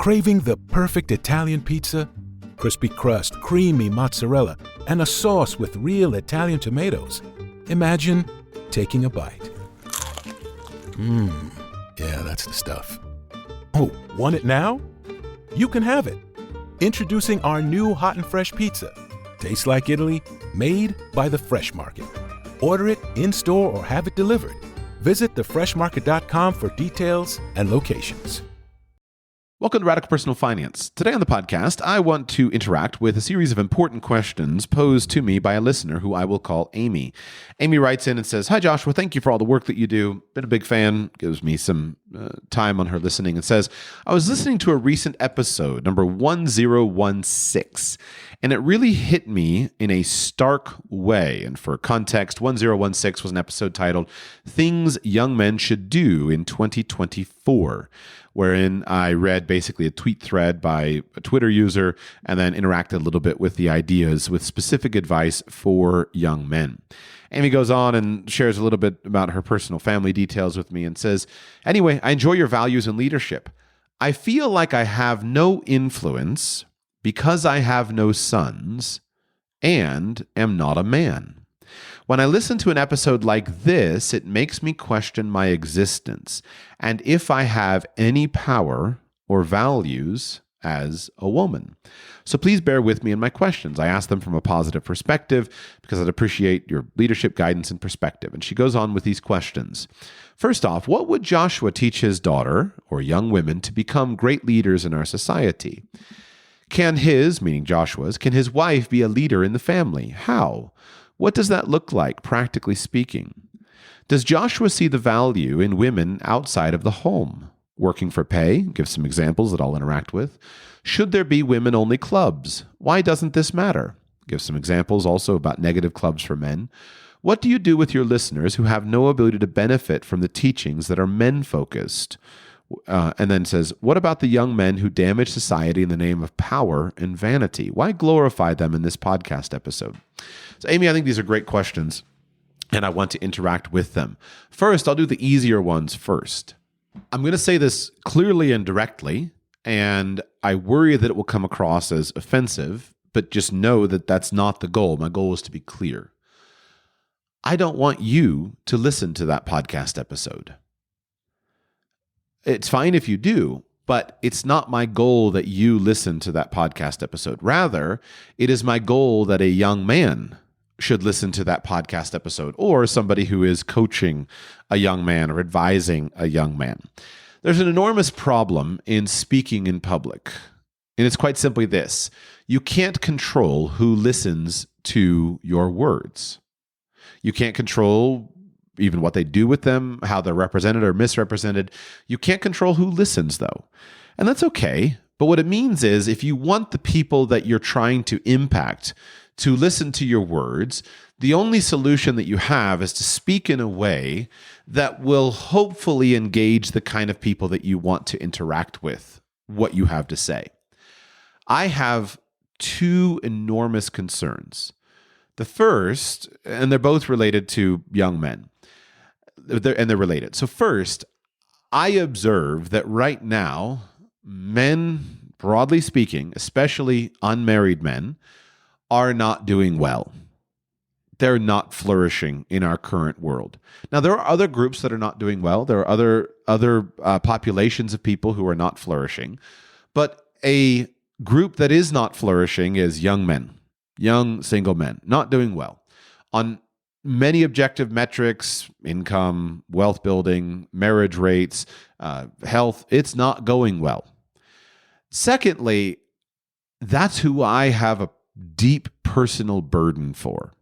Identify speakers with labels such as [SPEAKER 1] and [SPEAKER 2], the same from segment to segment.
[SPEAKER 1] Craving the perfect Italian pizza? Crispy crust, creamy mozzarella, and a sauce with real Italian tomatoes. Imagine taking a bite. Yeah, that's the stuff. Oh, want it now? You can have it. Introducing our new hot and fresh pizza. Tastes like Italy, made by The Fresh Market. Order it in-store or have it delivered. Visit thefreshmarket.com for details and locations.
[SPEAKER 2] Welcome to Radical Personal Finance. Today on the podcast, I want to interact with a series of important questions posed to me by a listener who I will call Amy. Amy writes in and says, "Hi Joshua, thank you for all the work that you do. Been a big fan." Gives me some time on her listening and says, "I was listening to a recent episode, number 1016, and it really hit me in a stark way." And for context, 1016 was an episode titled "Things Young Men Should Do in 2024. Wherein I read basically a tweet thread by a Twitter user and then interacted a little bit with the ideas with specific advice for young men. Amy goes on and shares a little bit about her personal family details with me and says, "Anyway, I enjoy your values and leadership. I feel like I have no influence because I have no sons and am not a man. When I listen to an episode like this, it makes me question my existence and if I have any power or values as a woman. So please bear with me in my questions. I ask them from a positive perspective because I'd appreciate your leadership, guidance, and perspective." And she goes on with these questions. First off, what would Joshua teach his daughter or young women to become great leaders in our society? Can his, meaning Joshua's, can his wife be a leader in the family? How? What does that look like, practically speaking? Does Joshua see the value in women outside of the home? Working for pay? Give some examples that I'll interact with. Should there be women-only clubs? Why doesn't this matter? Give some examples also about negative clubs for men. What do you do with your listeners who have no ability to benefit from the teachings that are men-focused? And then says, what about the young men who damage society in the name of power and vanity? Why glorify them in this podcast episode? So, Amy, I think these are great questions, and I want to interact with them. First, I'll do the easier ones first. I'm going to say this clearly and directly, and I worry that it will come across as offensive, but just know that that's not the goal. My goal is to be clear. I don't want you to listen to that podcast episode. It's fine if you do, but it's not my goal that you listen to that podcast episode. Rather, it is my goal that a young man should listen to that podcast episode, or somebody who is coaching a young man or advising a young man. There's an enormous problem in speaking in public, and it's quite simply this. You can't control who listens to your words. You can't control even what they do with them, how they're represented or misrepresented. You can't control who listens, though. And that's okay. But what it means is if you want the people that you're trying to impact to listen to your words, the only solution that you have is to speak in a way that will hopefully engage the kind of people that you want to interact with, what you have to say. I have two enormous concerns. The first, and they're both related to young men, and they're related. So first, I observe that right now, men, broadly speaking, especially unmarried men, are not doing well. They're not flourishing in our current world. Now, there are other groups that are not doing well. There are other populations of people who are not flourishing. But a group that is not flourishing is young men, young single men, not doing well. On many objective metrics, income, wealth building, marriage rates, health, it's not going well. Secondly, that's who I have a deep personal burden for.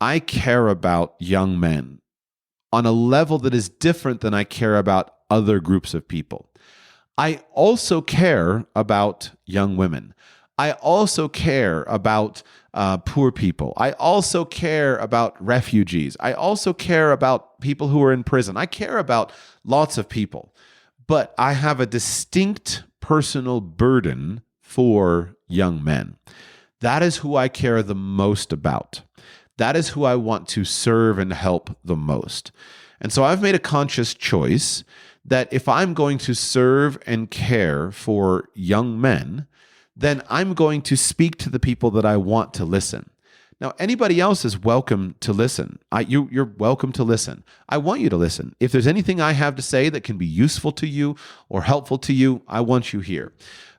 [SPEAKER 2] I care about young men on a level that is different than I care about other groups of people. I also care about young women. I also care about poor people. I also care about refugees. I also care about people who are in prison. I care about lots of people. But I have a distinct personal burden for young men. That is who I care the most about. That is who I want to serve and help the most. And so I've made a conscious choice that if I'm going to serve and care for young men, then I'm going to speak to the people that I want to listen. Now, anybody else is welcome to listen. You're welcome to listen. I want you to listen. If there's anything I have to say that can be useful to you or helpful to you, I want you here.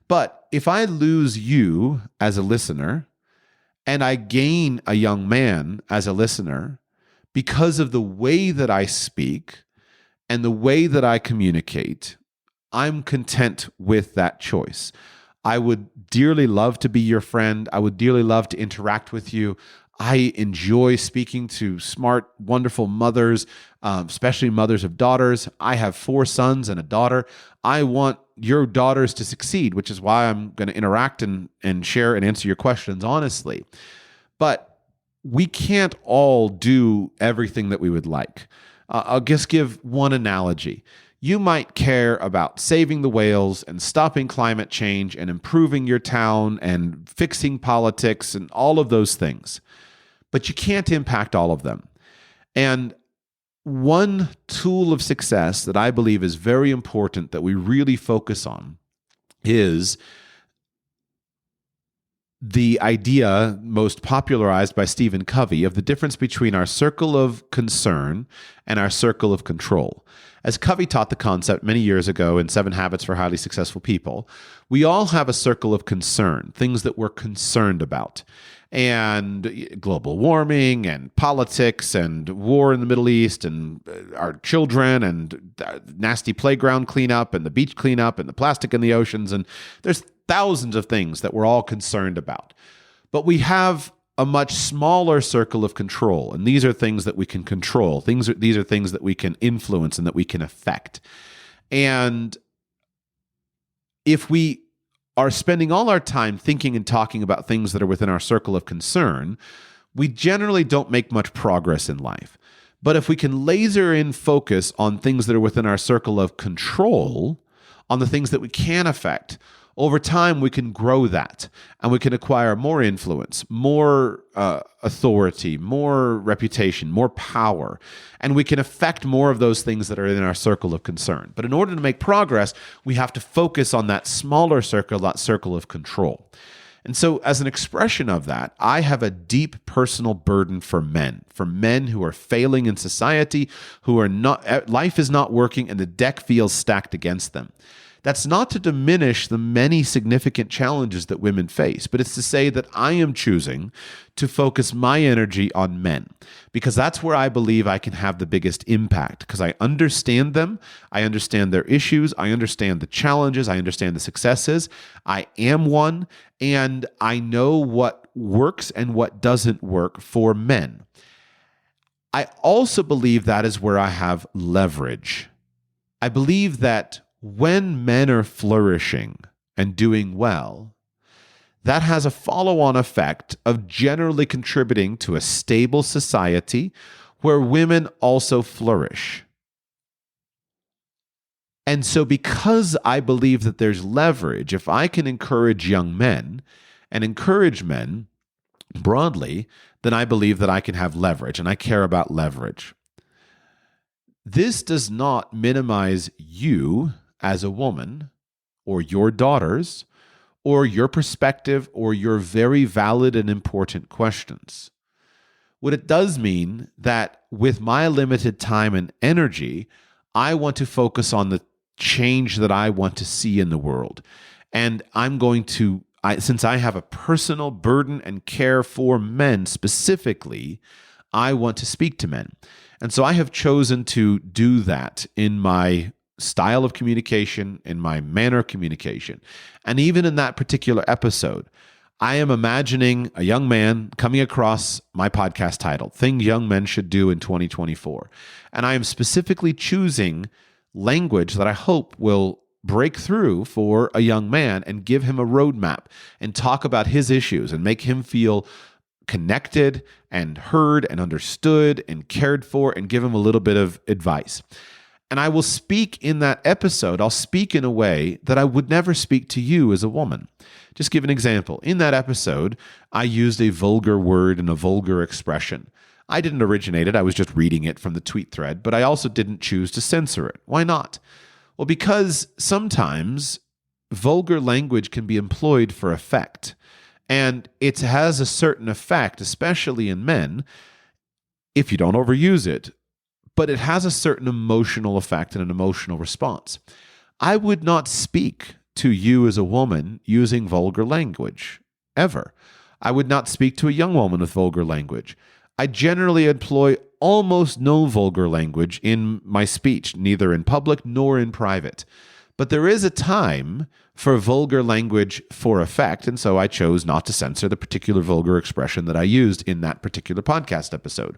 [SPEAKER 2] But if I lose you as a listener and I gain a young man as a listener because of the way that I speak and the way that I communicate, I'm content with that choice. I would dearly love to be your friend. I would dearly love to interact with you. I enjoy speaking to smart, wonderful mothers, especially mothers of daughters. I have 4 sons and a daughter. I want your daughters to succeed, which is why I'm going to interact and share and answer your questions honestly. But we can't all do everything that we would like. I'll just give one analogy. You might care about saving the whales and stopping climate change and improving your town and fixing politics and all of those things, but you can't impact all of them. And one tool of success that I believe is very important that we really focus on is the idea most popularized by Stephen Covey of the difference between our circle of concern and our circle of control. As Covey taught the concept many years ago in 7 Habits for Highly Successful People, we all have a circle of concern, things that we're concerned about. And global warming and politics and war in the Middle East and our children and nasty playground cleanup and the beach cleanup and the plastic in the oceans. And there's thousands of things that we're all concerned about. But we have a much smaller circle of control. And these are things that we can control. These are things that we can influence and that we can affect. And if we are spending all our time thinking and talking about things that are within our circle of concern, we generally don't make much progress in life. But if we can laser in focus on things that are within our circle of control, on the things that we can affect, over time, we can grow that and we can acquire more influence, more authority, more reputation, more power, and we can affect more of those things that are in our circle of concern. But in order to make progress, we have to focus on that smaller circle, that circle of control. And so as an expression of that, I have a deep personal burden for men who are failing in society, who are not, life is not working and the deck feels stacked against them. That's not to diminish the many significant challenges that women face, but it's to say that I am choosing to focus my energy on men because that's where I believe I can have the biggest impact because I understand them, I understand their issues, I understand the challenges, I understand the successes. I am one, and I know what works and what doesn't work for men. I also believe that is where I have leverage. I believe that when men are flourishing and doing well, that has a follow-on effect of generally contributing to a stable society where women also flourish. And so because I believe that there's leverage, if I can encourage young men and encourage men broadly, then I believe that I can have leverage, and I care about leverage. This does not minimize you as a woman, or your daughters, or your perspective, or your very valid and important questions. What it does mean that with my limited time and energy, I want to focus on the change that I want to see in the world. And I'm going to, since I have a personal burden and care for men specifically, I want to speak to men. And so I have chosen to do that in my style of communication, in my manner of communication. And even in that particular episode, I am imagining a young man coming across my podcast title, Things Young Men Should Do in 2024. And I am specifically choosing language that I hope will break through for a young man and give him a roadmap and talk about his issues and make him feel connected and heard and understood and cared for and give him a little bit of advice. And I will speak in that episode, I'll speak in a way that I would never speak to you as a woman. Just give an example. In that episode, I used a vulgar word and a vulgar expression. I didn't originate it, I was just reading it from the tweet thread, but I also didn't choose to censor it. Why not? Well, because sometimes vulgar language can be employed for effect, and it has a certain effect, especially in men, if you don't overuse it, but it has a certain emotional effect and an emotional response. I would not speak to you as a woman using vulgar language, ever. I would not speak to a young woman with vulgar language. I generally employ almost no vulgar language in my speech, neither in public nor in private. But there is a time for vulgar language for effect, and so I chose not to censor the particular vulgar expression that I used in that particular podcast episode.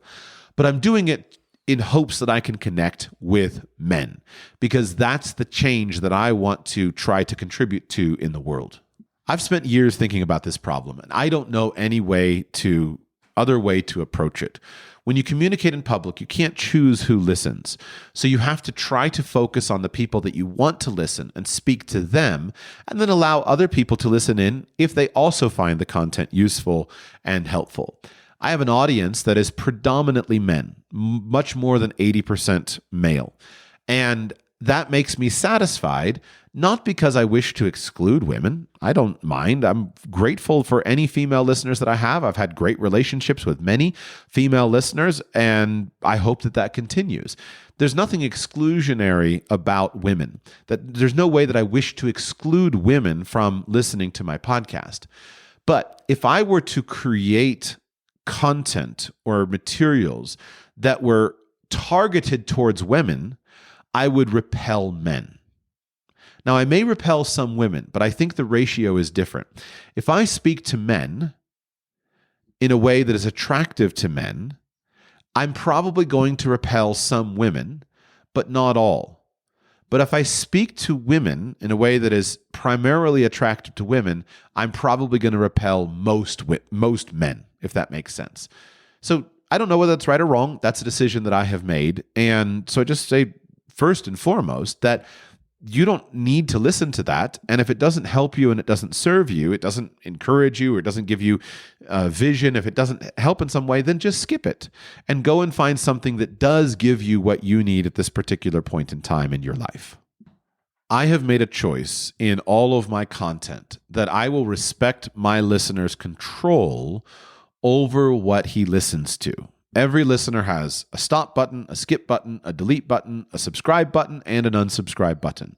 [SPEAKER 2] But I'm doing it in hopes that I can connect with men, because that's the change that I want to try to contribute to in the world. I've spent years thinking about this problem, and I don't know any other way to approach it. When you communicate in public, you can't choose who listens. So you have to try to focus on the people that you want to listen and speak to them, and then allow other people to listen in if they also find the content useful and helpful. I have an audience that is predominantly men, much more than 80% male. And that makes me satisfied, not because I wish to exclude women. I don't mind. I'm grateful for any female listeners that I have. I've had great relationships with many female listeners, and I hope that that continues. There's nothing exclusionary about women. There's no way that I wish to exclude women from listening to my podcast. But if I were to create content or materials that were targeted towards women, I would repel men. Now, I may repel some women, but I think the ratio is different. If I speak to men in a way that is attractive to men, I'm probably going to repel some women, but not all. But if I speak to women in a way that is primarily attractive to women, I'm probably going to repel most men, if that makes sense. So I don't know whether that's right or wrong. That's a decision that I have made. And so I just say, first and foremost, that you don't need to listen to that. And if it doesn't help you and it doesn't serve you, it doesn't encourage you, or it doesn't give you vision, if it doesn't help in some way, then just skip it and go and find something that does give you what you need at this particular point in time in your life. I have made a choice in all of my content that I will respect my listener's control over what he listens to. Every listener has a stop button, a skip button, a delete button, a subscribe button, and an unsubscribe button.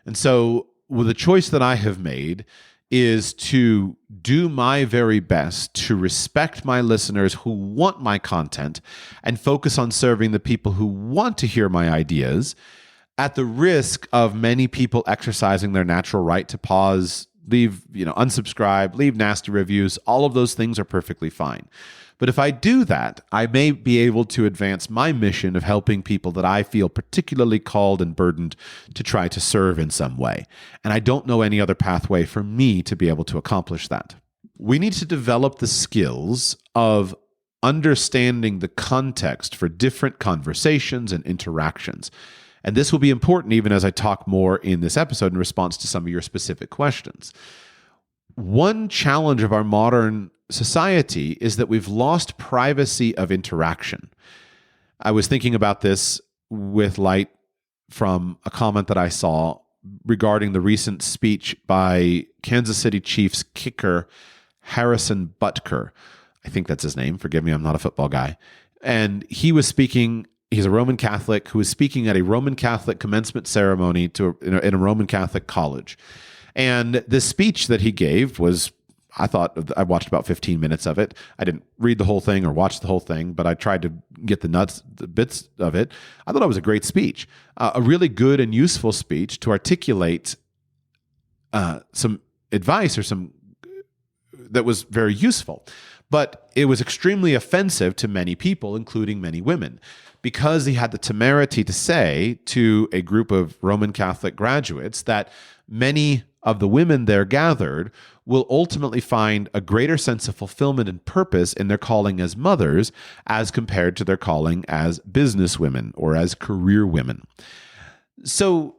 [SPEAKER 2] And so the choice that I have made is to do my very best to respect my listeners who want my content and focus on serving the people who want to hear my ideas, at the risk of many people exercising their natural right to pause, leave, unsubscribe, leave nasty reviews. All of those things are perfectly fine. But if I do that, I may be able to advance my mission of helping people that I feel particularly called and burdened to try to serve in some way. And I don't know any other pathway for me to be able to accomplish that. We need to develop the skills of understanding the context for different conversations and interactions. And this will be important even as I talk more in this episode in response to some of your specific questions. One challenge of our modern society is that we've lost privacy of interaction. I was thinking about this with light from a comment that I saw regarding the recent speech by Kansas City Chiefs kicker Harrison Butker. I think that's his name. Forgive me, I'm not a football guy. And he was speaking. He's a Roman Catholic who was speaking at a Roman Catholic commencement ceremony in a Roman Catholic college. And the speech that he gave was, I watched about 15 minutes of it. I didn't read the whole thing or watch the whole thing, but I tried to get the bits of it. I thought it was a great speech, a really good and useful speech to articulate some advice or some that was very useful. But it was extremely offensive to many people, including many women, because he had the temerity to say to a group of Roman Catholic graduates that many of the women there gathered will ultimately find a greater sense of fulfillment and purpose in their calling as mothers as compared to their calling as business women or as career women. So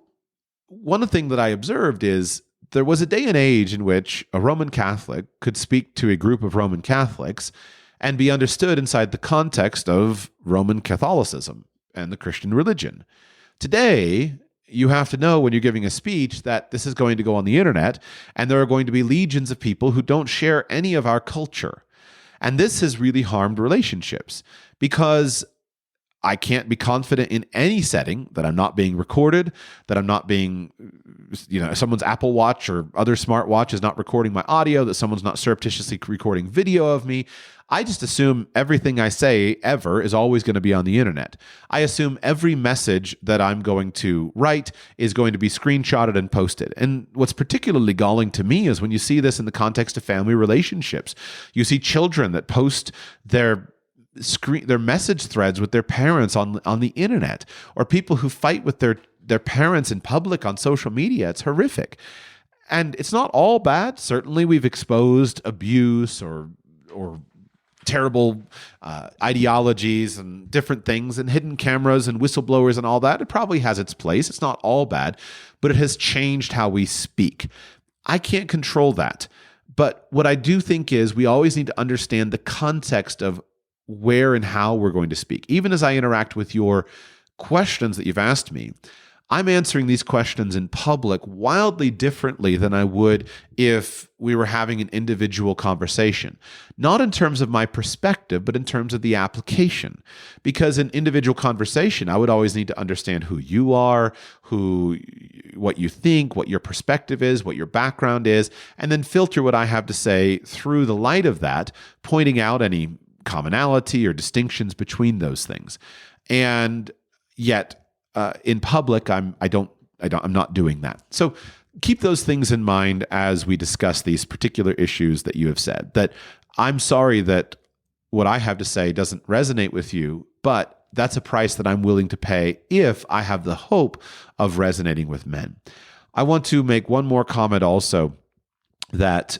[SPEAKER 2] one thing that I observed is there was a day and age in which a Roman Catholic could speak to a group of Roman Catholics and be understood inside the context of Roman Catholicism and the Christian religion. Today, you have to know when you're giving a speech that this is going to go on the internet, and there are going to be legions of people who don't share any of our culture. And this has really harmed relationships because I can't be confident in any setting that I'm not being recorded, that I'm not being, someone's Apple Watch or other smartwatch is not recording my audio, that someone's not surreptitiously recording video of me. I just assume everything I say ever is always going to be on the internet. I assume every message that I'm going to write is going to be screenshotted and posted. And what's particularly galling to me is when you see this in the context of family relationships. You see children that post their message threads with their parents on the internet, or people who fight with their parents in public on social media. It's horrific. And it's not all bad. Certainly we've exposed abuse or terrible ideologies and different things, and hidden cameras and whistleblowers and all that. It probably has its place. It's not all bad, but it has changed how we speak. I can't control that. But what I do think is we always need to understand the context of where and how we're going to speak. Even as I interact with your questions that you've asked me, I'm answering these questions in public wildly differently than I would if we were having an individual conversation. Not in terms of my perspective, but in terms of the application. Because in individual conversation, I would always need to understand who you are, what you think, what your perspective is, what your background is, and then filter what I have to say through the light of that, pointing out any commonality or distinctions between those things. And yet, in public, I'm not doing that. So keep those things in mind as we discuss these particular issues that you have said. That I'm sorry that what I have to say doesn't resonate with you, but that's a price that I'm willing to pay if I have the hope of resonating with men. I want to make one more comment also that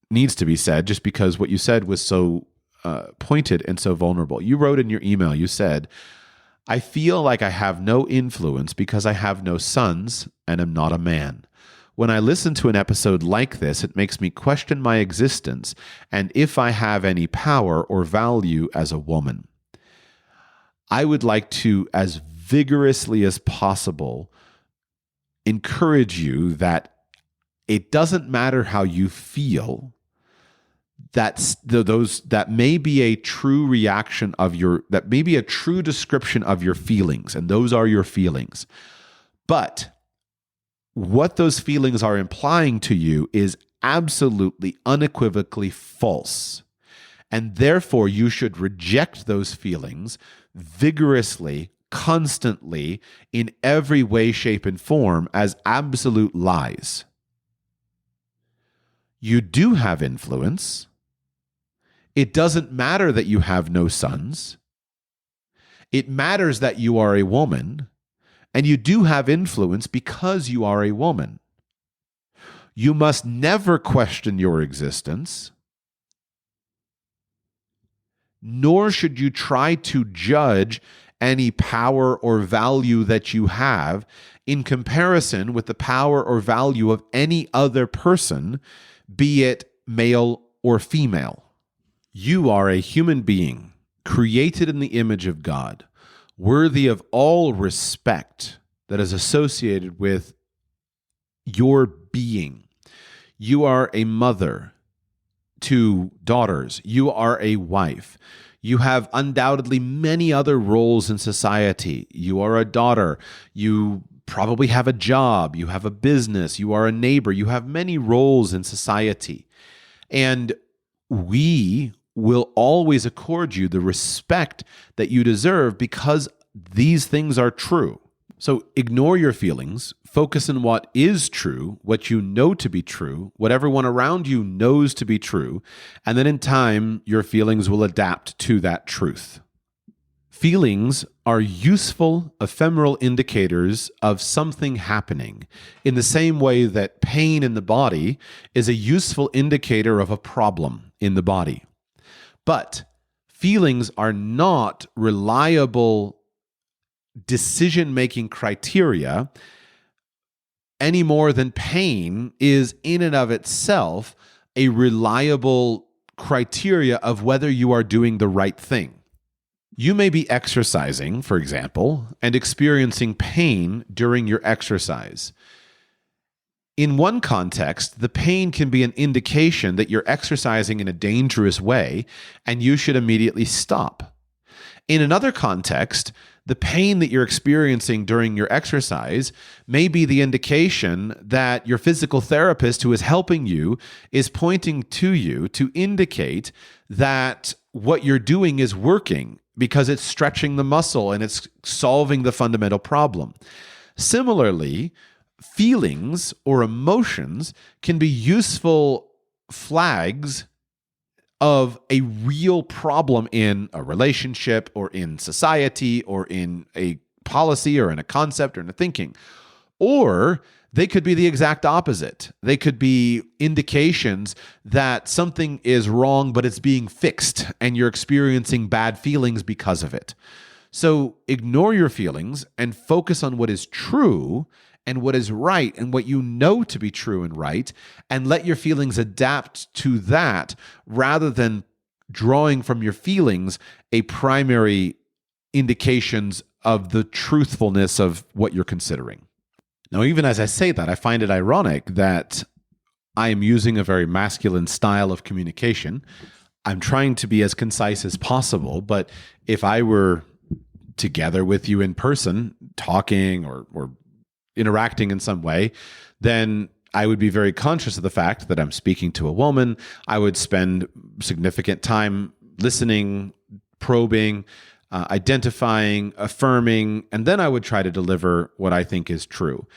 [SPEAKER 2] needs to be said, just because what you said was so pointed and so vulnerable. You wrote in your email, you said, I feel like I have no influence because I have no sons and am not a man. When I listen to an episode like this, it makes me question my existence and if I have any power or value as a woman. I would like to, as vigorously as possible, encourage you that it doesn't matter how you feel. That may be a true reaction that may be a true description of your feelings, and those are your feelings. But what those feelings are implying to you is absolutely unequivocally false. And therefore, you should reject those feelings vigorously, constantly, in every way, shape, and form as absolute lies. You do have influence. It doesn't matter that you have no sons. It matters that you are a woman, and you do have influence because you are a woman. You must never question your existence, nor should you try to judge any power or value that you have in comparison with the power or value of any other person, be it male or female. You are a human being created in the image of God, worthy of all respect that is associated with your being. You are a mother to daughters. You are a wife. You have undoubtedly many other roles in society. You are a daughter. You probably have a job. You have a business. You are a neighbor. You have many roles in society. And we will always accord you the respect that you deserve because these things are true. So ignore your feelings, focus on what is true, what you know to be true, what everyone around you knows to be true, and then in time, your feelings will adapt to that truth. Feelings are useful, ephemeral indicators of something happening, in the same way that pain in the body is a useful indicator of a problem in the body. But feelings are not reliable decision-making criteria any more than pain is in and of itself a reliable criteria of whether you are doing the right thing. You may be exercising, for example, and experiencing pain during your exercise. In one context, the pain can be an indication that you're exercising in a dangerous way and you should immediately stop. In another context, the pain that you're experiencing during your exercise may be the indication that your physical therapist who is helping you is pointing to you to indicate that what you're doing is working because it's stretching the muscle and it's solving the fundamental problem. Similarly, feelings or emotions can be useful flags of a real problem in a relationship or in society or in a policy or in a concept or in a thinking. Or they could be the exact opposite. They could be indications that something is wrong, but it's being fixed and you're experiencing bad feelings because of it. So ignore your feelings and focus on what is true and what is right and what you know to be true and right, and let your feelings adapt to that rather than drawing from your feelings a primary indications of the truthfulness of what you're considering. Now, even as I say that, I find it ironic that I am using a very masculine style of communication. I'm trying to be as concise as possible, but if I were together with you in person, talking or interacting in some way, then I would be very conscious of the fact that I'm speaking to a woman. I would spend significant time listening, probing, identifying, affirming, and then I would try to deliver what I think is true.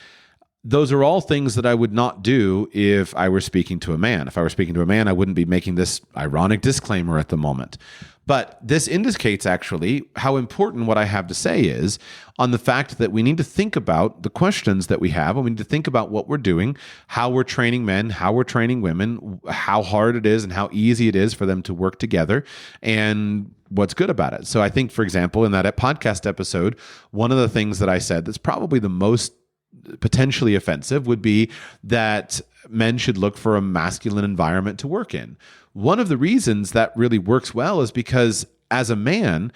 [SPEAKER 2] Those are all things that I would not do if I were speaking to a man. If I were speaking to a man, I wouldn't be making this ironic disclaimer at the moment. But this indicates actually how important what I have to say is on the fact that we need to think about the questions that we have, and we need to think about what we're doing, how we're training men, how we're training women, how hard it is and how easy it is for them to work together, and what's good about it. So I think, for example, in that podcast episode, one of the things that I said that's probably the most potentially offensive would be that men should look for a masculine environment to work in. One of the reasons that really works well is because as a man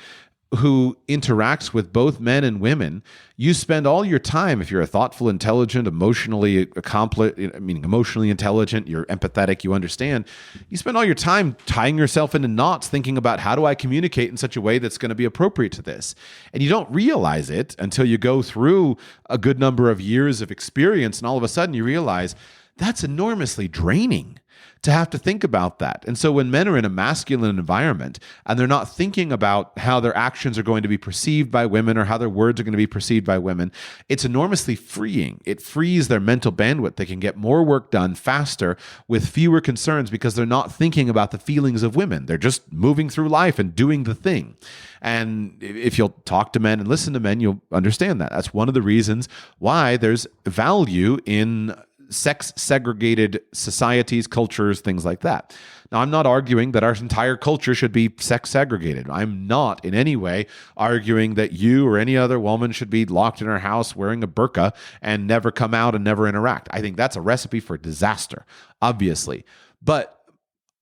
[SPEAKER 2] who interacts with both men and women, you spend all your time, if you're a thoughtful, intelligent, emotionally accomplished, meaning emotionally intelligent, you're empathetic, you understand, you spend all your time tying yourself into knots thinking about how do I communicate in such a way that's going to be appropriate to this. And you don't realize it until you go through a good number of years of experience, and all of a sudden you realize that's enormously draining to have to think about that. And so when men are in a masculine environment and they're not thinking about how their actions are going to be perceived by women or how their words are going to be perceived by women, it's enormously freeing. It frees their mental bandwidth. They can get more work done faster with fewer concerns because they're not thinking about the feelings of women. They're just moving through life and doing the thing. And if you'll talk to men and listen to men, you'll understand that. That's one of the reasons why there's value in sex-segregated societies, cultures, things like that. Now, I'm not arguing that our entire culture should be sex-segregated. I'm not in any way arguing that you or any other woman should be locked in her house wearing a burqa and never come out and never interact. I think that's a recipe for disaster, obviously. But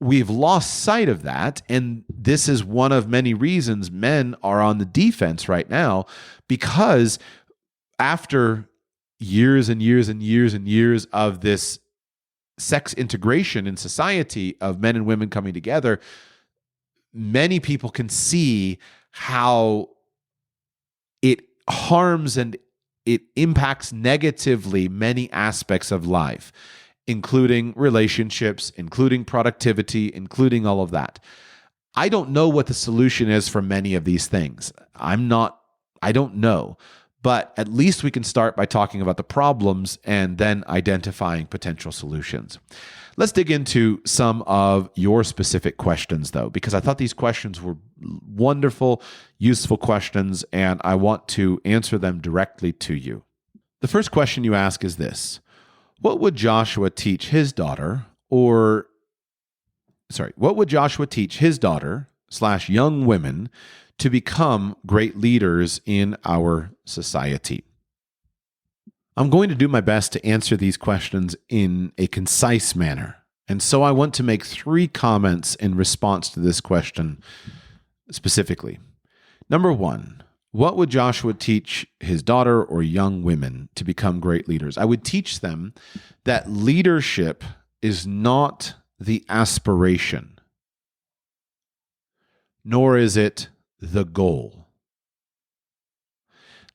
[SPEAKER 2] we've lost sight of that, and this is one of many reasons men are on the defense right now, because after years and years and years and years of this sex integration in society of men and women coming together, many people can see how it harms and it impacts negatively many aspects of life, including relationships, including productivity, including all of that. I don't know what the solution is for many of these things. I don't know. But at least we can start by talking about the problems and then identifying potential solutions. Let's dig into some of your specific questions, though, because I thought these questions were wonderful, useful questions, and I want to answer them directly to you. The first question you ask is this: what would Joshua teach his daughter / young women to become great leaders in our society? I'm going to do my best to answer these questions in a concise manner. And so I want to make 3 comments in response to this question specifically. Number one, what would Joshua teach his daughter or young women to become great leaders? I would teach them that leadership is not the aspiration, nor is it the goal.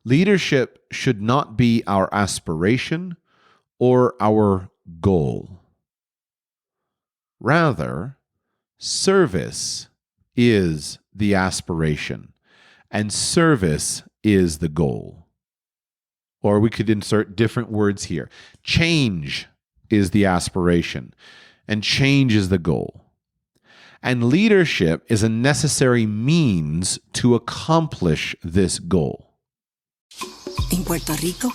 [SPEAKER 2] Leadership should not be our aspiration or our goal. Rather, service is the aspiration, and service is the goal. Or we could insert different words here. Change is the aspiration, and change is the goal. And leadership is a necessary means to accomplish this goal.
[SPEAKER 3] In Puerto Rico,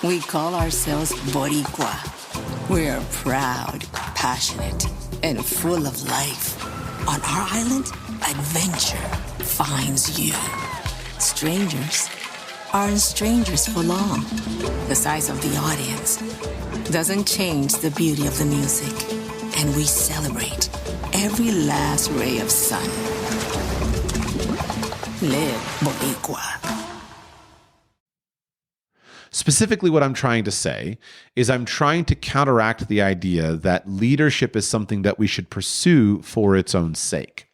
[SPEAKER 3] we call ourselves Boricua. We're proud, passionate, and full of life. On our island, adventure finds you. Strangers aren't strangers for long. The size of the audience doesn't change the beauty of the music, and we celebrate every last ray of sun. Live Boricua.
[SPEAKER 2] Specifically, what I'm trying to say is I'm trying to counteract the idea that leadership is something that we should pursue for its own sake.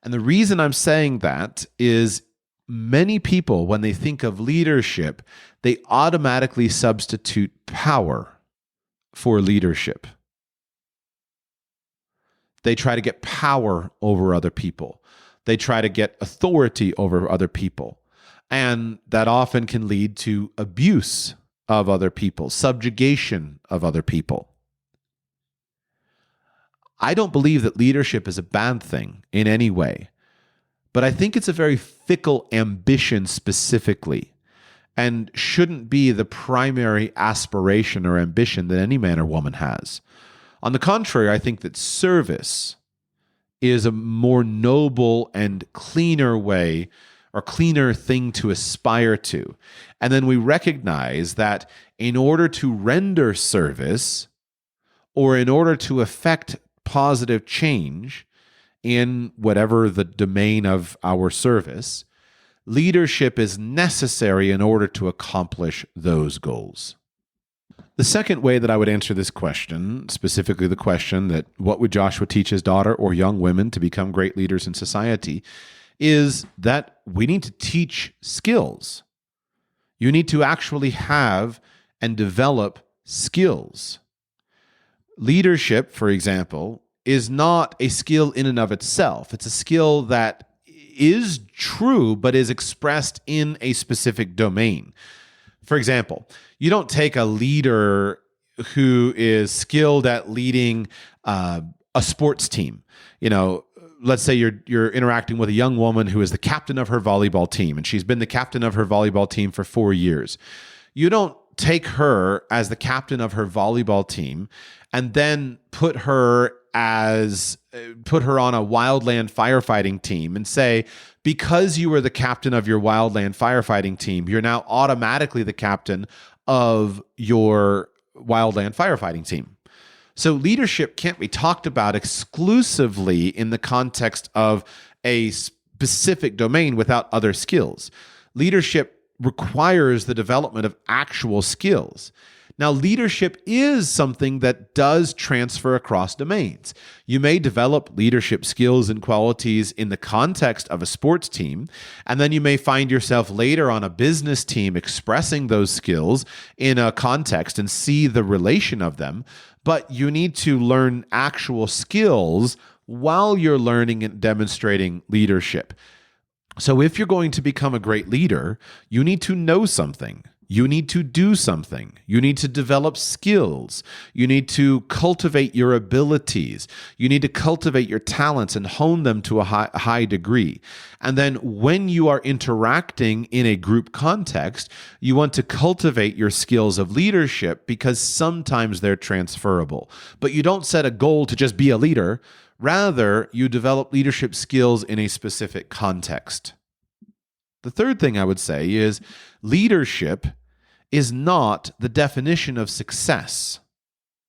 [SPEAKER 2] And the reason I'm saying that is many people, when they think of leadership, they automatically substitute power for leadership. They try to get power over other people. They try to get authority over other people. And that often can lead to abuse of other people, subjugation of other people. I don't believe that leadership is a bad thing in any way, but I think it's a very fickle ambition specifically, and shouldn't be the primary aspiration or ambition that any man or woman has. On the contrary, I think that service is a more noble and cleaner way or cleaner thing to aspire to. And then we recognize that in order to render service or in order to effect positive change in whatever the domain of our service, leadership is necessary in order to accomplish those goals. The second way that I would answer this question, specifically the question that what would Joshua teach his daughter or young women to become great leaders in society, is that we need to teach skills. You need to actually have and develop skills. Leadership, for example, is not a skill in and of itself. It's a skill that is true, but is expressed in a specific domain. For example, you don't take a leader who is skilled at leading a sports team. Let's say you're interacting with a young woman who is the captain of her volleyball team, and she's been the captain of her volleyball team for 4 years. You don't take her as the captain of her volleyball team and then put her on a wildland firefighting team and say, because you were the captain of your wildland firefighting team, you're now automatically the captain of your wildland firefighting team. So leadership can't be talked about exclusively in the context of a specific domain without other skills. Leadership requires the development of actual skills. Now, leadership is something that does transfer across domains. You may develop leadership skills and qualities in the context of a sports team, and then you may find yourself later on a business team expressing those skills in a context and see the relation of them. But you need to learn actual skills while you're learning and demonstrating leadership. So if you're going to become a great leader, you need to know something. You need to do something. You need to develop skills. You need to cultivate your abilities. You need to cultivate your talents and hone them to a high degree. And then when you are interacting in a group context, you want to cultivate your skills of leadership because sometimes they're transferable. But you don't set a goal to just be a leader. Rather, you develop leadership skills in a specific context. The third thing I would say is leadership is not the definition of success.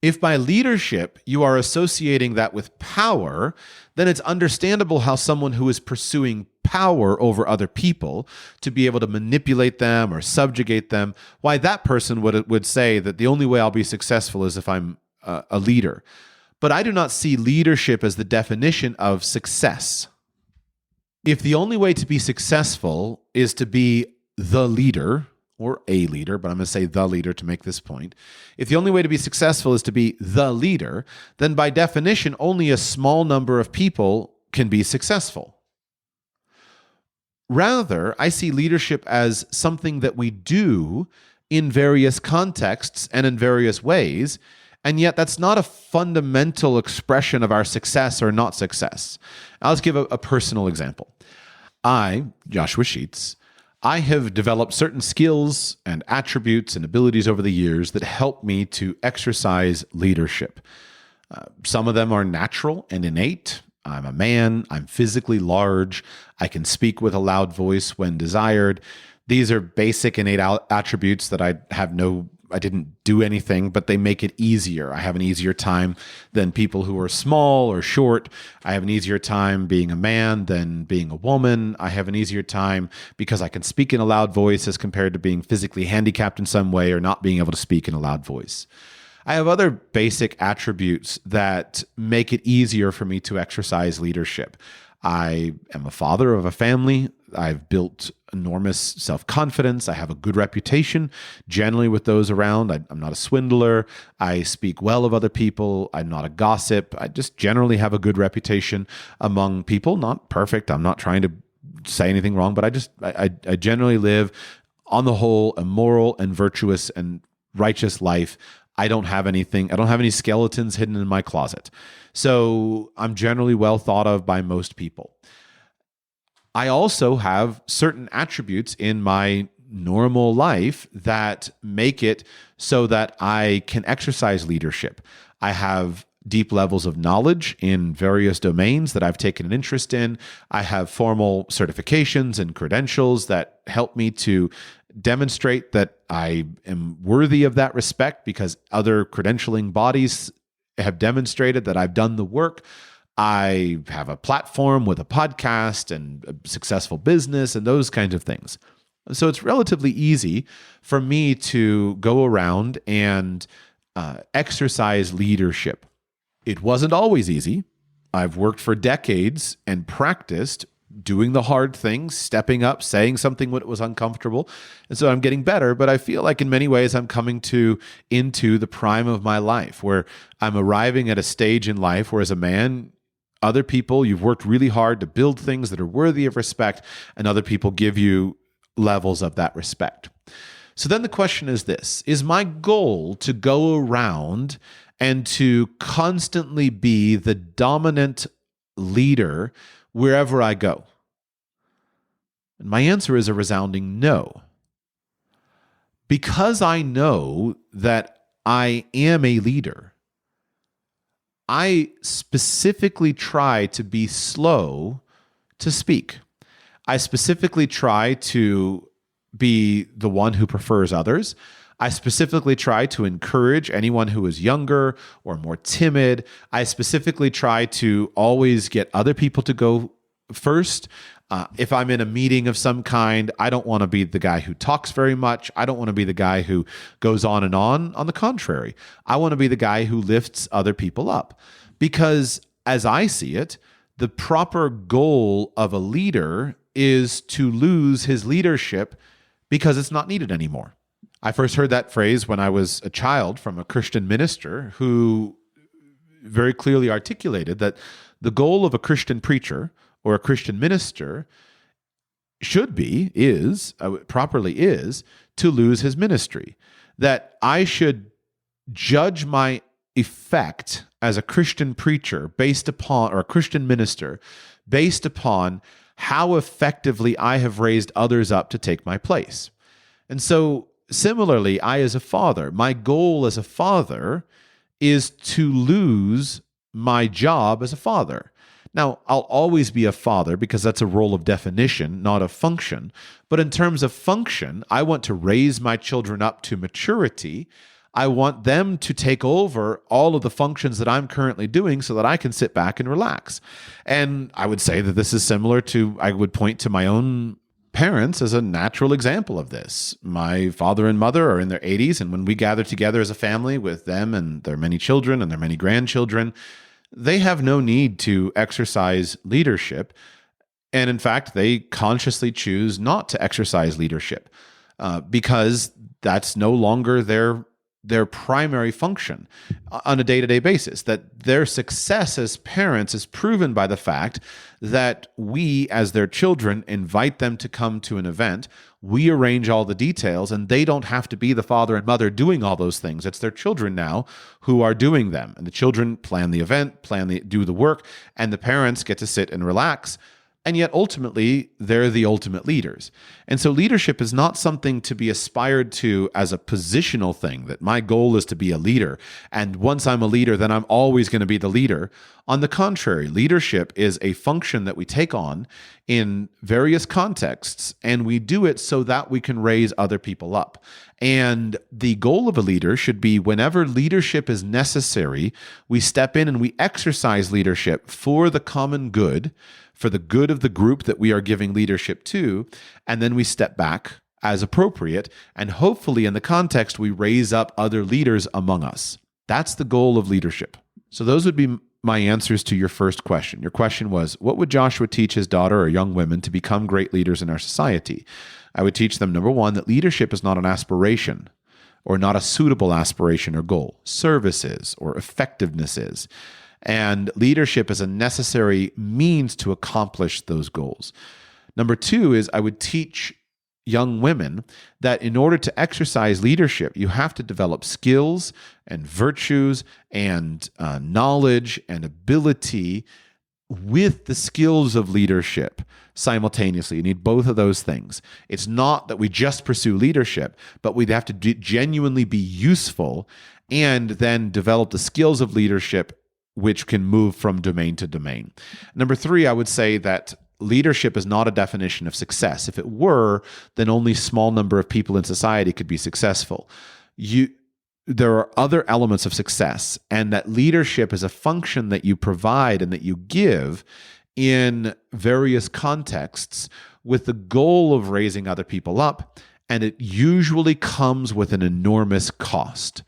[SPEAKER 2] If by leadership you are associating that with power, then it's understandable how someone who is pursuing power over other people to be able to manipulate them or subjugate them, why that person would say that the only way I'll be successful is if I'm a leader. But I do not see leadership as the definition of success. If the only way to be successful is to be the leader, or a leader, but I'm going to say the leader to make this point. If the only way to be successful is to be the leader, then by definition, only a small number of people can be successful. Rather, I see leadership as something that we do in various contexts and in various ways, and yet that's not a fundamental expression of our success or not success. I'll just give a personal example. I, Joshua Sheets, I have developed certain skills and attributes and abilities over the years that help me to exercise leadership. Some of them are natural and innate. I'm a man. I'm physically large. I can speak with a loud voice when desired. These are basic innate attributes that I didn't do anything, but they make it easier. I have an easier time than people who are small or short. I have an easier time being a man than being a woman. I have an easier time because I can speak in a loud voice as compared to being physically handicapped in some way or not being able to speak in a loud voice. I have other basic attributes that make it easier for me to exercise leadership. I am a father of a family. I've built enormous self-confidence. I have a good reputation generally with those around. I'm not a swindler. I speak well of other people. I'm not a gossip. I just generally have a good reputation among people. Not perfect. I'm not trying to say anything wrong, but I generally live, on the whole, a moral and virtuous and righteous life. I don't have any skeletons hidden in my closet. So I'm generally well thought of by most people. I also have certain attributes in my normal life that make it so that I can exercise leadership. I have deep levels of knowledge in various domains that I've taken an interest in. I have formal certifications and credentials that help me to demonstrate that I am worthy of that respect because other credentialing bodies have demonstrated that I've done the work. I have a platform with a podcast and a successful business and those kinds of things. So it's relatively easy for me to go around and exercise leadership. It wasn't always easy. I've worked for decades and practiced doing the hard things, stepping up, saying something when it was uncomfortable. And so I'm getting better, but I feel like in many ways I'm coming into the prime of my life where I'm arriving at a stage in life where as a man, other people, you've worked really hard to build things that are worthy of respect, and other people give you levels of that respect. So then the question is this: is my goal to go around and to constantly be the dominant leader wherever I go? And my answer is a resounding no. Because I know that I am a leader, I specifically try to be slow to speak. I specifically try to be the one who prefers others. I specifically try to encourage anyone who is younger or more timid. I specifically try to always get other people to go first. If I'm in a meeting of some kind, I don't want to be the guy who talks very much. I don't want to be the guy who goes on and on. On the contrary, I want to be the guy who lifts other people up. Because as I see it, the proper goal of a leader is to lose his leadership because it's not needed anymore. I first heard that phrase when I was a child from a Christian minister who very clearly articulated that the goal of a Christian preacher or a Christian minister properly is to lose his ministry. That I should judge my effect as a Christian preacher or a Christian minister based upon how effectively I have raised others up to take my place. And so similarly, I as a father, my goal as a father is to lose my job as a father. Now, I'll always be a father because that's a role of definition, not a function. But in terms of function, I want to raise my children up to maturity. I want them to take over all of the functions that I'm currently doing so that I can sit back and relax. And I would say that this is similar to, I would point to my own parents as a natural example of this. My father and mother are in their 80s, and when we gather together as a family with them and their many children and their many grandchildren, they have no need to exercise leadership. And in fact, they consciously choose not to exercise leadership because that's no longer their primary function on a day-to-day basis. That their success as parents is proven by the fact that we, as their children, invite them to come to an event. We arrange all the details, and they don't have to be the father and mother doing all those things. It's their children now who are doing them. And the children plan the event, do the work, and the parents get to sit and relax. And yet, ultimately, they're the ultimate leaders. And so leadership is not something to be aspired to as a positional thing, that my goal is to be a leader. And once I'm a leader, then I'm always going to be the leader. On the contrary, leadership is a function that we take on in various contexts, and we do it so that we can raise other people up. And the goal of a leader should be, whenever leadership is necessary, we step in and we exercise leadership for the common good, for the good of the group that we are giving leadership to, and then we step back as appropriate, and hopefully in the context, we raise up other leaders among us. That's the goal of leadership. So those would be my answers to your first question. Your question was, what would Joshua teach his daughter or young women to become great leaders in our society? I would teach them, number one, that leadership is not an aspiration or not a suitable aspiration or goal. Service is, or effectiveness is. And leadership is a necessary means to accomplish those goals. Number two is, I would teach young women that in order to exercise leadership, you have to develop skills and virtues and knowledge and ability with the skills of leadership simultaneously. You need both of those things. It's not that we just pursue leadership, but we'd have to genuinely be useful and then develop the skills of leadership which can move from domain to domain. Number three, I would say that leadership is not a definition of success. If it were, then only a small number of people in society could be successful. There are other elements of success, and that leadership is a function that you provide and that you give in various contexts with the goal of raising other people up, and it usually comes with an enormous cost.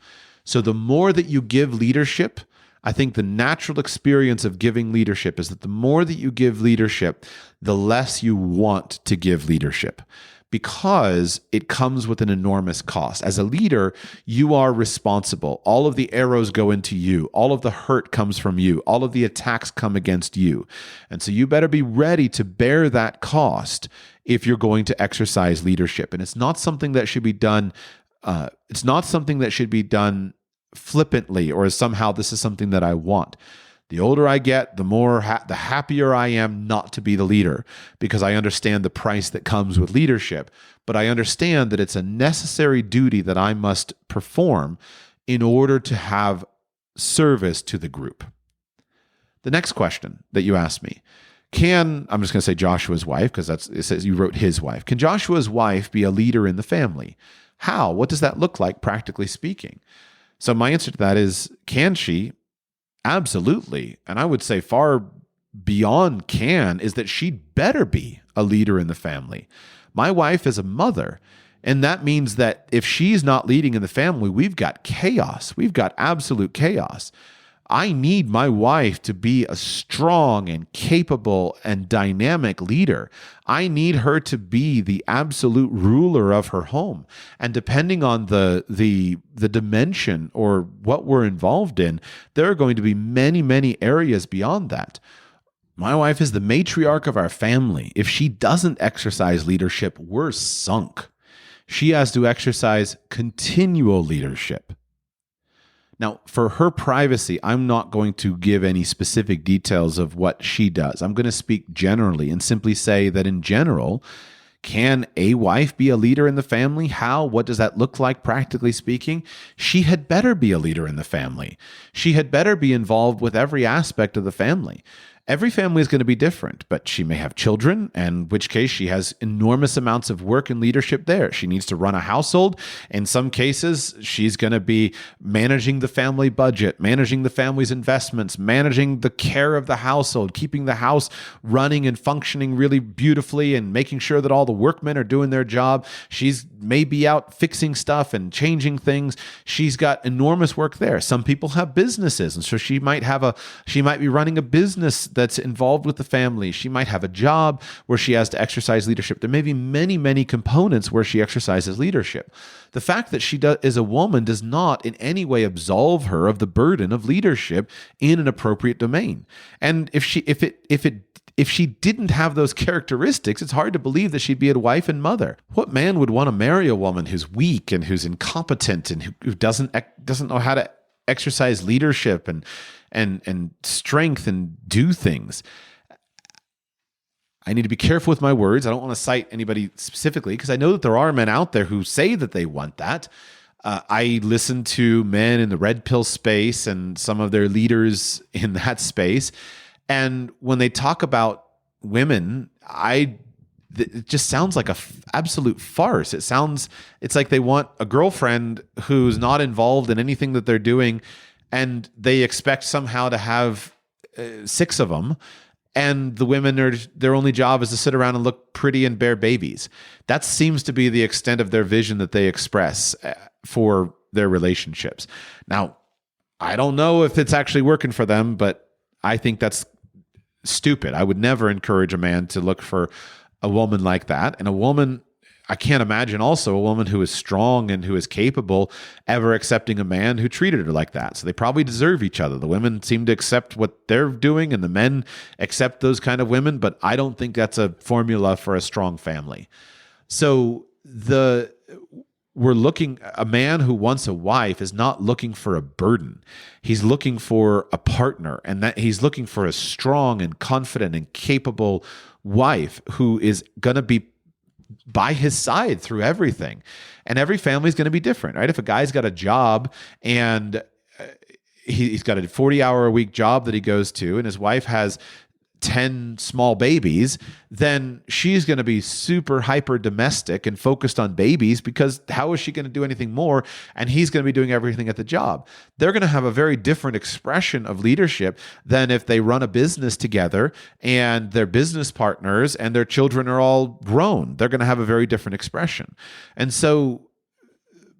[SPEAKER 2] So the more that you give leadership, I think the natural experience of giving leadership is that the more that you give leadership, the less you want to give leadership, because it comes with an enormous cost. As a leader, you are responsible. All of the arrows go into you. All of the hurt comes from you. All of the attacks come against you. And so you better be ready to bear that cost if you're going to exercise leadership. And it's not something that should be done. Flippantly, or as somehow this is something that I want. The older I get, the more the happier I am not to be the leader, because I understand the price that comes with leadership, but I understand that it's a necessary duty that I must perform in order to have service to the group. The next question that you asked me, I'm just going to say Joshua's wife, because it says you wrote his wife. Can Joshua's wife be a leader in the family? How? What does that look like, practically speaking? So my answer to that is, can she? Absolutely. And I would say far beyond can is that she'd better be a leader in the family. My wife is a mother, and that means that if she's not leading in the family, we've got chaos. We've got absolute chaos. I need my wife to be a strong and capable and dynamic leader. I need her to be the absolute ruler of her home. And depending on the dimension or what we're involved in, there are going to be many, many areas beyond that. My wife is the matriarch of our family. If she doesn't exercise leadership, we're sunk. She has to exercise continual leadership. Now, for her privacy, I'm not going to give any specific details of what she does. I'm going to speak generally and simply say that in general, can a wife be a leader in the family? How? What does that look like, practically speaking? She had better be a leader in the family. She had better be involved with every aspect of the family. Every family is going to be different, but she may have children, in which case she has enormous amounts of work and leadership there. She needs to run a household. In some cases, she's going to be managing the family budget, managing the family's investments, managing the care of the household, keeping the house running and functioning really beautifully, and making sure that all the workmen are doing their job. She's maybe out fixing stuff and changing things. She's got enormous work there. Some people have businesses, and so she might be running a business that's involved with the family. She might have a job where she has to exercise leadership. There may be many, many components where she exercises leadership. The fact that she is a woman does not in any way absolve her of the burden of leadership in an appropriate domain. And if she didn't have those characteristics, it's hard to believe that she'd be a wife and mother. What man would want to marry a woman who's weak and who's incompetent and who doesn't know how to exercise leadership and strength and do things? I need to be careful with my words. I don't want to cite anybody specifically because I know that there are men out there who say that they want that. I listen to men in the red pill space and some of their leaders in that space. And when they talk about women, it just sounds like absolute farce. It's like they want a girlfriend who's not involved in anything that they're doing, and they expect somehow to have 6 of them, and the women their only job is to sit around and look pretty and bear babies. That seems to be the extent of their vision that they express for their relationships. Now, I don't know if it's actually working for them, but I think that's stupid. I would never encourage a man to look for a woman like that. And a woman, I can't imagine also a woman who is strong and who is capable ever accepting a man who treated her like that. So they probably deserve each other. The women seem to accept what they're doing and the men accept those kind of women, but I don't think that's a formula for a strong family. So a man who wants a wife is not looking for a burden. He's looking for a partner, and that he's looking for a strong and confident and capable wife who is going to be by his side through everything. And every family is going to be different, right? If a guy's got a job and he's got a 40-hour-a-week job that he goes to, and his wife has 10 small babies, then she's going to be super hyper domestic and focused on babies, because how is she going to do anything more? And he's going to be doing everything at the job. They're going to have a very different expression of leadership than if they run a business together and they're business partners and their children are all grown. They're going to have a very different expression. And so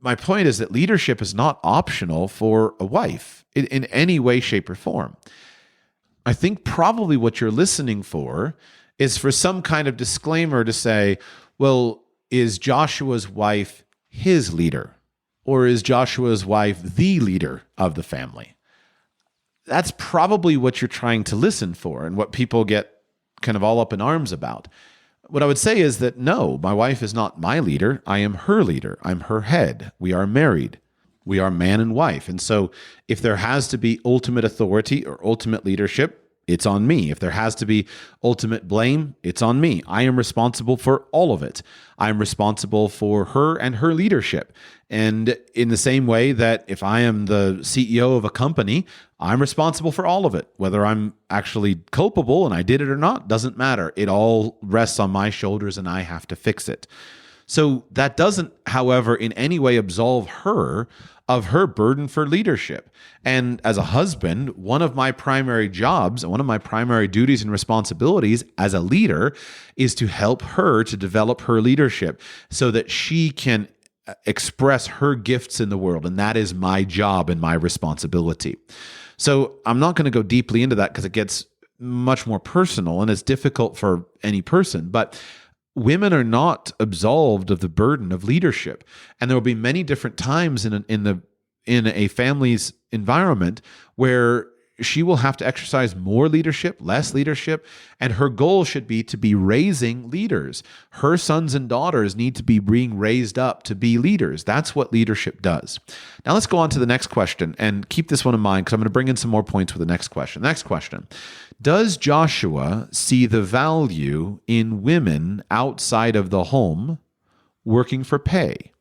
[SPEAKER 2] my point is that leadership is not optional for a wife in any way, shape, or form. I think probably what you're listening for is for some kind of disclaimer to say, well, is Joshua's wife his leader? Or is Joshua's wife the leader of the family? That's probably what you're trying to listen for and what people get kind of all up in arms about. What I would say is that no, my wife is not my leader. I am her leader. I'm her head. We are married. We are man and wife. And so if there has to be ultimate authority or ultimate leadership, it's on me. If there has to be ultimate blame, it's on me. I am responsible for all of it. I'm responsible for her and her leadership. And in the same way that if I am the CEO of a company, I'm responsible for all of it. Whether I'm actually culpable and I did it or not, doesn't matter. It all rests on my shoulders and I have to fix it. So that doesn't, however, in any way absolve her of her burden for leadership. And as a husband, one of my primary jobs and one of my primary duties and responsibilities as a leader is to help her to develop her leadership so that she can express her gifts in the world. And that is my job and my responsibility. So I'm not going to go deeply into that because it gets much more personal and it's difficult for any person. But women are not absolved of the burden of leadership. And there will be many different times in a family's environment where she will have to exercise more leadership, less leadership, and her goal should be to be raising leaders. Her sons and daughters need to be being raised up to be leaders. That's what leadership does. Now let's go on to the next question and keep this one in mind because I'm going to bring in some more points with the next question. Next question. Does Joshua see the value in women outside of the home working for pay?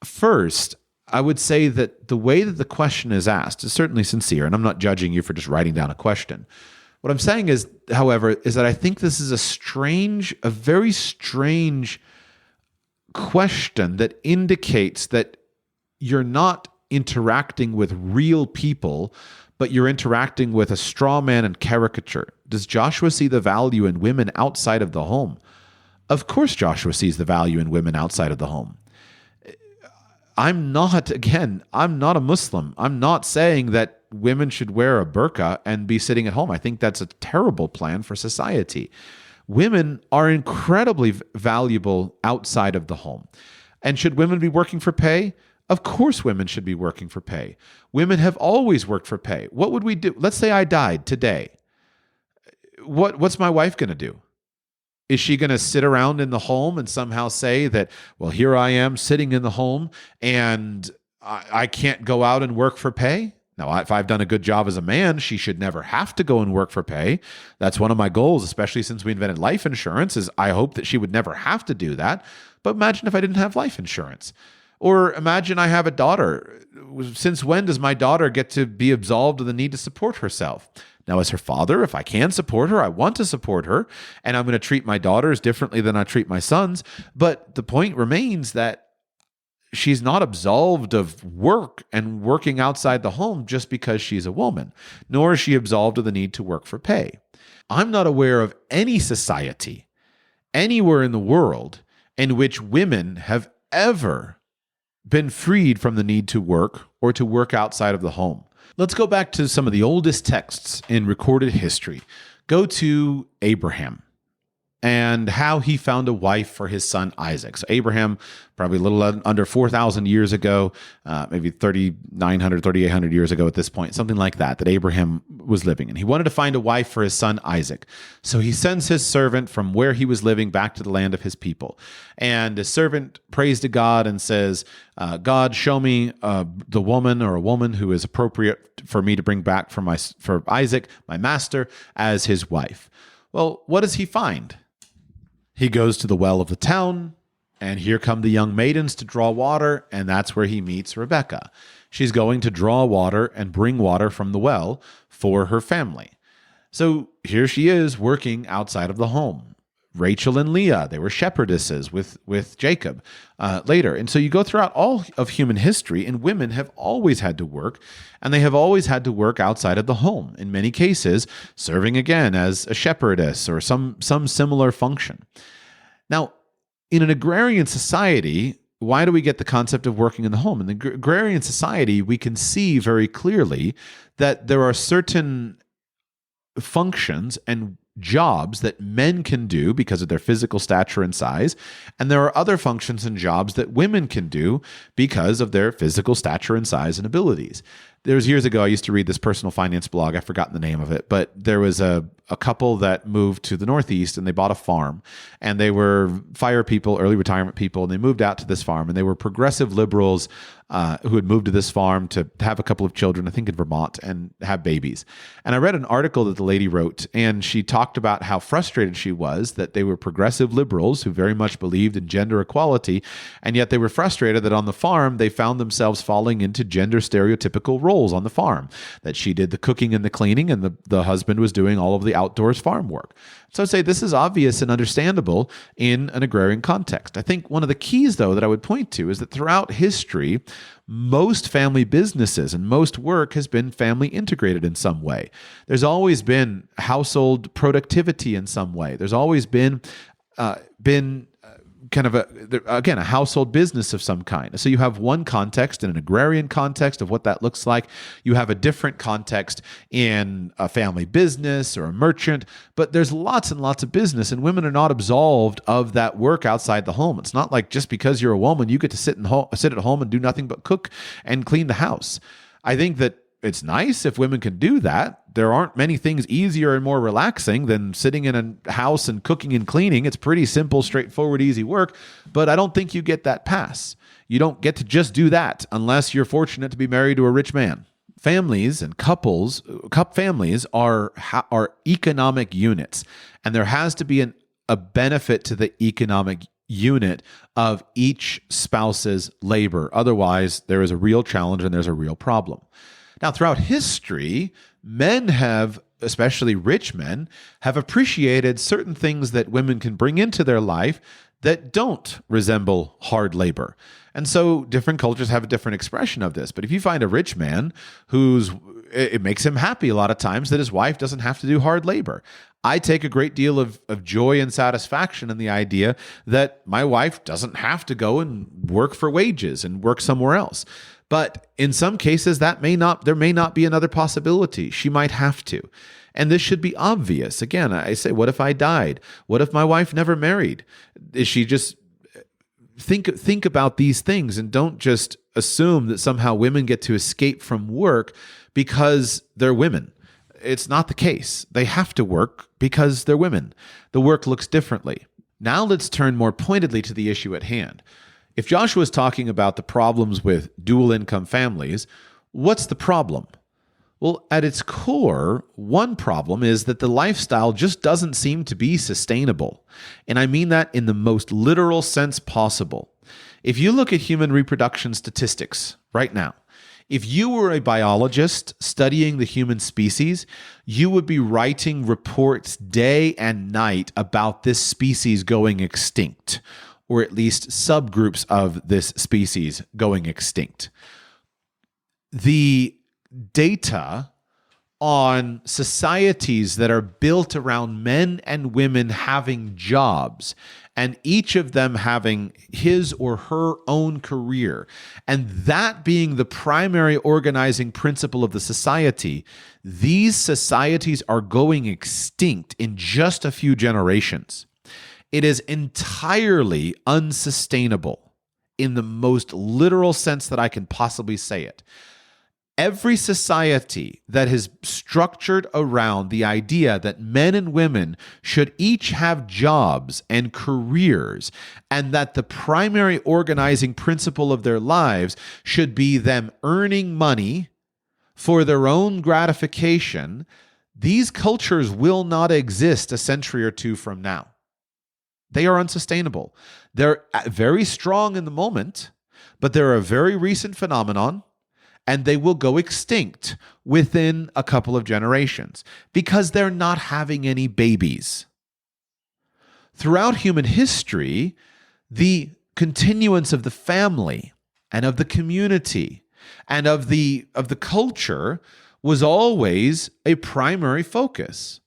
[SPEAKER 2] First, I would say that the way that the question is asked is certainly sincere, and I'm not judging you for just writing down a question. What I'm saying is, however, is that I think this is a very strange question that indicates that you're not interacting with real people, but you're interacting with a straw man and caricature. Does Joshua see the value in women outside of the home? Of course Joshua sees the value in women outside of the home. I'm not a Muslim. I'm not saying that women should wear a burqa and be sitting at home. I think that's a terrible plan for society. Women are incredibly valuable outside of the home. And should women be working for pay? Of course women should be working for pay. Women have always worked for pay. What would we do? Let's say I died today. What's my wife going to do? Is she going to sit around in the home and somehow say that, well, here I am sitting in the home and I can't go out and work for pay? Now, if I've done a good job as a man, she should never have to go and work for pay. That's one of my goals, especially since we invented life insurance, is I hope that she would never have to do that. But imagine if I didn't have life insurance. Or imagine I have a daughter. Since when does my daughter get to be absolved of the need to support herself? Now, as her father, if I can support her, I want to support her, and I'm going to treat my daughters differently than I treat my sons. But the point remains that she's not absolved of work and working outside the home just because she's a woman, nor is she absolved of the need to work for pay. I'm not aware of any society anywhere in the world in which women have ever been freed from the need to work or to work outside of the home. Let's go back to some of the oldest texts in recorded history. Go to Abraham and how he found a wife for his son Isaac. So Abraham, probably a little under 4,000 years ago, maybe 3,900, 3,800 years ago at this point, something like that Abraham was living in. He wanted to find a wife for his son Isaac. So he sends his servant from where he was living back to the land of his people. And his servant prays to God and says, God, show me the woman or a woman who is appropriate for me to bring back for Isaac, my master, as his wife. Well, what does he find? He goes to the well of the town, and here come the young maidens to draw water, and that's where he meets Rebekah. She's going to draw water and bring water from the well for her family. So here she is working outside of the home. Rachel and Leah, they were shepherdesses with Jacob later. And so you go throughout all of human history, and women have always had to work, and they have always had to work outside of the home, in many cases serving again as a shepherdess or some similar function. Now, in an agrarian society, why do we get the concept of working in the home? In the agrarian society, we can see very clearly that there are certain functions and jobs that men can do because of their physical stature and size, and there are other functions and jobs that women can do because of their physical stature and size and abilities. There was years ago, I used to read this personal finance blog. I've forgotten the name of it, but there was a couple that moved to the Northeast and they bought a farm, and they were fire people, early retirement people, and they moved out to this farm, and they were progressive liberals who had moved to this farm to have a couple of children, I think in Vermont, and have babies. And I read an article that the lady wrote, and she talked about how frustrated she was that they were progressive liberals who very much believed in gender equality, and yet they were frustrated that on the farm they found themselves falling into gender stereotypical roles on the farm, that she did the cooking and the cleaning, and the husband was doing all of the outdoors farm work. So I'd say this is obvious and understandable in an agrarian context. I think one of the keys, though, that I would point to is that throughout history, most family businesses and most work has been family integrated in some way. There's always been household productivity in some way. There's always been kind of a household business of some kind. So you have one context in an agrarian context of what that looks like. You have a different context in a family business or a merchant, but there's lots and lots of business, and women are not absolved of that work outside the home. It's not like just because you're a woman, you get to sit at home and do nothing but cook and clean the house. I think that it's nice if women can do that. There aren't many things easier and more relaxing than sitting in a house and cooking and cleaning. It's pretty simple, straightforward, easy work, but I don't think you get that pass. You don't get to just do that unless you're fortunate to be married to a rich man. Families and families are economic units, and there has to be a benefit to the economic unit of each spouse's labor. Otherwise, there is a real challenge and there's a real problem. Now, throughout history, men have, especially rich men, have appreciated certain things that women can bring into their life that don't resemble hard labor. And so different cultures have a different expression of this. But if you find a rich man it makes him happy a lot of times that his wife doesn't have to do hard labor. I take a great deal of joy and satisfaction in the idea that my wife doesn't have to go and work for wages and work somewhere else. But in some cases, there may not be another possibility. She might have to. And this should be obvious. Again, I say, what if I died? What if my wife never married? Is she just think about these things and don't just assume that somehow women get to escape from work because they're women. It's not the case. They have to work because they're women. The work looks differently. Now let's turn more pointedly to the issue at hand. If Joshua is talking about the problems with dual income families, what's the problem? Well, at its core, one problem is that the lifestyle just doesn't seem to be sustainable. And I mean that in the most literal sense possible. If you look at human reproduction statistics right now, if you were a biologist studying the human species, you would be writing reports day and night about this species going extinct, or at least subgroups of this species going extinct. The data on societies that are built around men and women having jobs and each of them having his or her own career, and that being the primary organizing principle of the society, these societies are going extinct in just a few generations. It is entirely unsustainable in the most literal sense that I can possibly say it. Every society that is structured around the idea that men and women should each have jobs and careers, and that the primary organizing principle of their lives should be them earning money for their own gratification, these cultures will not exist a century or two from now. They are unsustainable. They're very strong in the moment, but they're a very recent phenomenon. And they will go extinct within a couple of generations because they're not having any babies. Throughout human history, the continuance of the family and of the community and of the culture was always a primary focus.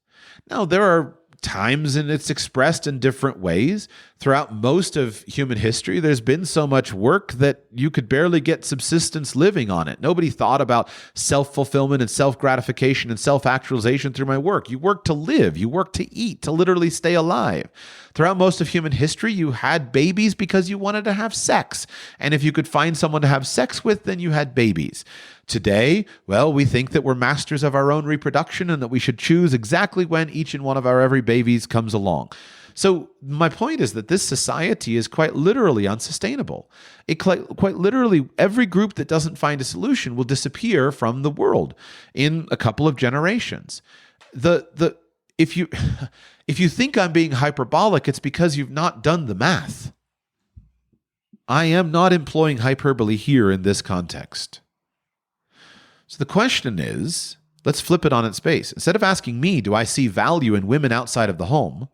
[SPEAKER 2] Now, there are times and it's expressed in different ways. Throughout most of human history, there's been so much work that you could barely get subsistence living on it. Nobody thought about self-fulfillment and self-gratification and self-actualization through my work. You work to live. You work to eat, to literally stay alive. Throughout most of human history, you had babies because you wanted to have sex. And if you could find someone to have sex with, then you had babies. Today, well, we think that we're masters of our own reproduction and that we should choose exactly when each and one of our every babies comes along. So my point is that this society is quite literally unsustainable. Quite literally, every group that doesn't find a solution will disappear from the world in a couple of generations. If you think I'm being hyperbolic, it's because you've not done the math. I am not employing hyperbole here in this context. So the question is, let's flip it on its base. Instead of asking me, do I see value in women outside of the home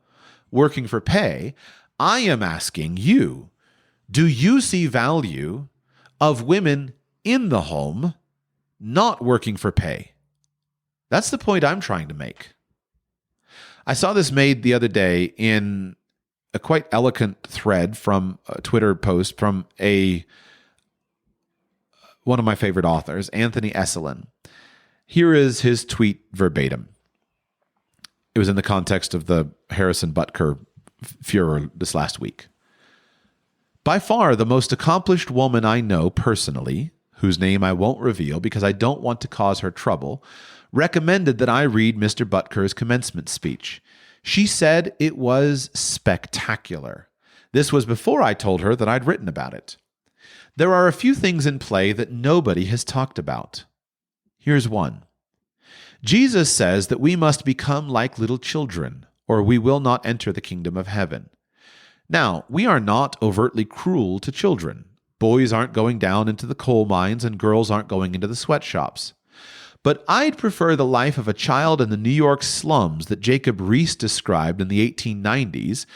[SPEAKER 2] working for pay, I am asking you, do you see value of women in the home not working for pay? That's the point I'm trying to make. I saw this made the other day in a quite eloquent thread from a Twitter post from one of my favorite authors, Anthony Esselin. Here is his tweet verbatim. It was in the context of the Harrison Butker furor this last week. By far the most accomplished woman I know personally, whose name I won't reveal because I don't want to cause her trouble, recommended that I read Mr. Butker's commencement speech. She said it was spectacular. This was before I told her that I'd written about it. There are a few things in play that nobody has talked about. Here's one. Jesus says that we must become like little children, or we will not enter the kingdom of heaven. Now, we are not overtly cruel to children. Boys aren't going down into the coal mines and girls aren't going into the sweatshops. But I'd prefer the life of a child in the New York slums that Jacob Riis described in the 1890s,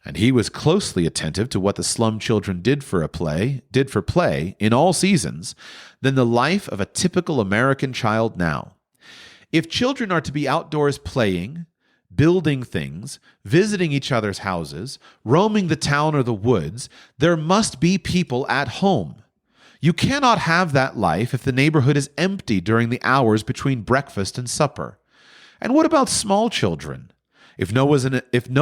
[SPEAKER 2] and he was closely attentive to what the slum children did for play in all seasons, than the life of a typical American child now. If children are to be outdoors playing, building things, visiting each other's houses, roaming the town or the woods, there must be people at home. You cannot have that life if the neighborhood is empty during the hours between breakfast and supper. And what about small children? If no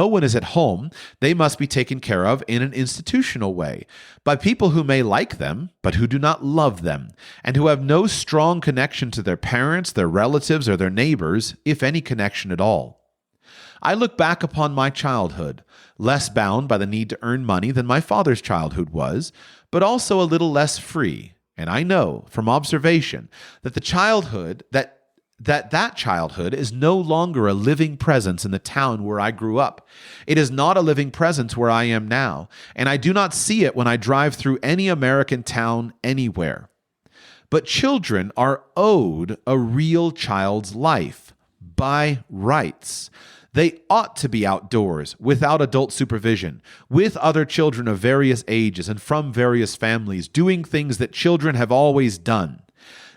[SPEAKER 2] one is at home, they must be taken care of in an institutional way, by people who may like them, but who do not love them, and who have no strong connection to their parents, their relatives, or their neighbors, if any connection at all. I look back upon my childhood, less bound by the need to earn money than my father's childhood was, but also a little less free. And I know from observation that the childhood that childhood is no longer a living presence in the town where I grew up. It is not a living presence where I am now, and I do not see it when I drive through any American town anywhere. But children are owed a real child's life by rights. They ought to be outdoors, without adult supervision, with other children of various ages and from various families, doing things that children have always done.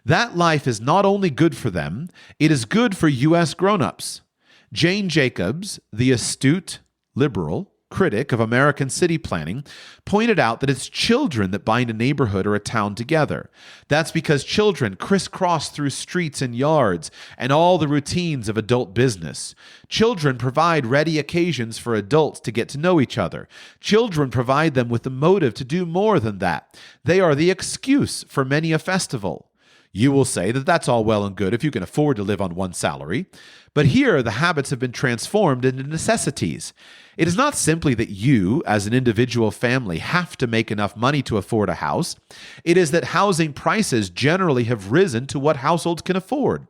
[SPEAKER 2] That life is not only good for them, it is good for U.S. grown-ups. Jane Jacobs, the astute, liberal critic of American city planning, pointed out that it's children that bind a neighborhood or a town together. That's because children crisscross through streets and yards and all the routines of adult business. Children provide ready occasions for adults to get to know each other. Children provide them with the motive to do more than that. They are the excuse for many a festival. You will say that that's all well and good if you can afford to live on one salary. But here, the habits have been transformed into necessities. It is not simply that you, as an individual family, have to make enough money to afford a house. It is that housing prices generally have risen to what households can afford.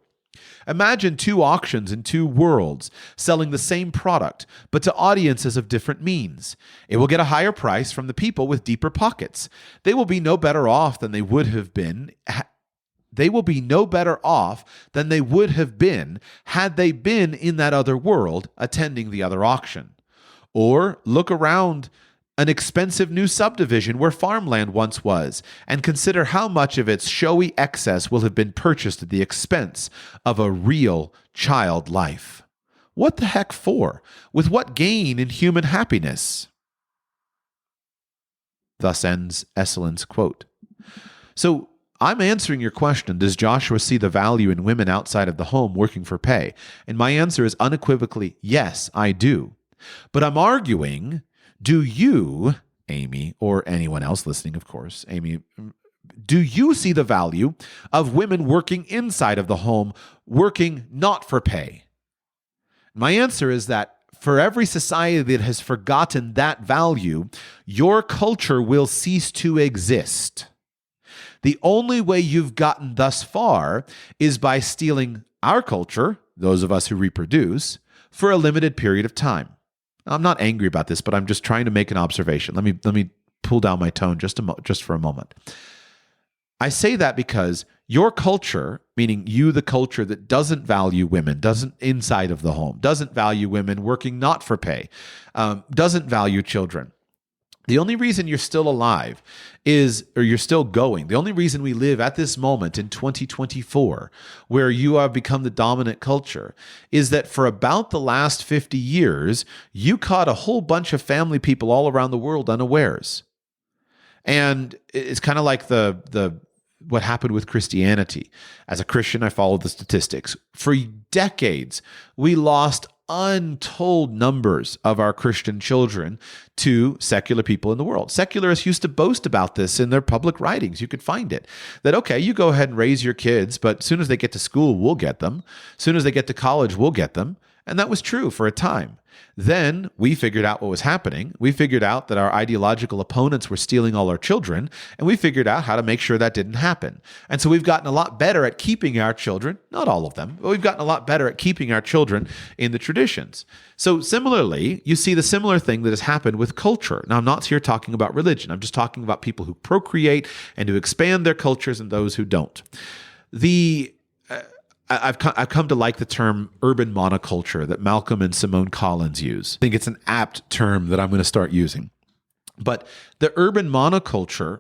[SPEAKER 2] Imagine two auctions in two worlds selling the same product, but to audiences of different means. It will get a higher price from the people with deeper pockets. They will be no better off than they would have been had they been in that other world attending the other auction. Or look around an expensive new subdivision where farmland once was, and consider how much of its showy excess will have been purchased at the expense of a real child life. What the heck for? With what gain in human happiness? Thus ends Esselin's quote. So, I'm answering your question, does Joshua see the value in women outside of the home working for pay? And my answer is unequivocally, yes, I do. But I'm arguing, do you, Amy, or anyone else listening, of course, Amy, do you see the value of women working inside of the home, working not for pay? My answer is that for every society that has forgotten that value, your culture will cease to exist. The only way you've gotten thus far is by stealing our culture, those of us who reproduce, for a limited period of time. I'm not angry about this, but I'm just trying to make an observation. Let me pull down my tone just for a moment. I say that because your culture, meaning you, the culture that doesn't value women, doesn't inside of the home, doesn't value women working not for pay, doesn't value children. The only reason you're still alive or you're still going, the only reason we live at this moment in 2024, where you have become the dominant culture, is that for about the last 50 years, you caught a whole bunch of family people all around the world unawares. And it's kind of like what happened with Christianity. As a Christian, I followed the statistics. For decades, we lost untold numbers of our Christian children to secular people in the world. Secularists used to boast about this in their public writings. You could find it. That, okay, you go ahead and raise your kids, but as soon as they get to school, we'll get them. As soon as they get to college, we'll get them. And that was true for a time. Then we figured out what was happening. We figured out that our ideological opponents were stealing all our children, and we figured out how to make sure that didn't happen. And so we've gotten a lot better at keeping our children, not all of them, but we've gotten a lot better at keeping our children in the traditions. So similarly, you see the similar thing that has happened with culture. Now, I'm not here talking about religion. I'm just talking about people who procreate and who expand their cultures and those who don't. I've come to like the term urban monoculture that Malcolm and Simone Collins use. I think it's an apt term that I'm going to start using. But the urban monoculture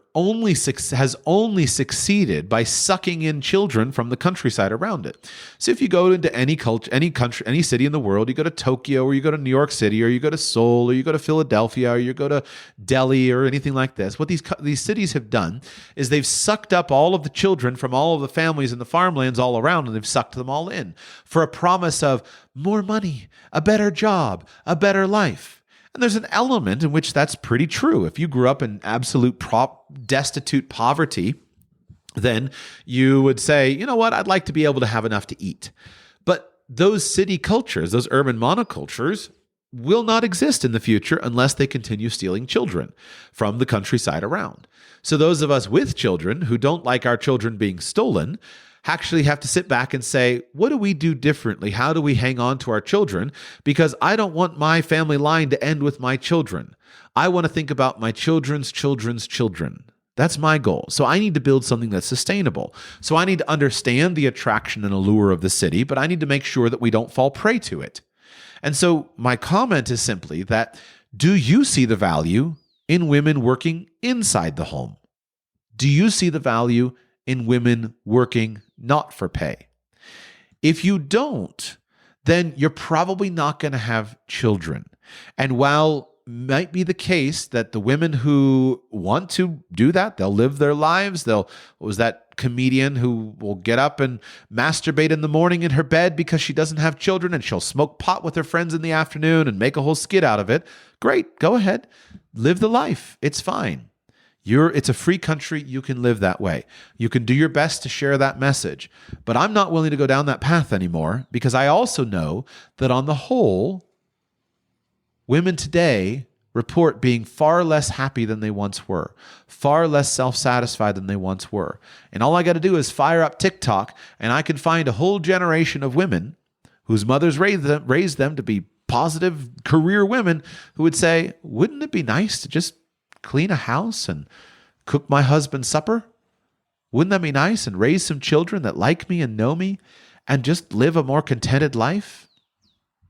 [SPEAKER 2] has only succeeded by sucking in children from the countryside around it. So if you go into any country, any city in the world, you go to Tokyo, or you go to New York City, or you go to Seoul, or you go to Philadelphia, or you go to Delhi, or anything like this, what these cities have done is they've sucked up all of the children from all of the families in the farmlands all around, and they've sucked them all in for a promise of more money, a better job, a better life. And there's an element in which that's pretty true. If you grew up in absolute destitute poverty, then you would say, you know what, I'd like to be able to have enough to eat. But those city cultures, those urban monocultures, will not exist in the future unless they continue stealing children from the countryside around. So those of us with children who don't like our children being stolen actually have to sit back and say, what do we do differently? How do we hang on to our children? Because I don't want my family line to end with my children. I want to think about my children's children's children. That's my goal. So I need to build something that's sustainable. So I need to understand the attraction and allure of the city, but I need to make sure that we don't fall prey to it. And so my comment is simply that, do you see the value in women working inside the home? Do you see the value in women working not for pay? If you don't, then you're probably not going to have children. And while it might be the case that the women who want to do that, they'll live their lives, what was that comedian who will get up and masturbate in the morning in her bed because she doesn't have children, and she'll smoke pot with her friends in the afternoon and make a whole skit out of it. Great, go ahead. Live the life. It's fine. It's a free country. You can live that way. You can do your best to share that message. But I'm not willing to go down that path anymore, because I also know that on the whole, women today report being far less happy than they once were, far less self-satisfied than they once were. And all I got to do is fire up TikTok, and I can find a whole generation of women whose mothers raised them to be positive career women who would say, wouldn't it be nice to just clean a house and cook my husband supper? Wouldn't that be nice? And raise some children that like me and know me and just live a more contented life?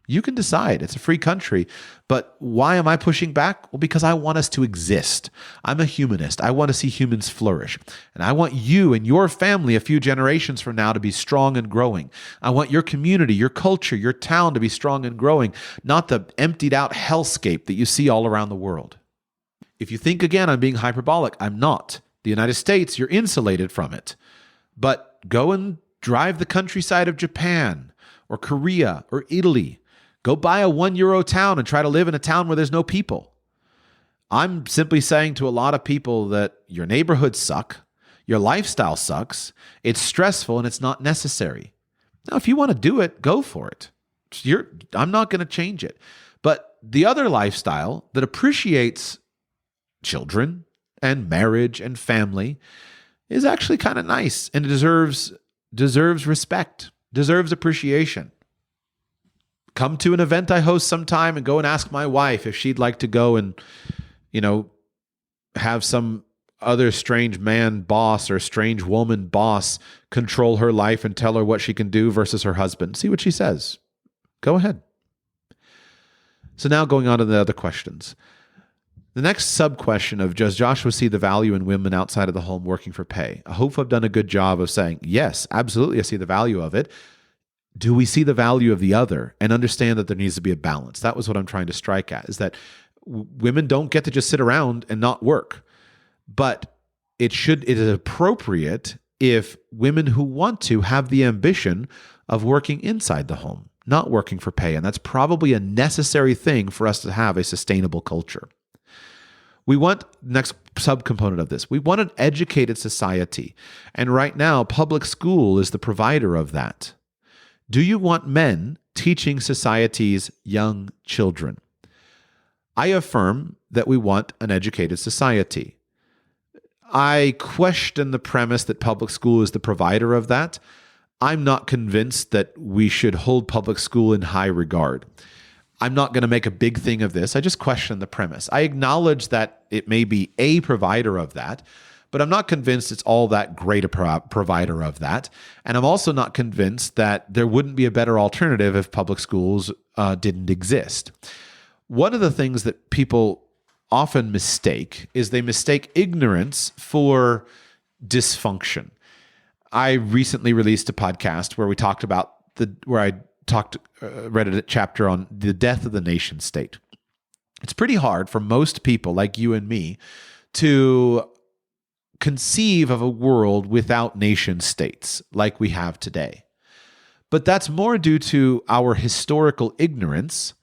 [SPEAKER 2] You can decide. It's a free country. But why am I pushing back? Well, because I want us to exist. I'm a humanist. I want to see humans flourish. And I want you and your family a few generations from now to be strong and growing. I want your community, your culture, your town to be strong and growing, not the emptied out hellscape that you see all around the world. If you think, again, I'm being hyperbolic, I'm not. The United States, you're insulated from it. But go and drive the countryside of Japan or Korea or Italy. Go buy a €1 town and try to live in a town where there's no people. I'm simply saying to a lot of people that your neighborhoods suck, your lifestyle sucks, it's stressful, and it's not necessary. Now, if you want to do it, go for it. I'm not going to change it. But the other lifestyle that appreciates children and marriage and family is actually kind of nice, and it deserves respect, deserves appreciation. Come to an event I host sometime and go and ask my wife if she'd like to go and, have some other strange man boss or strange woman boss control her life and tell her what she can do versus her husband. See what she says. Go ahead. So now going on to the other questions. The next sub-question of, does Joshua see the value in women outside of the home working for pay? I hope I've done a good job of saying, yes, absolutely, I see the value of it. Do we see the value of the other and understand that there needs to be a balance? That was what I'm trying to strike at, is that women don't get to just sit around and not work. But it is appropriate if women who want to have the ambition of working inside the home, not working for pay. And that's probably a necessary thing for us to have a sustainable culture. We want, next subcomponent of this, we want an educated society. And right now, public school is the provider of that. Do you want men teaching society's young children. I affirm that we want an educated society. I question the premise that public school is the provider of that. I'm not convinced that we should hold public school in high regard. I'm not going to make a big thing of this. I just question the premise. I acknowledge that it may be a provider of that, but I'm not convinced it's all that great a provider of that. And I'm also not convinced that there wouldn't be a better alternative if public schools didn't exist. One of the things that people often mistake is they mistake ignorance for dysfunction. I recently released a podcast where we talked about read a chapter on the death of the nation state. It's pretty hard for most people like you and me to conceive of a world without nation states like we have today. But that's more due to our historical ignorance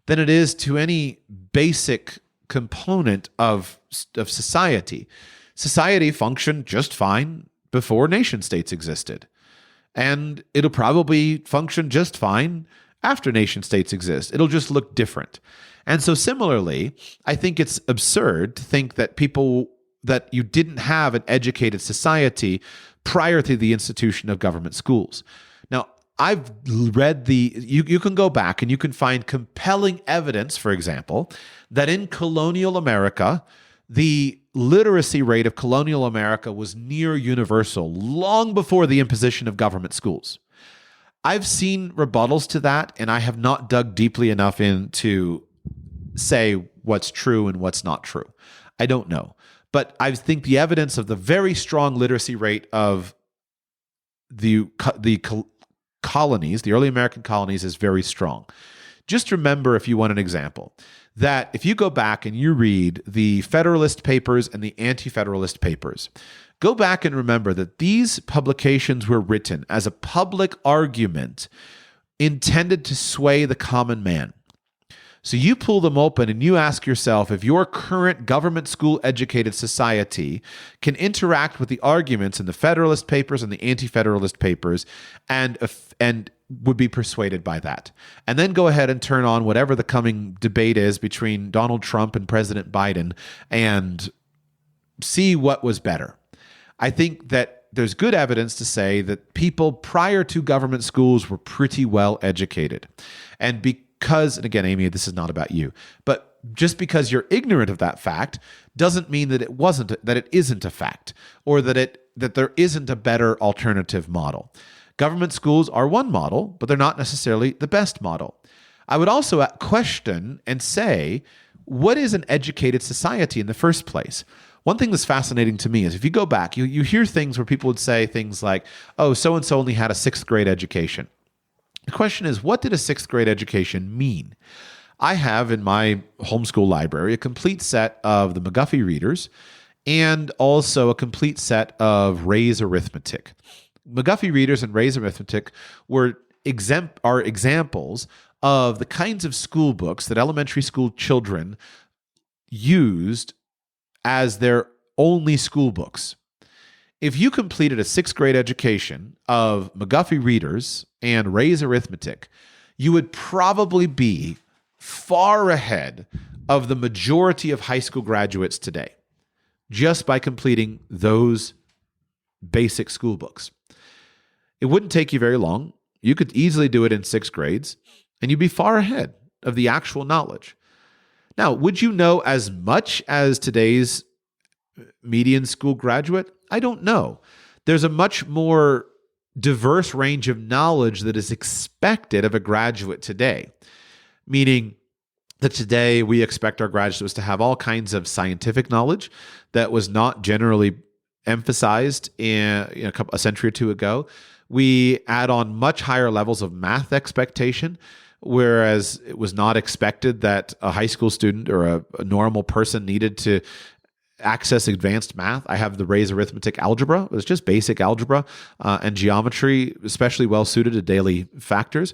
[SPEAKER 2] than it is to any basic component of society. Society functioned just fine before nation states existed. And it'll probably function just fine after nation states exist. It'll just look different. And so similarly, I think it's absurd to think that that you didn't have an educated society prior to the institution of government schools. Now, I've read you can go back and you can find compelling evidence, for example, that in colonial America, the literacy rate of colonial America was near universal long before the imposition of government schools. I've seen rebuttals to that, and I have not dug deeply enough in to say what's true and what's not true. I don't know. But I think the evidence of the very strong literacy rate of the colonies, the early American colonies, is very strong. Just remember, if you want an example, that if you go back and you read the Federalist Papers and the Anti-Federalist Papers, go back and remember that these publications were written as a public argument intended to sway the common man. So you pull them open and you ask yourself if your current government school educated society can interact with the arguments in the Federalist Papers and the Anti-Federalist Papers and would be persuaded by that. And then go ahead and turn on whatever the coming debate is between Donald Trump and President Biden and see what was better. I think that there's good evidence to say that people prior to government schools were pretty well educated. And because, and again, Amy, this is not about you, but just because you're ignorant of that fact doesn't mean that it isn't a fact, or that there isn't a better alternative model. Government schools are one model, but they're not necessarily the best model. I would also question and say, what is an educated society in the first place? One thing that's fascinating to me is if you go back, you hear things where people would say things like, oh, so-and-so only had a 6th grade education. The question is, what did a 6th grade education mean? I have in my homeschool library a complete set of the McGuffey readers and also a complete set of Ray's arithmetic. McGuffey readers and Ray's arithmetic are examples of the kinds of school books that elementary school children used as their only school books. If you completed a 6th grade education of McGuffey readers and Ray's arithmetic, you would probably be far ahead of the majority of high school graduates today, just by completing those basic school books. It wouldn't take you very long. You could easily do it in 6 grades, and you'd be far ahead of the actual knowledge. Now, would you know as much as today's median school graduate? I don't know. There's a much more diverse range of knowledge that is expected of a graduate today, meaning that today we expect our graduates to have all kinds of scientific knowledge that was not generally emphasized a century or two ago. We add on much higher levels of math expectation, whereas it was not expected that a high school student or a normal person needed to access advanced math. I have the Ray's arithmetic algebra. It's just basic algebra and geometry, especially well suited to daily factors.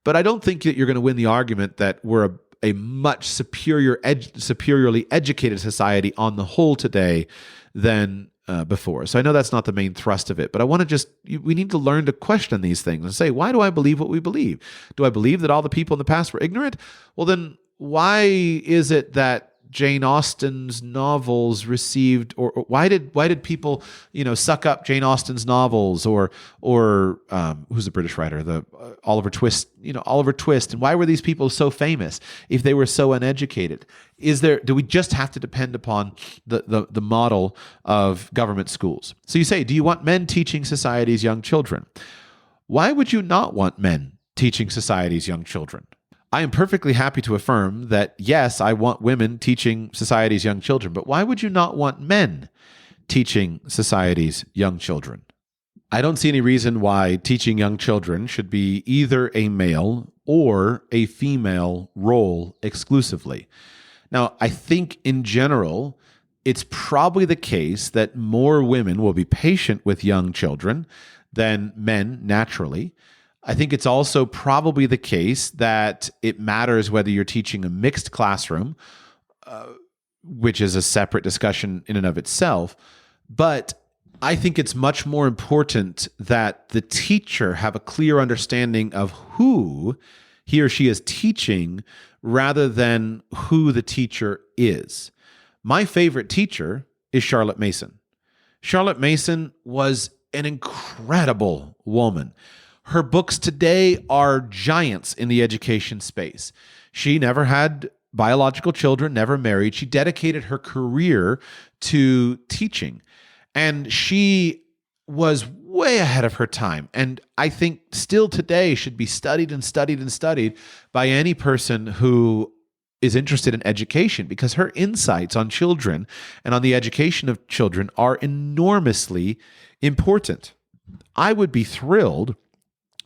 [SPEAKER 2] But I don't think that you're going to win the argument that we're a much superiorly educated society on the whole today than before. So I know that's not the main thrust of it, but I want to we need to learn to question these things and say, why do I believe what we believe? Do I believe that all the people in the past were ignorant? Well, then why is it that Jane Austen's novels received, or why did people, suck up Jane Austen's novels, or who's the British writer, the Oliver Twist, Oliver Twist, and why were these people so famous if they were so uneducated? Do we just have to depend upon the model of government schools? So you say, do you want men teaching society's young children? Why would you not want men teaching society's young children? I am perfectly happy to affirm that, yes, I want women teaching society's young children, but why would you not want men teaching society's young children? I don't see any reason why teaching young children should be either a male or a female role exclusively. Now, I think in general, it's probably the case that more women will be patient with young children than men naturally. I think it's also probably the case that it matters whether you're teaching a mixed classroom, which is a separate discussion in and of itself. But I think it's much more important that the teacher have a clear understanding of who he or she is teaching rather than who the teacher is. My favorite teacher is Charlotte Mason. Charlotte Mason was an incredible woman. Her books today are giants in the education space. She never had biological children, never married. She dedicated her career to teaching, and she was way ahead of her time. And I think still today should be studied and studied and studied by any person who is interested in education, because her insights on children and on the education of children are enormously important. I would be thrilled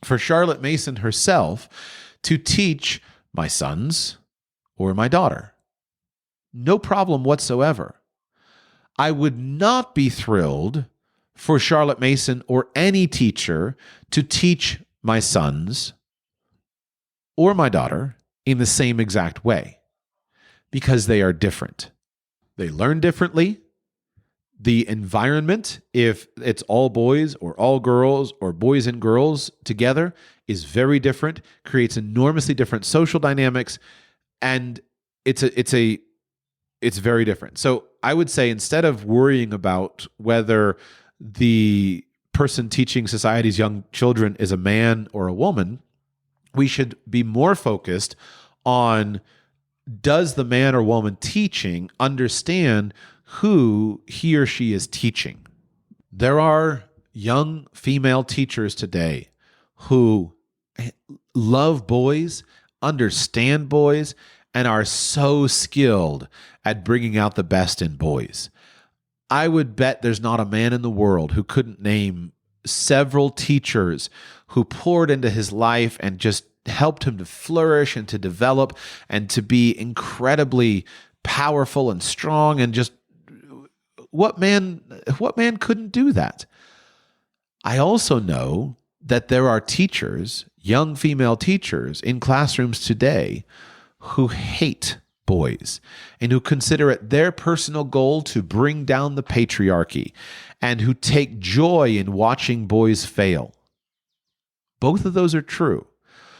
[SPEAKER 2] for Charlotte Mason herself to teach my sons or my daughter. No problem whatsoever. I would not be thrilled for Charlotte Mason or any teacher to teach my sons or my daughter in the same exact way, because they are different. They learn differently. The environment, if it's all boys or all girls or boys and girls together, is very different, creates enormously different social dynamics, and it's very different. So I would say, instead of worrying about whether the person teaching society's young children is a man or a woman, we should be more focused on, does the man or woman teaching understand who he or she is teaching? There are young female teachers today who love boys, understand boys, and are so skilled at bringing out the best in boys. I would bet there's not a man in the world who couldn't name several teachers who poured into his life and just helped him to flourish and to develop and to be incredibly powerful and strong, and just what man couldn't do that? I also know that there are teachers, young female teachers in classrooms today, who hate boys and who consider it their personal goal to bring down the patriarchy, and who take joy in watching boys fail. Both of those are true.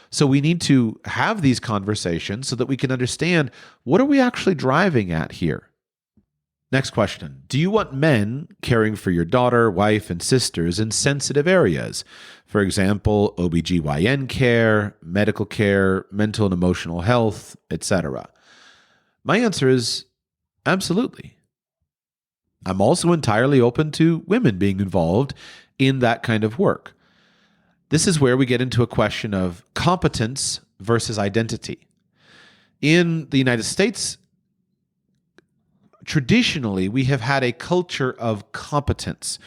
[SPEAKER 2] So we need to have these conversations so that we can understand, what are we actually driving at here? Next question. Do you want men caring for your daughter, wife, and sisters in sensitive areas? For example, OBGYN care, medical care, mental and emotional health, etc. My answer is absolutely. I'm also entirely open to women being involved in that kind of work. This is where we get into a question of competence versus identity. In the United States, traditionally, we have had a culture of competence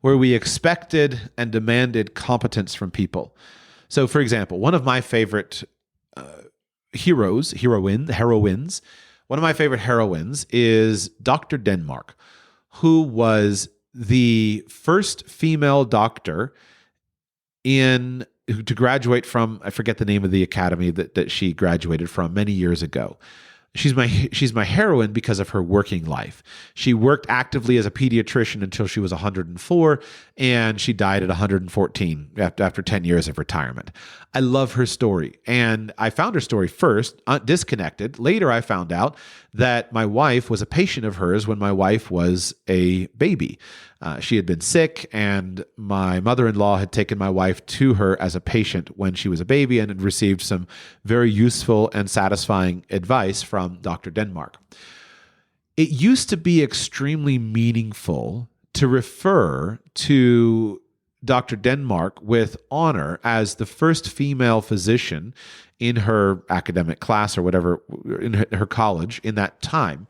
[SPEAKER 2] where we expected and demanded competence from people. So, for example, one of my favorite heroines is Dr. Denmark, who was the first female doctor to graduate from, I forget the name of the academy that she graduated from many years ago. She's my heroine because of her working life. She worked actively as a pediatrician until she was 104, and she died at 114 after 10 years of retirement. I love her story, and I found her story first disconnected. Later, I found out that my wife was a patient of hers when my wife was a baby. She had been sick, and my mother-in-law had taken my wife to her as a patient when she was a baby and had received some very useful and satisfying advice from Dr. Denmark. It used to be extremely meaningful to refer to Dr. Denmark with honor as the first female physician in her academic class or whatever, in her college in that time,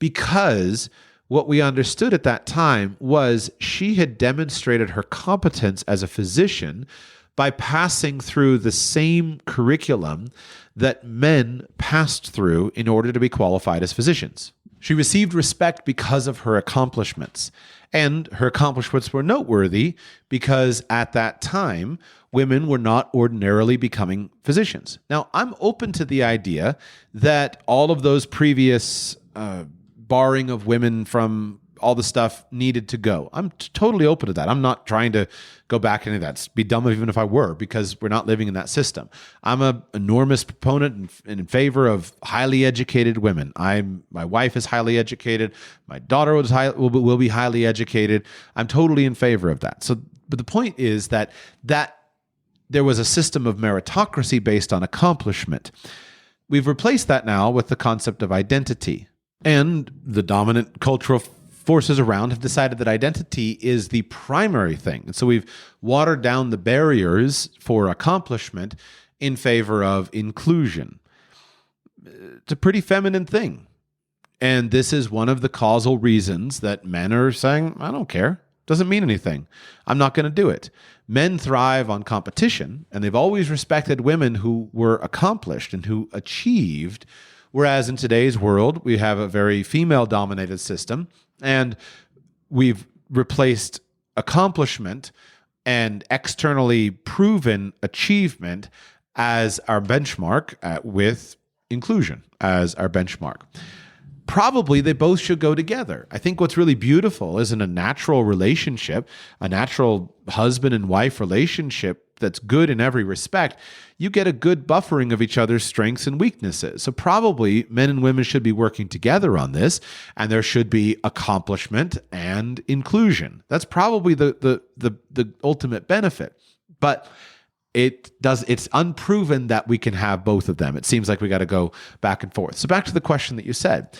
[SPEAKER 2] because what we understood at that time was she had demonstrated her competence as a physician by passing through the same curriculum that men passed through in order to be qualified as physicians. She received respect because of her accomplishments, and her accomplishments were noteworthy because at that time, women were not ordinarily becoming physicians. Now, I'm open to the idea that all of those previous barring of women from all the stuff needed to go. I'm totally open to that. I'm not trying to go back into that. Be dumb even if I were, because we're not living in that system. I'm an enormous proponent and in favor of highly educated women. My wife is highly educated. My daughter will be highly educated. I'm totally in favor of that. So, but the point is that there was a system of meritocracy based on accomplishment. We've replaced that now with the concept of identity. And the dominant cultural forces around have decided that identity is the primary thing. And so we've watered down the barriers for accomplishment in favor of inclusion. It's a pretty feminine thing. And this is one of the causal reasons that men are saying, I don't care. Doesn't mean anything. I'm not going to do it. Men thrive on competition, and they've always respected women who were accomplished and who achieved. Whereas in today's world, we have a very female-dominated system, and we've replaced accomplishment and externally proven achievement as our benchmark with inclusion as our benchmark. Probably they both should go together. I think what's really beautiful is in a natural relationship, a natural husband and wife relationship that's good in every respect, you get a good buffering of each other's strengths and weaknesses. So probably men and women should be working together on this, and there should be accomplishment and inclusion. That's probably the ultimate benefit. But it's unproven that we can have both of them. It seems like we got to go back and forth. So back to the question that you said.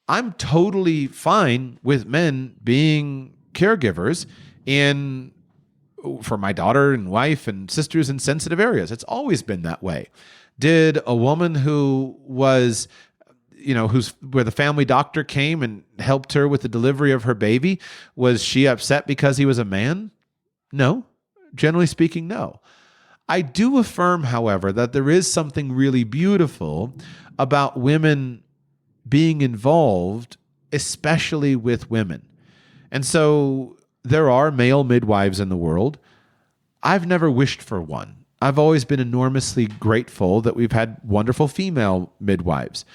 [SPEAKER 2] I'm totally fine with men being caregivers for my daughter and wife and sisters in sensitive areas. It's always been that way. Did a woman who was, where the family doctor came and helped her with the delivery of her baby, was she upset because he was a man? No. Generally speaking, no. I do affirm, however, that there is something really beautiful about women being involved, especially with women. And so there are male midwives in the world. I've never wished for one. I've always been enormously grateful that we've had wonderful female midwives.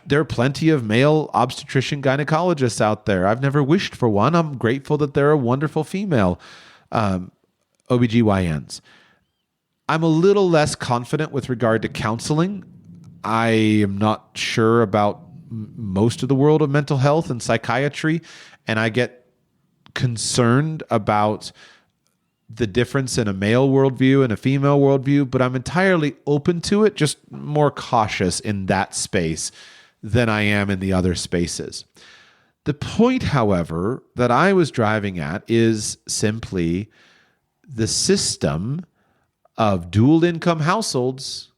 [SPEAKER 2] There are plenty of male obstetrician gynecologists out there. I've never wished for one. I'm grateful that there are wonderful female OBGYNs. I'm a little less confident with regard to counseling. I am not sure about most of the world of mental health and psychiatry, and I get concerned about the difference in a male worldview and a female worldview, but I'm entirely open to it, just more cautious in that space than I am in the other spaces. The point, however, that I was driving at is simply the system of dual income households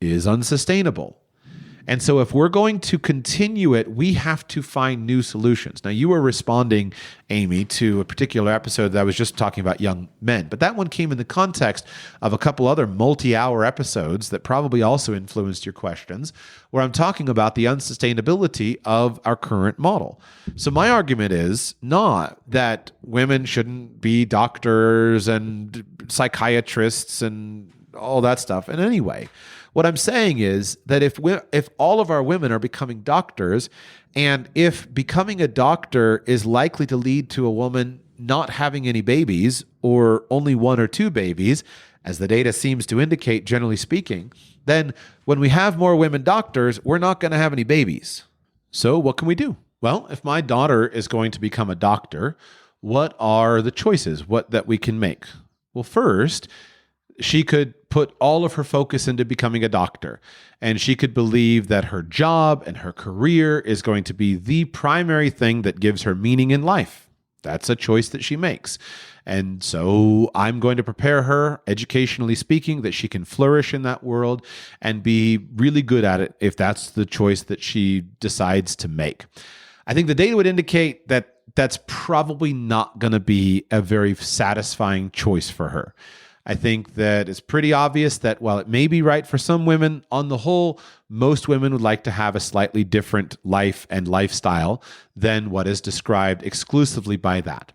[SPEAKER 2] is unsustainable. And so if we're going to continue it, we have to find new solutions. Now, you were responding, Amy, to a particular episode that I was just talking about young men, but that one came in the context of a couple other multi-hour episodes that probably also influenced your questions, where I'm talking about the unsustainability of our current model. So my argument is not that women shouldn't be doctors and psychiatrists and all that stuff. And anyway, what I'm saying is that if all of our women are becoming doctors, and if becoming a doctor is likely to lead to a woman not having any babies or only one or two babies, as the data seems to indicate, generally speaking, then when we have more women doctors, we're not going to have any babies. So what can we do? Well, if my daughter is going to become a doctor, what are the choices that we can make? Well, first, she could put all of her focus into becoming a doctor, and she could believe that her job and her career is going to be the primary thing that gives her meaning in life. That's a choice that she makes. And so I'm going to prepare her, educationally speaking, that she can flourish in that world and be really good at it if that's the choice that she decides to make. I think the data would indicate that that's probably not going to be a very satisfying choice for her. I think that it's pretty obvious that while it may be right for some women, on the whole, most women would like to have a slightly different life and lifestyle than what is described exclusively by that.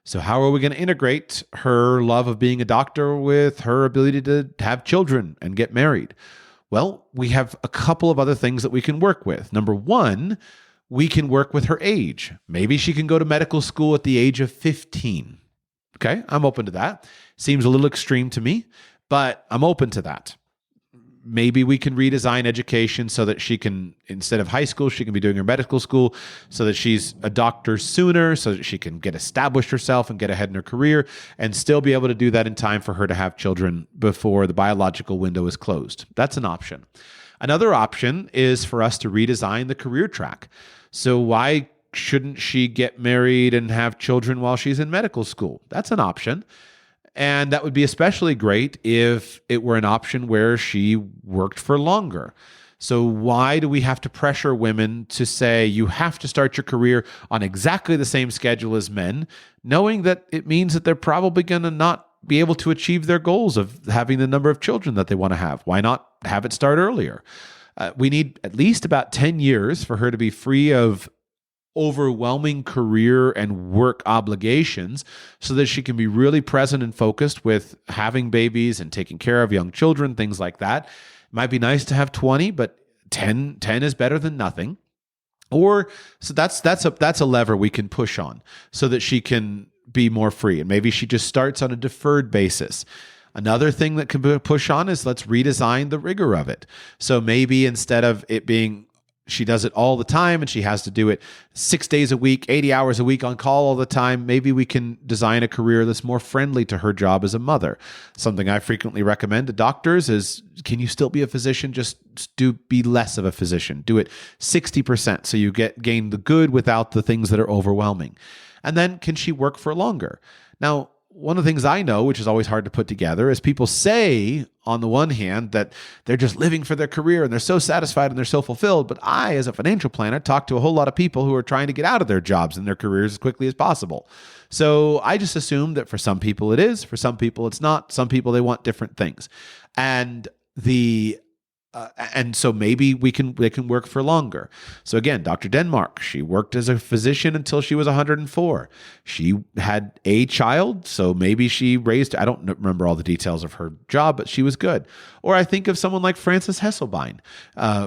[SPEAKER 2] So how are we going to integrate her love of being a doctor with her ability to have children and get married? Well, we have a couple of other things that we can work with. Number one, we can work with her age. Maybe she can go to medical school at the age of 15. Okay, I'm open to that. Seems a little extreme to me, but I'm open to that. Maybe we can redesign education so that she can, instead of high school, she can be doing her medical school so that she's a doctor sooner, so that she can get established herself and get ahead in her career and still be able to do that in time for her to have children before the biological window is closed. That's an option. Another option is for us to redesign the career track. So why shouldn't she get married and have children while she's in medical school? That's an option. And that would be especially great if it were an option where she worked for longer. So why do we have to pressure women to say you have to start your career on exactly the same schedule as men, knowing that it means that they're probably going to not be able to achieve their goals of having the number of children that they want to have? Why not have it start earlier? We need at least about 10 years for her to be free of overwhelming career and work obligations so that she can be really present and focused with having babies and taking care of young children, things like that. It might be nice to have 20, but 10 is better than nothing. Or so that's a lever we can push on so that she can be more free. And maybe she just starts on a deferred basis. Another thing that can push on is let's redesign the rigor of it. So maybe instead of it being she does it all the time and she has to do it 6 days a week, 80 hours a week on call all the time, maybe we can design a career that's more friendly to her job as a mother. Something I frequently recommend to doctors is, can you still be a physician? Just be less of a physician. Do it 60% so you gain the good without the things that are overwhelming. And then can she work for longer? Now, one of the things I know, which is always hard to put together, is people say, on the one hand, that they're just living for their career and they're so satisfied and they're so fulfilled. But I, as a financial planner, talk to a whole lot of people who are trying to get out of their jobs and their careers as quickly as possible. So I just assume that for some people it is, for some people it's not. Some people, they want different things. And so maybe they can work for longer. So again, Dr. Denmark, she worked as a physician until she was 104. She had a child, so maybe she raised, I don't remember all the details of her job, but she was good. Or I think of someone like Frances Hesselbein.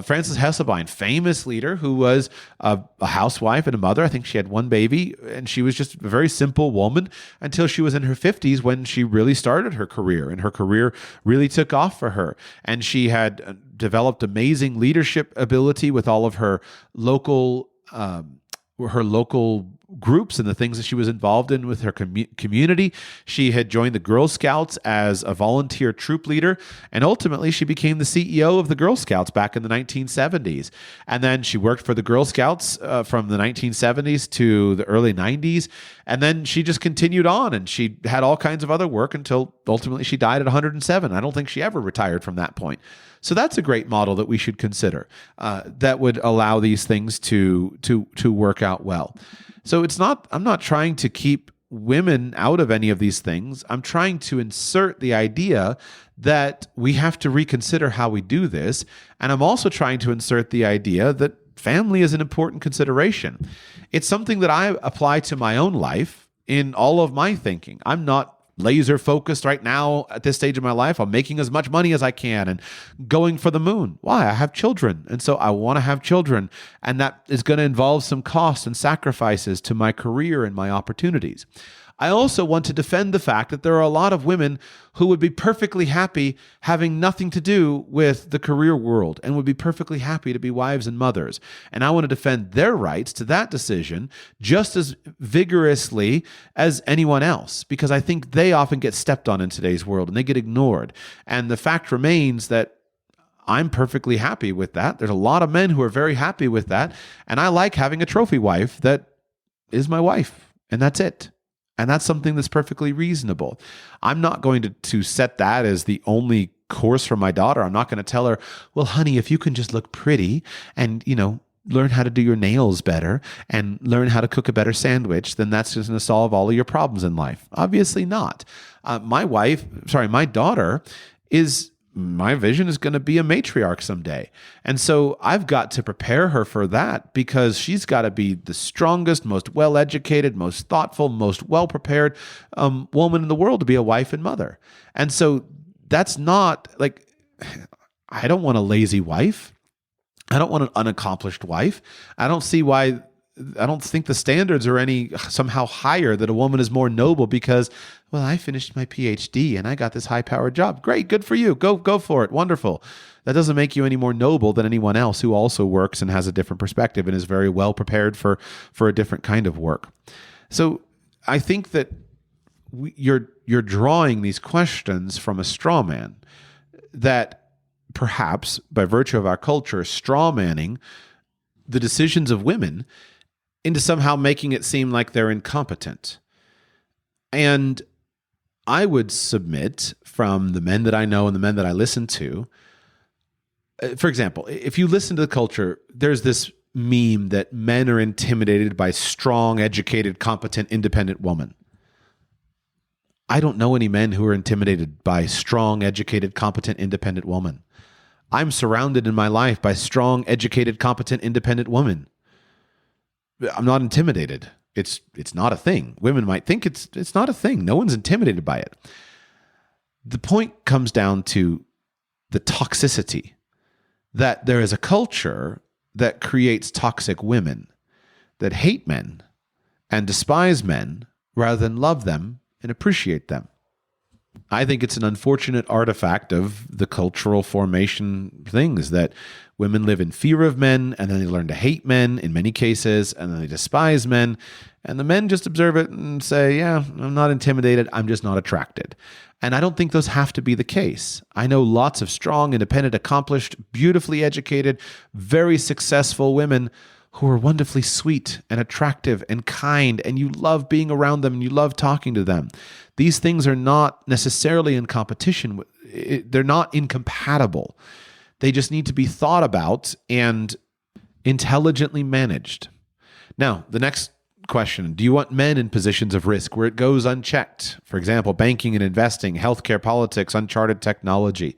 [SPEAKER 2] Frances Hesselbein, famous leader who was a housewife and a mother. I think she had one baby, and she was just a very simple woman until she was in her 50s when she really started her career, and her career really took off for her. And she had developed amazing leadership ability with all of her local groups and the things that she was involved in with her community. She had joined the Girl Scouts as a volunteer troop leader, and ultimately she became the CEO of the Girl Scouts back in the 1970s. And then she worked for the Girl Scouts from the 1970s to the early 90s, and then she just continued on, and she had all kinds of other work until ultimately she died at 107. I don't think she ever retired from that point. So that's a great model that we should consider that would allow these things to work out well. So I'm not trying to keep women out of any of these things. I'm trying to insert the idea that we have to reconsider how we do this. And I'm also trying to insert the idea that family is an important consideration. It's something that I apply to my own life in all of my thinking. I'm not laser focused right now at this stage of my life on making as much money as I can and going for the moon. Why? I have children. And so I want to have children. And that is going to involve some costs and sacrifices to my career and my opportunities. I also want to defend the fact that there are a lot of women who would be perfectly happy having nothing to do with the career world and would be perfectly happy to be wives and mothers. And I want to defend their rights to that decision just as vigorously as anyone else, because I think they often get stepped on in today's world and they get ignored. And the fact remains that I'm perfectly happy with that. There's a lot of men who are very happy with that. And I like having a trophy wife that is my wife, and that's it. And that's something that's perfectly reasonable. I'm not going to set that as the only course for my daughter. I'm not going to tell her, well, honey, if you can just look pretty and, learn how to do your nails better and learn how to cook a better sandwich, then that's just going to solve all of your problems in life. Obviously not. My daughter my vision is going to be a matriarch someday. And so I've got to prepare her for that, because she's got to be the strongest, most well-educated, most thoughtful, most well-prepared woman in the world to be a wife and mother. And so that's not like, I don't want a lazy wife. I don't want an unaccomplished wife. I don't think the standards are any somehow higher, that a woman is more noble because, well, I finished my PhD and I got this high-powered job. Great, good for you. Go for it. Wonderful. That doesn't make you any more noble than anyone else who also works and has a different perspective and is very well prepared for a different kind of work. So I think that you're drawing these questions from a straw man that perhaps by virtue of our culture, straw manning the decisions of women into somehow making it seem like they're incompetent. And I would submit, from the men that I know and the men that I listen to, for example, if you listen to the culture, there's this meme that men are intimidated by strong, educated, competent, independent women. I don't know any men who are intimidated by strong, educated, competent, independent women. I'm surrounded in my life by strong, educated, competent, independent women. I'm not intimidated. It's not a thing. Women might think it's not a thing. No one's intimidated by it. The point comes down to the toxicity, that there is a culture that creates toxic women that hate men and despise men rather than love them and appreciate them. I think it's an unfortunate artifact of the cultural formation things, that women live in fear of men, and then they learn to hate men in many cases, and then they despise men, and the men just observe it and say, yeah, I'm not intimidated, I'm just not attracted. And I don't think those have to be the case. I know lots of strong, independent, accomplished, beautifully educated, very successful women who are wonderfully sweet and attractive and kind, and you love being around them and you love talking to them. These things are not necessarily in competition. They're not incompatible. They just need to be thought about and intelligently managed. Now, the next question, do you want men in positions of risk where it goes unchecked? For example, banking and investing, healthcare, politics, uncharted technology.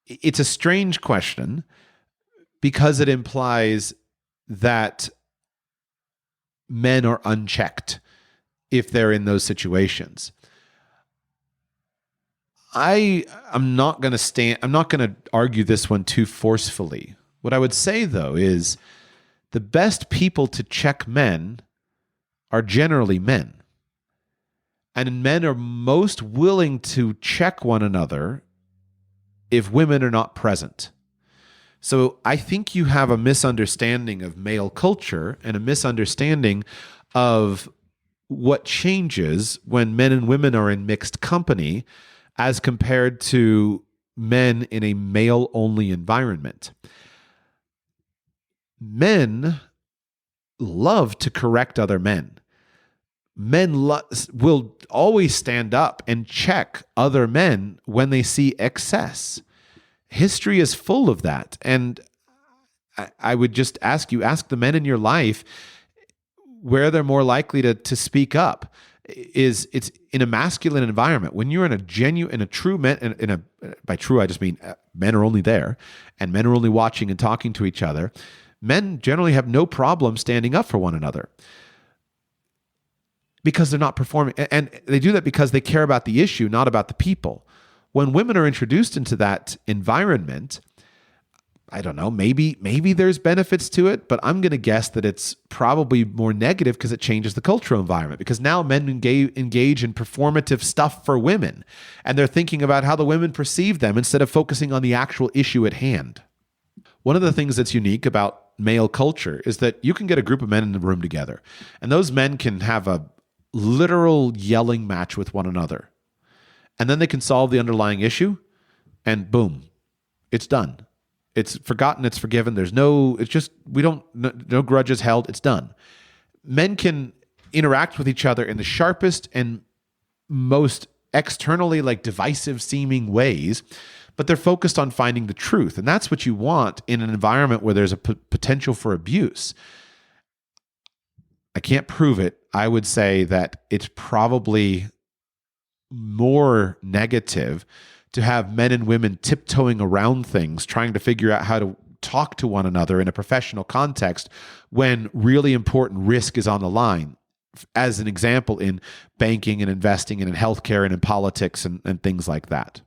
[SPEAKER 2] It's a strange question, because it implies that men are unchecked if they're in those situations. I'm not going to argue this one too forcefully. What I would say, though, is the best people to check men are generally men. And men are most willing to check one another if women are not present. So I think you have a misunderstanding of male culture and a misunderstanding of what changes when men and women are in mixed company as compared to men in a male-only environment. Men love to correct other men. Men will always stand up and check other men when they see excess. History is full of that. And I would just ask the men in your life where they're more likely to speak up. It's in a masculine environment. When you're by true, I just mean men are only there and men are only watching and talking to each other. Men generally have no problem standing up for one another. because they're not performing. And they do that because they care about the issue, not about the people. When women are introduced into that environment, I don't know, maybe there's benefits to it, but I'm going to guess that it's probably more negative because it changes the cultural environment. Because now men engage in performative stuff for women, and they're thinking about how the women perceive them instead of focusing on the actual issue at hand. One of the things that's unique about male culture is that you can get a group of men in the room together, and those men can have a literal yelling match with one another. And then they can solve the underlying issue, and boom, it's done. It's forgotten, it's forgiven. No grudges held, it's done. Men can interact with each other in the sharpest and most externally divisive seeming ways, but they're focused on finding the truth. And that's what you want in an environment where there's a potential for abuse. I can't prove it. I would say that it's probably more negative to have men and women tiptoeing around things, trying to figure out how to talk to one another in a professional context when really important risk is on the line. As an example, in banking and investing and in healthcare and in politics and things like that.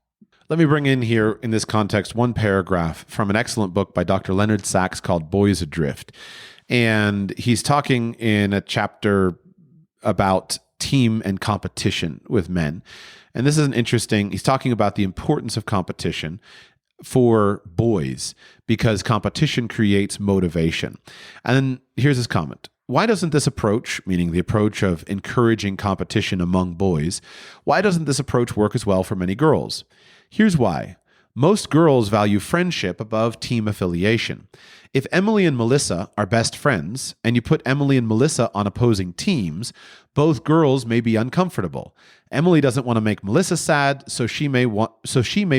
[SPEAKER 2] Let me bring in here in this context one paragraph from an excellent book by Dr. Leonard Sachs called Boys Adrift. And he's talking in a chapter about team and competition with men. And this is he's talking about the importance of competition for boys because competition creates motivation. And then here's his comment. Why doesn't this approach, meaning the approach of encouraging competition among boys, why doesn't this approach work as well for many girls? Here's why. Most girls value friendship above team affiliation. If Emily and Melissa are best friends and you put Emily and Melissa on opposing teams, both girls may be uncomfortable. Emily doesn't want to make Melissa sad, so she may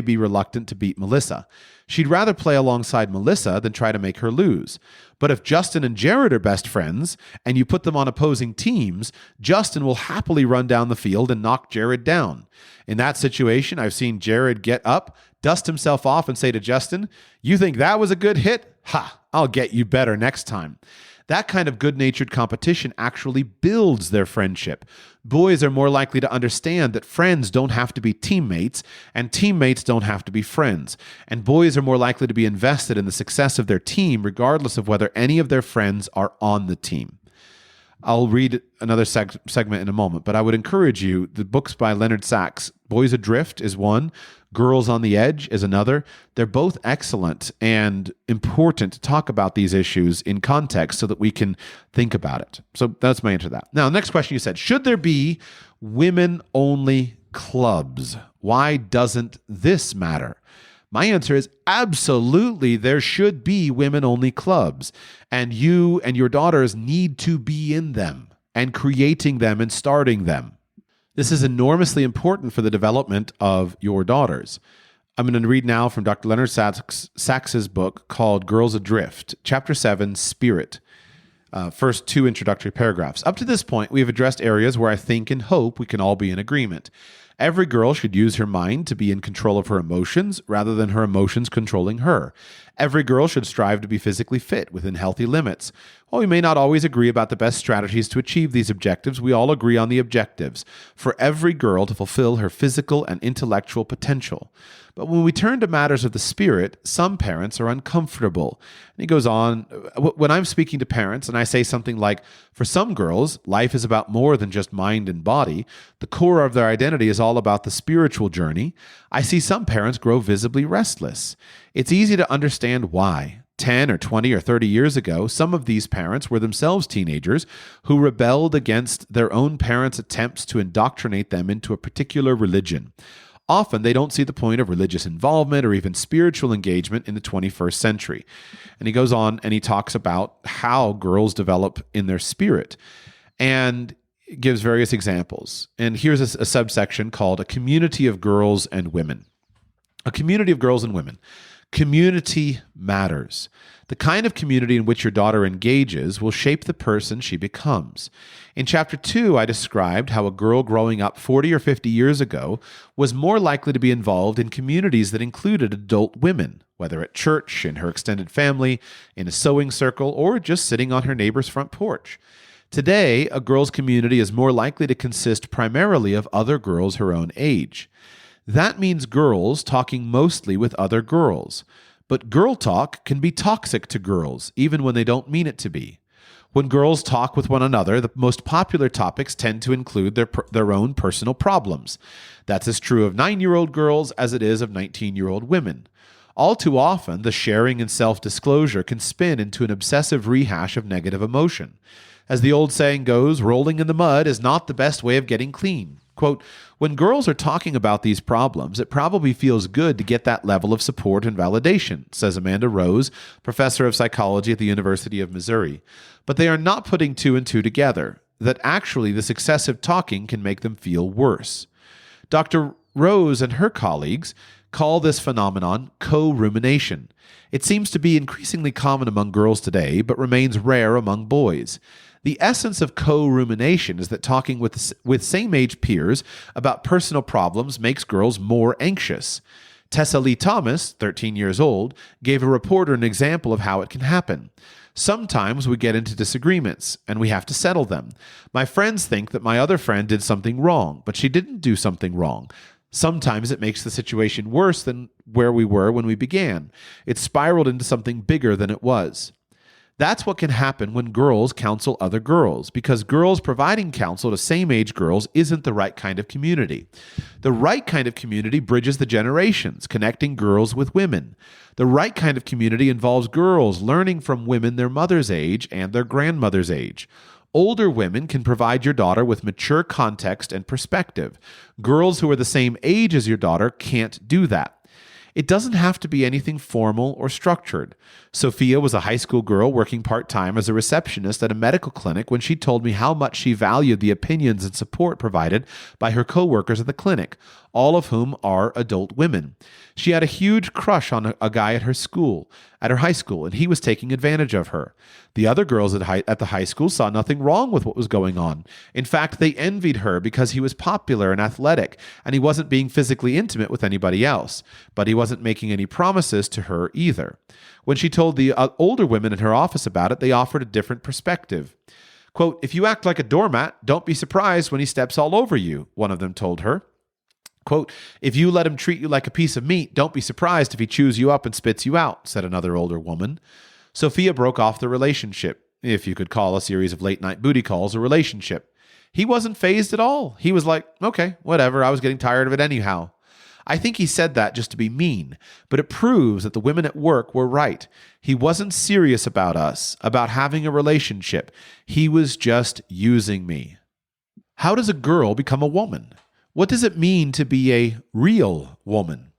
[SPEAKER 2] be reluctant to beat Melissa. She'd rather play alongside Melissa than try to make her lose. But if Justin and Jared are best friends and you put them on opposing teams, Justin will happily run down the field and knock Jared down. In that situation, I've seen Jared get up, dust himself off, and say to Justin, "You think that was a good hit? Ha, I'll get you better next time." That kind of good-natured competition actually builds their friendship. Boys are more likely to understand that friends don't have to be teammates, and teammates don't have to be friends. And boys are more likely to be invested in the success of their team, regardless of whether any of their friends are on the team. I'll read another segment in a moment, but I would encourage you, the books by Leonard Sachs, Boys Adrift is one, Girls on the Edge is another. They're both excellent and important to talk about these issues in context so that we can think about it. So that's my answer to that. Now, next question you said, should there be women-only clubs? Why doesn't this matter? My answer is absolutely there should be women-only clubs, and you and your daughters need to be in them and creating them and starting them. This is enormously important for the development of your daughters. I'm going to read now from Dr. Leonard Sachs's book called Girls Adrift, Chapter 7, Spirit. First two introductory paragraphs. Up to this point, we have addressed areas where I think and hope we can all be in agreement. Every girl should use her mind to be in control of her emotions rather than her emotions controlling her. Every girl should strive to be physically fit within healthy limits. While we may not always agree about the best strategies to achieve these objectives, we all agree on the objectives for every girl to fulfill her physical and intellectual potential. But when we turn to matters of the spirit, some parents are uncomfortable. And he goes on, when I'm speaking to parents and I say something like, for some girls, life is about more than just mind and body. The core of their identity is all about the spiritual journey. I see some parents grow visibly restless. It's easy to understand why. 10 or 20 or 30 years ago, some of these parents were themselves teenagers who rebelled against their own parents' attempts to indoctrinate them into a particular religion. Often, they don't see the point of religious involvement or even spiritual engagement in the 21st century. And he goes on and he talks about how girls develop in their spirit and gives various examples. And here's a subsection called A Community of Girls and Women. A community of girls and women. Community matters. The kind of community in which your daughter engages will shape the person she becomes. In Chapter 2, I described how a girl growing up 40 or 50 years ago was more likely to be involved in communities that included adult women, whether at church, in her extended family, in a sewing circle, or just sitting on her neighbor's front porch. Today, a girl's community is more likely to consist primarily of other girls her own age. That means girls talking mostly with other girls. But girl talk can be toxic to girls, even when they don't mean it to be. When girls talk with one another, the most popular topics tend to include their own personal problems. That's as true of 9-year-old girls as it is of 19-year-old women. All too often, the sharing and self-disclosure can spin into an obsessive rehash of negative emotion. As the old saying goes, rolling in the mud is not the best way of getting clean. Quote, when girls are talking about these problems, it probably feels good to get that level of support and validation, says Amanda Rose, professor of psychology at the University of Missouri. But they are not putting two and two together, that actually this excessive talking can make them feel worse. Dr. Rose and her colleagues call this phenomenon co-rumination. It seems to be increasingly common among girls today, but remains rare among boys. The essence of co-rumination is that talking with same-age peers about personal problems makes girls more anxious. Tessa Lee Thomas, 13 years old, gave a reporter an example of how it can happen. Sometimes we get into disagreements, and we have to settle them. My friends think that my other friend did something wrong, but she didn't do something wrong. Sometimes it makes the situation worse than where we were when we began. It spiraled into something bigger than it was. That's what can happen when girls counsel other girls, because girls providing counsel to same-age girls isn't the right kind of community. The right kind of community bridges the generations, connecting girls with women. The right kind of community involves girls learning from women their mother's age and their grandmother's age. Older women can provide your daughter with mature context and perspective. Girls who are the same age as your daughter can't do that. It doesn't have to be anything formal or structured. Sophia was a high school girl working part-time as a receptionist at a medical clinic when she told me how much she valued the opinions and support provided by her coworkers at the clinic, all of whom are adult women. She had a huge crush on a guy at her high school, and he was taking advantage of her. The other girls at the high school saw nothing wrong with what was going on. In fact, they envied her because he was popular and athletic, and he wasn't being physically intimate with anybody else. But he wasn't making any promises to her either. When she told the older women in her office about it, they offered a different perspective. Quote, if you act like a doormat, don't be surprised when he steps all over you, one of them told her. Quote, if you let him treat you like a piece of meat, don't be surprised if he chews you up and spits you out, said another older woman. Sophia broke off the relationship, if you could call a series of late-night booty calls a relationship. He wasn't fazed at all. He was like, okay, whatever, I was getting tired of it anyhow. I think he said that just to be mean, but it proves that the women at work were right. He wasn't serious about us, about having a relationship. He was just using me. How does a girl become a woman? What does it mean to be a real woman?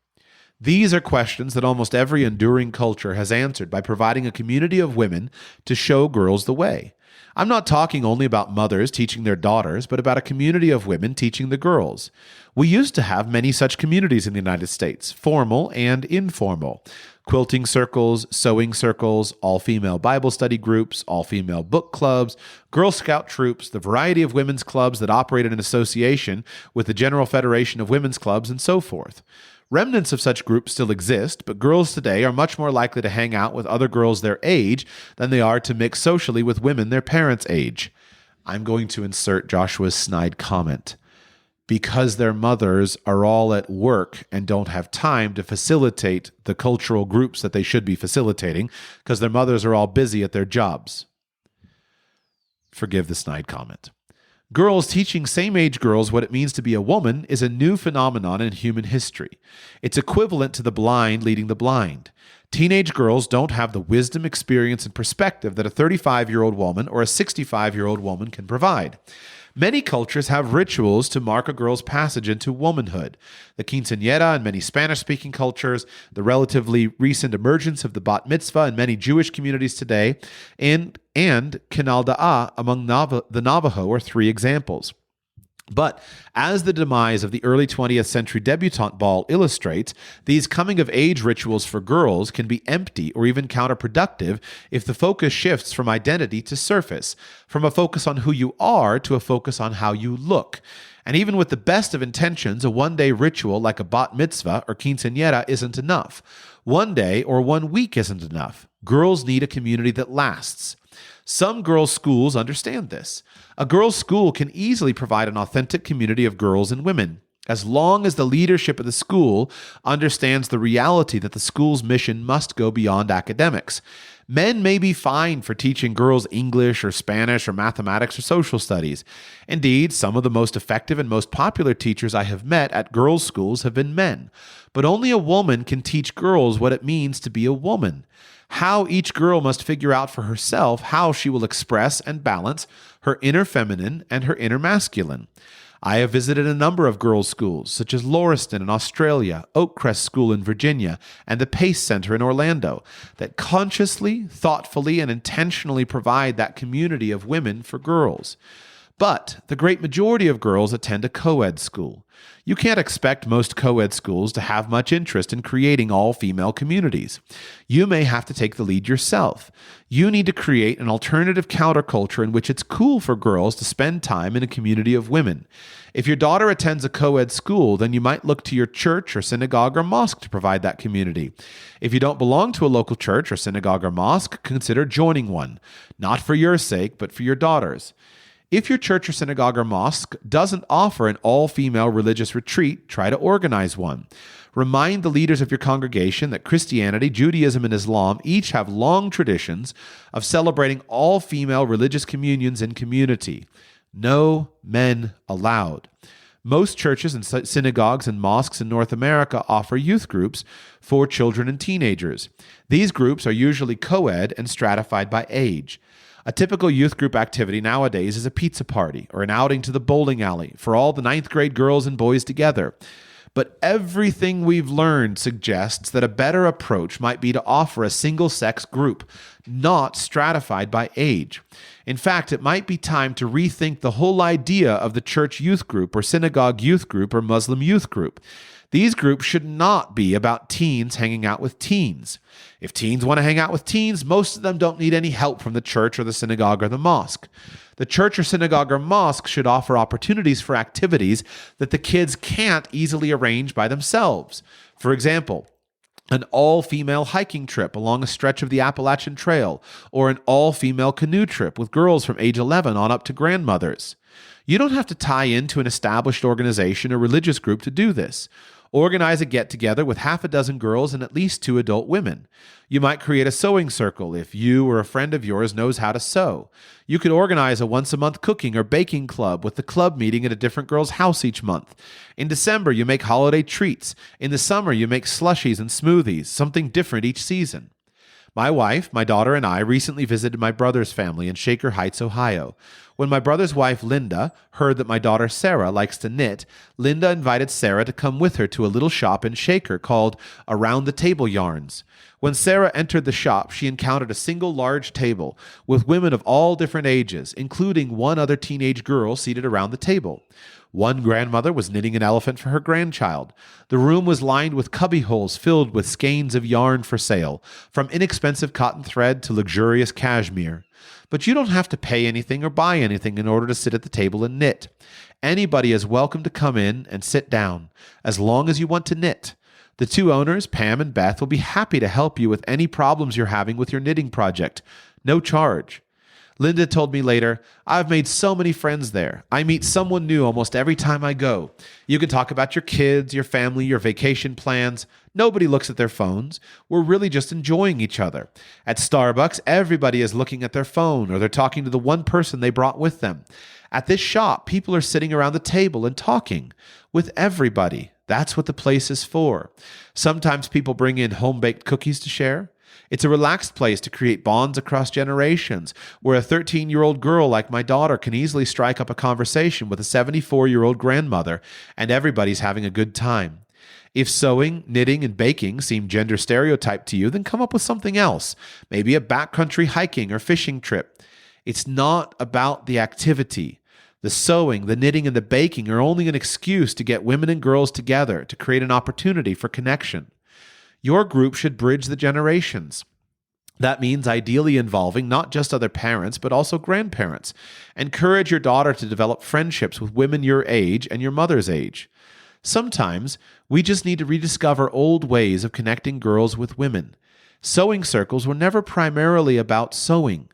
[SPEAKER 2] These are questions that almost every enduring culture has answered by providing a community of women to show girls the way. I'm not talking only about mothers teaching their daughters, but about a community of women teaching the girls. We used to have many such communities in the United States, formal and informal. Quilting circles, sewing circles, all-female Bible study groups, all-female book clubs, Girl Scout troops, the variety of women's clubs that operated in association with the General Federation of Women's Clubs, and so forth. Remnants of such groups still exist, but girls today are much more likely to hang out with other girls their age than they are to mix socially with women their parents' age. I'm going to insert Joshua's snide comment. Because their mothers are all at work and don't have time to facilitate the cultural groups that they should be facilitating, because their mothers are all busy at their jobs. Forgive the snide comment. Girls teaching same-age girls what it means to be a woman is a new phenomenon in human history. It's equivalent to the blind leading the blind. Teenage girls don't have the wisdom, experience, and perspective that a 35-year-old woman or a 65-year-old woman can provide. Many cultures have rituals to mark a girl's passage into womanhood. The quinceañera in many Spanish-speaking cultures, the relatively recent emergence of the bat mitzvah in many Jewish communities today, and Canal Da'ah among the Navajo are three examples. But as the demise of the early 20th century debutante ball illustrates, these coming-of-age rituals for girls can be empty or even counterproductive if the focus shifts from identity to surface, from a focus on who you are to a focus on how you look. And even with the best of intentions, a one-day ritual like a bat mitzvah or quinceañera isn't enough. One day or 1 week isn't enough. Girls need a community that lasts. Some girls' schools understand this. A girls' school can easily provide an authentic community of girls and women, as long as the leadership of the school understands the reality that the school's mission must go beyond academics. Men may be fine for teaching girls English or Spanish or mathematics or social studies. Indeed, some of the most effective and most popular teachers I have met at girls' schools have been men. But only a woman can teach girls what it means to be a woman. How each girl must figure out for herself how she will express and balance her inner feminine and her inner masculine. I have visited a number of girls' schools, such as Lauriston in Australia, Oakcrest School in Virginia, and the Pace Center in Orlando, that consciously, thoughtfully, and intentionally provide that community of women for girls. But the great majority of girls attend a co-ed school. You can't expect most co-ed schools to have much interest in creating all-female communities. You may have to take the lead yourself. You need to create an alternative counterculture in which it's cool for girls to spend time in a community of women. If your daughter attends a co-ed school, then you might look to your church or synagogue or mosque to provide that community. If you don't belong to a local church or synagogue or mosque, consider joining one, not for your sake, but for your daughter's. If your church or synagogue or mosque doesn't offer an all-female religious retreat, try to organize one. Remind the leaders of your congregation that Christianity, Judaism, and Islam each have long traditions of celebrating all-female religious communions in community. No men allowed. Most churches and synagogues and mosques in North America offer youth groups for children and teenagers. These groups are usually co-ed and stratified by age. A typical youth group activity nowadays is a pizza party or an outing to the bowling alley for all the 9th grade girls and boys together. But everything we've learned suggests that a better approach might be to offer a single-sex group, not stratified by age. In fact, it might be time to rethink the whole idea of the church youth group or synagogue youth group or Muslim youth group. These groups should not be about teens hanging out with teens. If teens want to hang out with teens, most of them don't need any help from the church or the synagogue or the mosque. The church or synagogue or mosque should offer opportunities for activities that the kids can't easily arrange by themselves. For example, an all-female hiking trip along a stretch of the Appalachian Trail, or an all-female canoe trip with girls from age 11 on up to grandmothers. You don't have to tie into an established organization or religious group to do this. Organize a get-together with half a dozen girls and at least 2 adult women. You might create a sewing circle if you or a friend of yours knows how to sew. You could organize a once-a-month cooking or baking club with the club meeting at a different girl's house each month. In December, you make holiday treats. In the summer, you make slushies and smoothies, something different each season. My wife, my daughter, and I recently visited my brother's family in Shaker Heights, Ohio. When my brother's wife, Linda, heard that my daughter, Sarah, likes to knit, Linda invited Sarah to come with her to a little shop in Shaker called Around the Table Yarns. When Sarah entered the shop, she encountered a single large table with women of all different ages, including one other teenage girl seated around the table. One grandmother was knitting an elephant for her grandchild. The room was lined with cubby holes filled with skeins of yarn for sale, from inexpensive cotton thread to luxurious cashmere. But you don't have to pay anything or buy anything in order to sit at the table and knit. Anybody is welcome to come in and sit down, as long as you want to knit. The 2 owners, Pam and Beth, will be happy to help you with any problems you're having with your knitting project. No charge. Linda told me later, "I've made so many friends there. I meet someone new almost every time I go. You can talk about your kids, your family, your vacation plans. Nobody looks at their phones. We're really just enjoying each other. At Starbucks, everybody is looking at their phone or they're talking to the one person they brought with them. At this shop, people are sitting around the table and talking with everybody. That's what the place is for. Sometimes people bring in home-baked cookies to share. It's a relaxed place to create bonds across generations, where a 13-year-old girl like my daughter can easily strike up a conversation with a 74-year-old grandmother, and everybody's having a good time. If sewing, knitting, and baking seem gender stereotyped to you, then come up with something else, maybe a backcountry hiking or fishing trip. It's not about the activity. The sewing, the knitting, and the baking are only an excuse to get women and girls together to create an opportunity for connection. Your group should bridge the generations. That means ideally involving not just other parents, but also grandparents. Encourage your daughter to develop friendships with women your age and your mother's age. Sometimes we just need to rediscover old ways of connecting girls with women. Sewing circles were never primarily about sewing.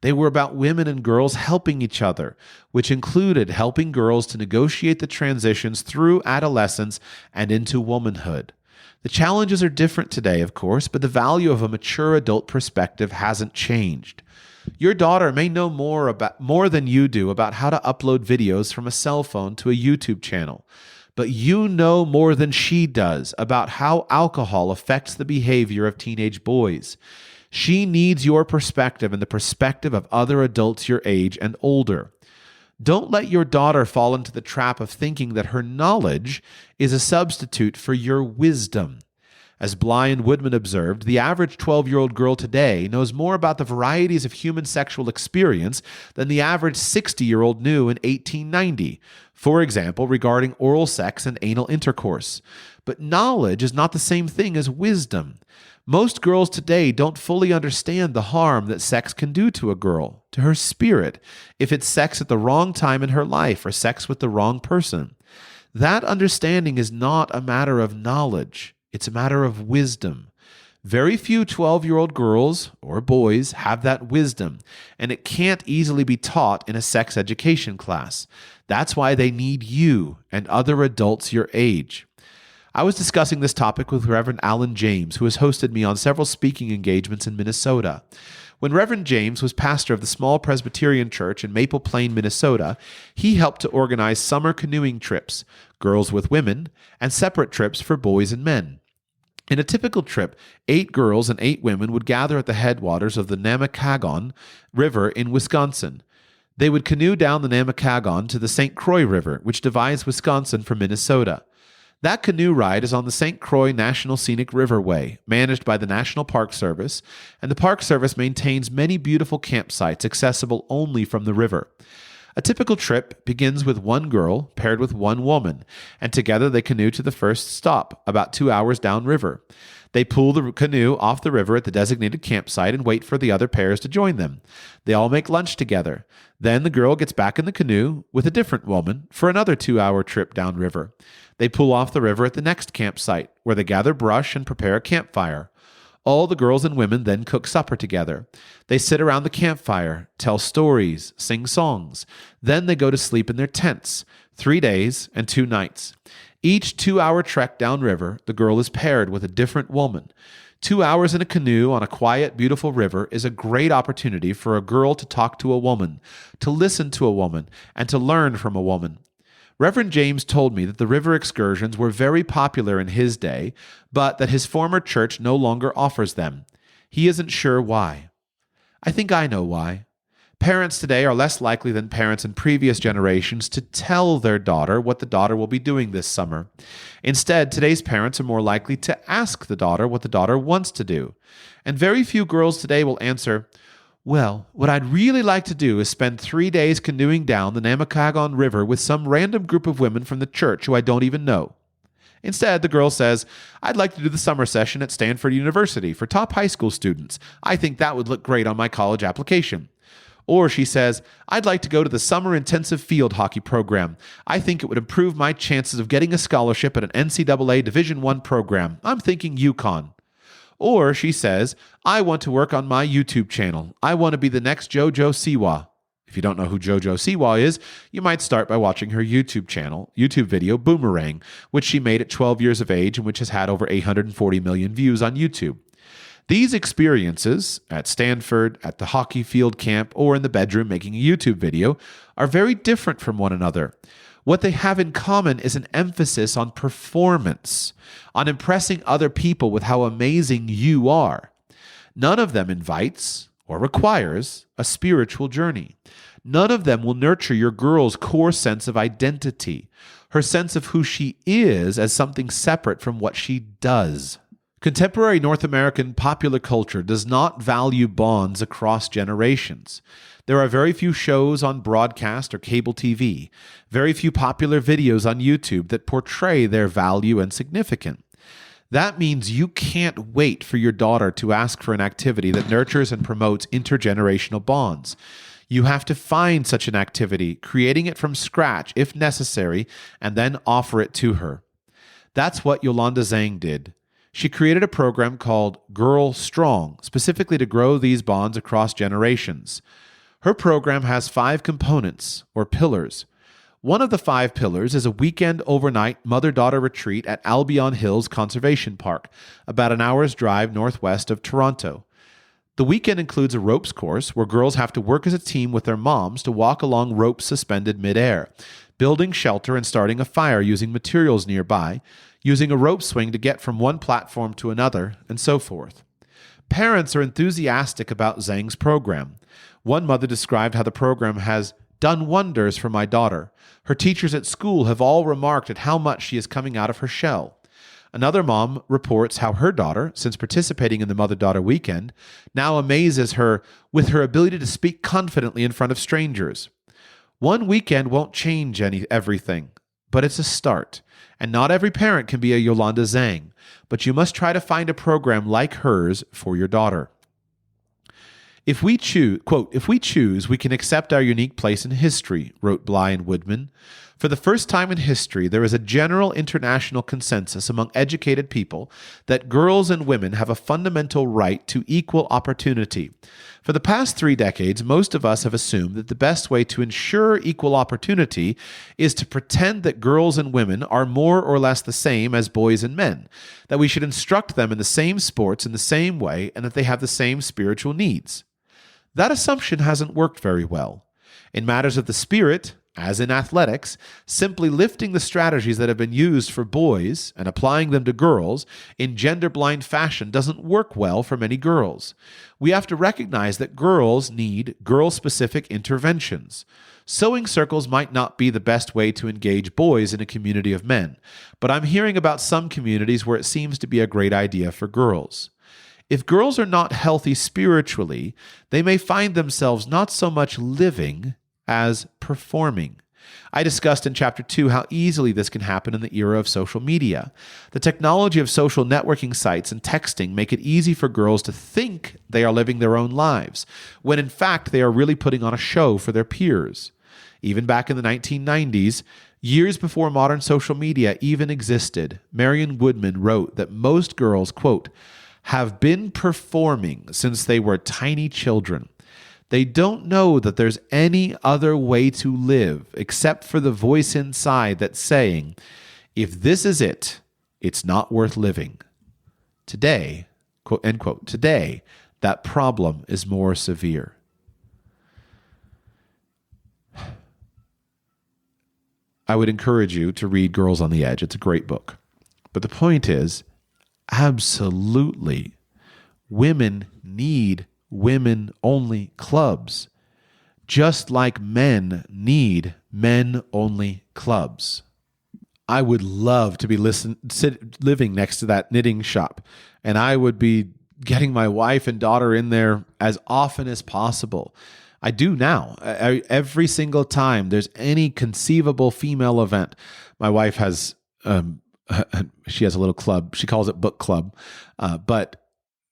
[SPEAKER 2] They were about women and girls helping each other, which included helping girls to negotiate the transitions through adolescence and into womanhood. The challenges are different today, of course, but the value of a mature adult perspective hasn't changed. Your daughter may know more than you do about how to upload videos from a cell phone to a YouTube channel, but you know more than she does about how alcohol affects the behavior of teenage boys. She needs your perspective and the perspective of other adults your age and older. Don't let your daughter fall into the trap of thinking that her knowledge is a substitute for your wisdom. As Bly and Woodman observed, the average 12-year-old girl today knows more about the varieties of human sexual experience than the average 60-year-old knew in 1890, for example, regarding oral sex and anal intercourse. But knowledge is not the same thing as wisdom. Most girls today don't fully understand the harm that sex can do to a girl, to her spirit, if it's sex at the wrong time in her life or sex with the wrong person. That understanding is not a matter of knowledge. It's a matter of wisdom. Very few 12-year-old girls or boys have that wisdom, and it can't easily be taught in a sex education class. That's why they need you and other adults your age. I was discussing this topic with Reverend Alan James, who has hosted me on several speaking engagements in Minnesota. When Reverend James was pastor of the small Presbyterian church in Maple Plain, Minnesota, he helped to organize summer canoeing trips, girls with women, and separate trips for boys and men. In a typical trip, 8 girls and 8 women would gather at the headwaters of the Namakagon River in Wisconsin. They would canoe down the Namakagon to the St. Croix River, which divides Wisconsin from Minnesota. That canoe ride is on the St. Croix National Scenic Riverway, managed by the National Park Service, and the Park Service maintains many beautiful campsites accessible only from the river. A typical trip begins with one girl paired with one woman, and together they canoe to the first stop, about 2 hours downriver. They pull the canoe off the river at the designated campsite and wait for the other pairs to join them. They all make lunch together. Then the girl gets back in the canoe with a different woman for another 2-hour trip downriver. They pull off the river at the next campsite, where they gather brush and prepare a campfire. All the girls and women then cook supper together. They sit around the campfire, tell stories, sing songs. Then they go to sleep in their tents, 3 days and 2 nights. Each 2-hour trek downriver, the girl is paired with a different woman. 2 hours in a canoe on a quiet, beautiful river is a great opportunity for a girl to talk to a woman, to listen to a woman, and to learn from a woman. Reverend James told me that the river excursions were very popular in his day, but that his former church no longer offers them. He isn't sure why. I think I know why. Parents today are less likely than parents in previous generations to tell their daughter what the daughter will be doing this summer. Instead, today's parents are more likely to ask the daughter what the daughter wants to do. And very few girls today will answer, "Well, what I'd really like to do is spend 3 days canoeing down the Namakagon River with some random group of women from the church who I don't even know." Instead, the girl says, "I'd like to do the summer session at Stanford University for top high school students. I think that would look great on my college application." Or she says, "I'd like to go to the summer intensive field hockey program. I think it would improve my chances of getting a scholarship at an NCAA Division I program. I'm thinking UConn." Or she says, "I want to work on my YouTube channel. I want to be the next JoJo Siwa." If you don't know who JoJo Siwa is, you might start by watching her YouTube video, Boomerang, which she made at 12 years of age and which has had over 840 million views on YouTube. These experiences, at Stanford, at the hockey field camp, or in the bedroom making a YouTube video, are very different from one another. What they have in common is an emphasis on performance, on impressing other people with how amazing you are. None of them invites or requires a spiritual journey. None of them will nurture your girl's core sense of identity, her sense of who she is as something separate from what she does. Contemporary North American popular culture does not value bonds across generations. There are very few shows on broadcast or cable TV, very few popular videos on YouTube that portray their value and significance. That means you can't wait for your daughter to ask for an activity that nurtures and promotes intergenerational bonds. You have to find such an activity, creating it from scratch if necessary, and then offer it to her. That's what Yolanda Zhang did. She created a program called Girl Strong, specifically to grow these bonds across generations. Her program has 5 components, or pillars. One of the 5 pillars is a weekend overnight mother-daughter retreat at Albion Hills Conservation Park, about an hour's drive northwest of Toronto. The weekend includes a ropes course where girls have to work as a team with their moms to walk along ropes suspended midair, building shelter and starting a fire using materials nearby, using a rope swing to get from one platform to another, and so forth. Parents are enthusiastic about Zhang's program. One mother described how the program has done wonders for my daughter. Her teachers at school have all remarked at how much she is coming out of her shell. Another mom reports how her daughter, since participating in the mother-daughter weekend, now amazes her with her ability to speak confidently in front of strangers. One weekend won't change everything, but it's a start. And not every parent can be a Yolanda Zhang, but you must try to find a program like hers for your daughter. If we choose, quote, "If we choose, we can accept our unique place in history," wrote Bly and Woodman. For the first time in history, there is a general international consensus among educated people that girls and women have a fundamental right to equal opportunity. For the past 3 decades, most of us have assumed that the best way to ensure equal opportunity is to pretend that girls and women are more or less the same as boys and men, that we should instruct them in the same sports in the same way, and that they have the same spiritual needs. That assumption hasn't worked very well. In matters of the spirit, as in athletics, simply lifting the strategies that have been used for boys and applying them to girls in gender-blind fashion doesn't work well for many girls. We have to recognize that girls need girl-specific interventions. Sewing circles might not be the best way to engage boys in a community of men, but I'm hearing about some communities where it seems to be a great idea for girls. If girls are not healthy spiritually, they may find themselves not so much living as performing. I discussed in Chapter 2 how easily this can happen in the era of social media. The technology of social networking sites and texting make it easy for girls to think they are living their own lives, when in fact they are really putting on a show for their peers. Even back in the 1990s, years before modern social media even existed, Marion Woodman wrote that most girls, quote, "have been performing since they were tiny children. They don't know that there's any other way to live except for the voice inside that's saying, if this is it, it's not worth living." Today, quote, end quote, today, that problem is more severe. I would encourage you to read Girls on the Edge. It's a great book. But the point is, absolutely, women need women-only clubs, just like men need men-only clubs. I would love to be living next to that knitting shop, and I would be getting my wife and daughter in there as often as possible. I do now. Every single time there's any conceivable female event, my wife has she has a little club. She calls it book club, but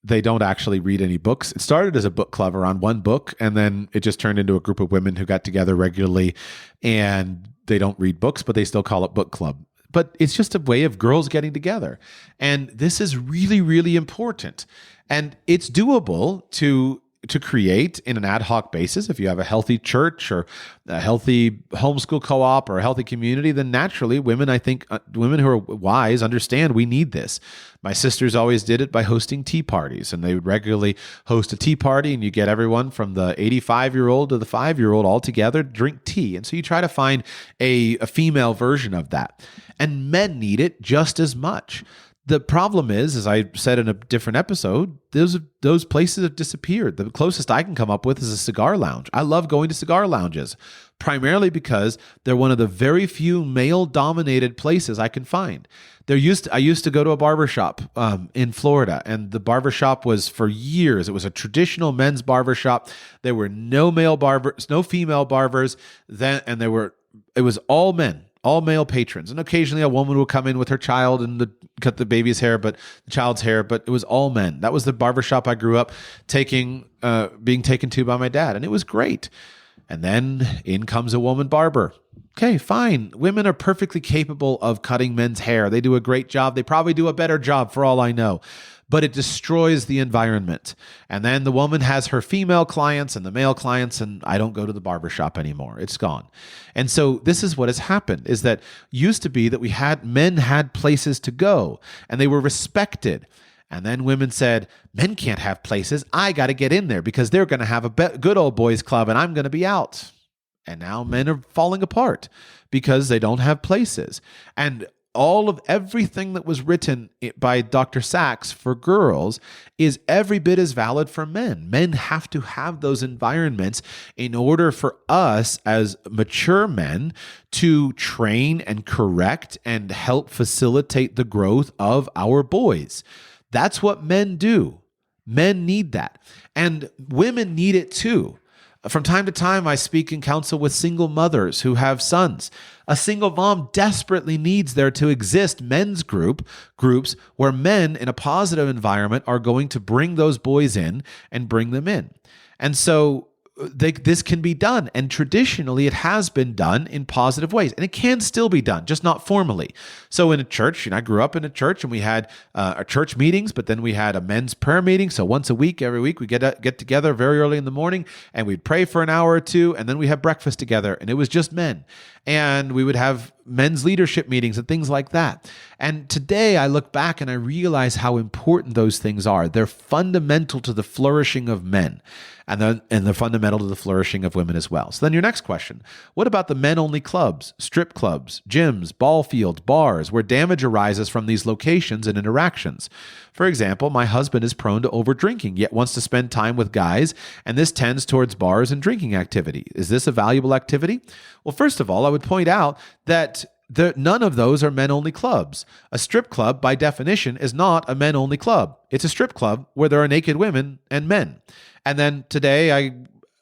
[SPEAKER 2] they don't actually read any books. It started as a book club around one book, and then it just turned into a group of women who got together regularly, and they don't read books, but they still call it book club. But it's just a way of girls getting together. And this is really, really important. And it's doable to create in an ad hoc basis. If you have a healthy church or a healthy homeschool co-op or a healthy community, then naturally women, I think, women who are wise understand we need this. My sisters always did it by hosting tea parties, and they would regularly host a tea party, and you get everyone from the 85-year-old to the 5-year-old all together to drink tea. And so you try to find a female version of that. And men need it just as much. The problem is, as I said in a different episode, those places have disappeared. The closest I can come up with is a cigar lounge. I love going to cigar lounges, primarily because they're one of the very few male-dominated places I can find. I used to go to a barbershop in Florida, and the barbershop was for years. It was a traditional men's barbershop. There were no female barbers then, and it was all men. All male patrons. And occasionally a woman would come in with her child and cut the baby's hair, but the child's hair, but it was all men. That was the barbershop I grew up being taken to by my dad. And it was great. And then in comes a woman barber. Okay, fine. Women are perfectly capable of cutting men's hair. They do a great job. They probably do a better job for all I know. but it destroys the environment. And then the woman has her female clients and the male clients, and I don't go to the barbershop anymore. It's gone. And so this is what has happened, is that used to be that men had places to go and they were respected. And then women said, men can't have places. I got to get in there because they're going to have a good old boys club and I'm going to be out. And now men are falling apart because they don't have places. And everything that was written by Dr. Sachs for girls is every bit as valid for men. Men have to have those environments in order for us as mature men to train and correct and help facilitate the growth of our boys. That's what men do. Men need that. And women need it too. From time to time, I speak and counsel with single mothers who have sons. A single mom desperately needs there to exist men's groups where men in a positive environment are going to bring those boys in and bring them in. And so this can be done. And traditionally, it has been done in positive ways. And it can still be done, just not formally. So in a church, I grew up in a church and we had our church meetings, but then we had a men's prayer meeting. So once a week, every week, we get together very early in the morning and we'd pray for an hour or two. And then we have breakfast together and it was just men. And we would have men's leadership meetings and things like that. And today I look back and I realize how important those things are. They're fundamental to the flourishing of men and they're fundamental to the flourishing of women as well. So then your next question, what about the men-only clubs, strip clubs, gyms, ball fields, bars, where damage arises from these locations and interactions? For example, my husband is prone to over-drinking, yet wants to spend time with guys, and this tends towards bars and drinking activity. Is this a valuable activity? Well, first of all, I would point out that none of those are men-only clubs. A strip club, by definition, is not a men-only club. It's a strip club where there are naked women and men. And then today,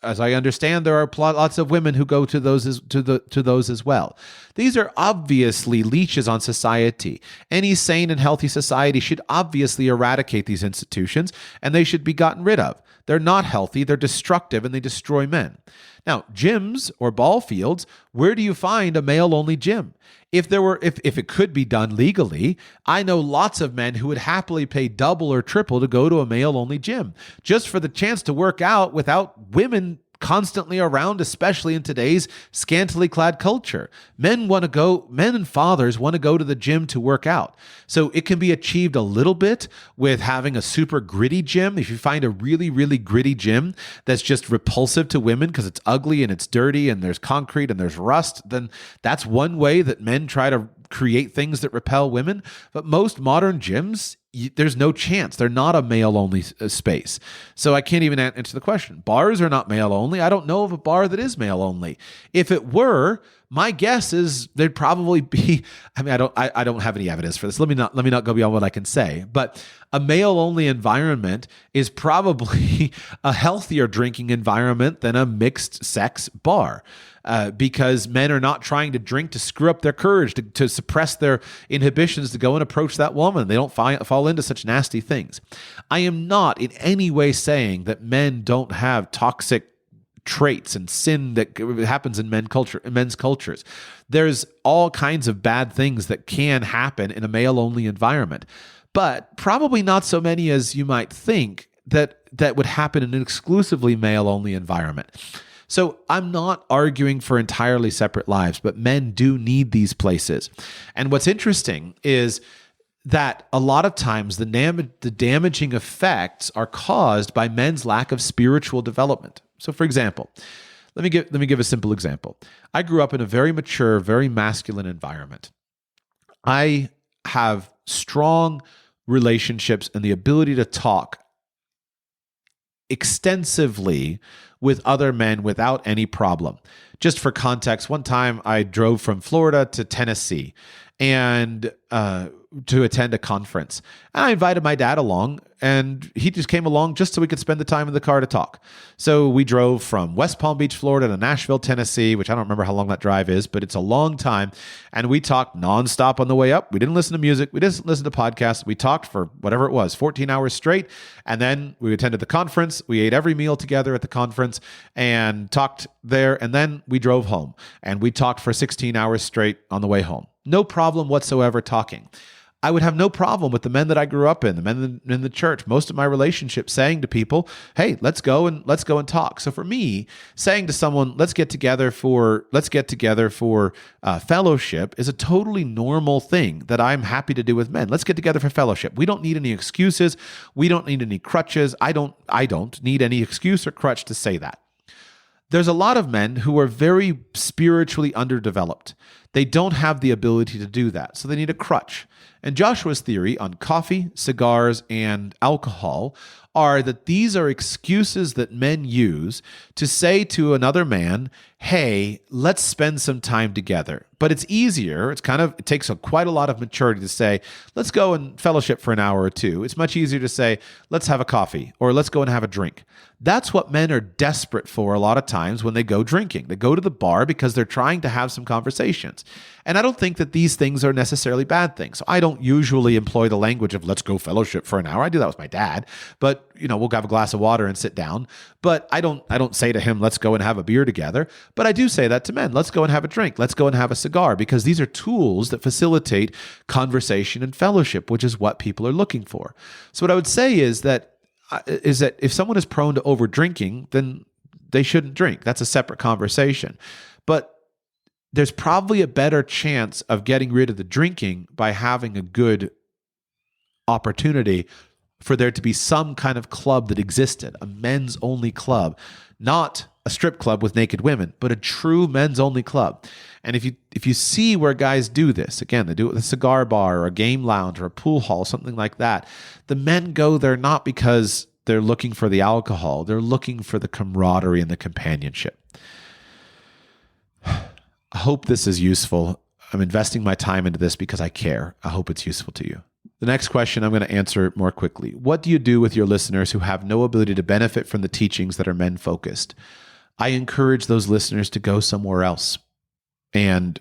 [SPEAKER 2] as I understand, there are lots of women who go to those as well. These are obviously leeches on society. Any sane and healthy society should obviously eradicate these institutions, and they should be gotten rid of. They're not healthy, they're destructive, and they destroy men. Now, gyms or ball fields, where do you find a male-only gym? If it could be done legally, I know lots of men who would happily pay double or triple to go to a male-only gym just for the chance to work out without women constantly around, especially in today's scantily clad culture. Men and fathers want to go to the gym to work out. So it can be achieved a little bit with having a super gritty gym. If you find a really, really gritty gym that's just repulsive to women because it's ugly and it's dirty and there's concrete and there's rust, then that's one way that men try to create things that repel women. But most modern gyms, there's no chance. They're not a male-only space. So I can't even answer the question. Bars are not male-only. I don't know of a bar that is male-only. If it were, my guess is there'd probably be, I don't have any evidence for this. Let me not go beyond what I can say. But a male-only environment is probably a healthier drinking environment than a mixed-sex bar. Because men are not trying to drink to screw up their courage, to suppress their inhibitions to go and approach that woman. They don't fall into such nasty things. I am not in any way saying that men don't have toxic traits and sin that happens in men's cultures. There's all kinds of bad things that can happen in a male-only environment, but probably not so many as you might think that would happen in an exclusively male-only environment. So I'm not arguing for entirely separate lives, but men do need these places. And what's interesting is that a lot of times the damaging effects are caused by men's lack of spiritual development. So for example, let me give a simple example. I grew up in a very mature, very masculine environment. I have strong relationships and the ability to talk extensively with other men without any problem. Just for context, one time I drove from Florida to Tennessee and to attend a conference. And I invited my dad along, and he just came along just so we could spend the time in the car to talk. So we drove from West Palm Beach, Florida to Nashville, Tennessee, which I don't remember how long that drive is, but it's a long time. And we talked nonstop on the way up. We didn't listen to music. We didn't listen to podcasts. We talked for whatever it was, 14 hours straight. And then we attended the conference. We ate every meal together at the conference and talked there. And then we drove home and we talked for 16 hours straight on the way home. No problem whatsoever talking. I would have no problem with the men that I grew up in, the men in the church, most of my relationships saying to people, hey, let's go and talk. So for me, saying to someone, let's get together for fellowship is a totally normal thing that I'm happy to do with men. Let's get together for fellowship. We don't need any excuses. We don't need any crutches. I don't need any excuse or crutch to say that. There's a lot of men who are very spiritually underdeveloped. They don't have the ability to do that, so they need a crutch. And Joshua's theory on coffee, cigars, and alcohol are that these are excuses that men use to say to another man, hey, let's spend some time together. But it's easier. It takes quite a lot of maturity to say, let's go and fellowship for an hour or two. It's much easier to say, let's have a coffee or let's go and have a drink. That's what men are desperate for a lot of times when they go drinking. They go to the bar because they're trying to have some conversations. And I don't think that these things are necessarily bad things. So I don't usually employ the language of let's go fellowship for an hour. I do that with my dad, but we'll have a glass of water and sit down. But I don't say to him, let's go and have a beer together. But I do say that to men. Let's go and have a drink. Let's go and have a cigar, because these are tools that facilitate conversation and fellowship, which is what people are looking for. So what I would say is that if someone is prone to over drinking, then they shouldn't drink. That's a separate conversation. But there's probably a better chance of getting rid of the drinking by having a good opportunity for there to be some kind of club that existed, a men's only club, not a strip club with naked women, but a true men's only club. And if you see where guys do this, again, they do it with a cigar bar or a game lounge or a pool hall, something like that. The men go there not because they're looking for the alcohol, they're looking for the camaraderie and the companionship. I hope this is useful. I'm investing my time into this because I care. I hope it's useful to you. The next question I'm going to answer more quickly. What do you do with your listeners who have no ability to benefit from the teachings that are men-focused? I encourage those listeners to go somewhere else and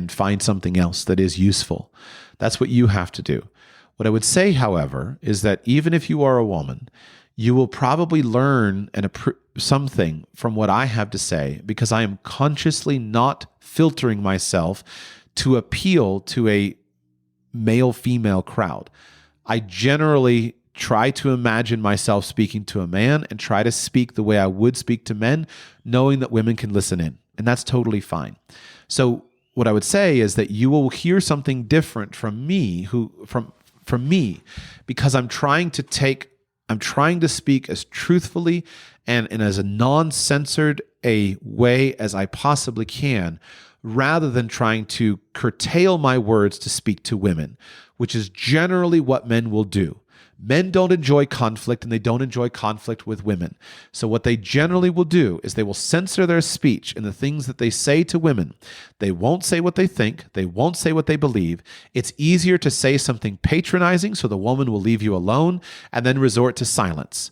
[SPEAKER 2] find something else that is useful. That's what you have to do. What I would say, however, is that even if you are a woman, you will probably learn something from what I have to say, because I am consciously not filtering myself to appeal to a male-female crowd. I generally try to imagine myself speaking to a man and try to speak the way I would speak to men, knowing that women can listen in, and that's totally fine. So what I would say is that you will hear something different from me, from me, because I'm trying to speak as truthfully and in as a non-censored a way as I possibly can, rather than trying to curtail my words to speak to women, which is generally what men will do. Men don't enjoy conflict, and they don't enjoy conflict with women. So what they generally will do is they will censor their speech and the things that they say to women. They won't say what they think. They won't say what they believe. It's easier to say something patronizing so the woman will leave you alone and then resort to silence.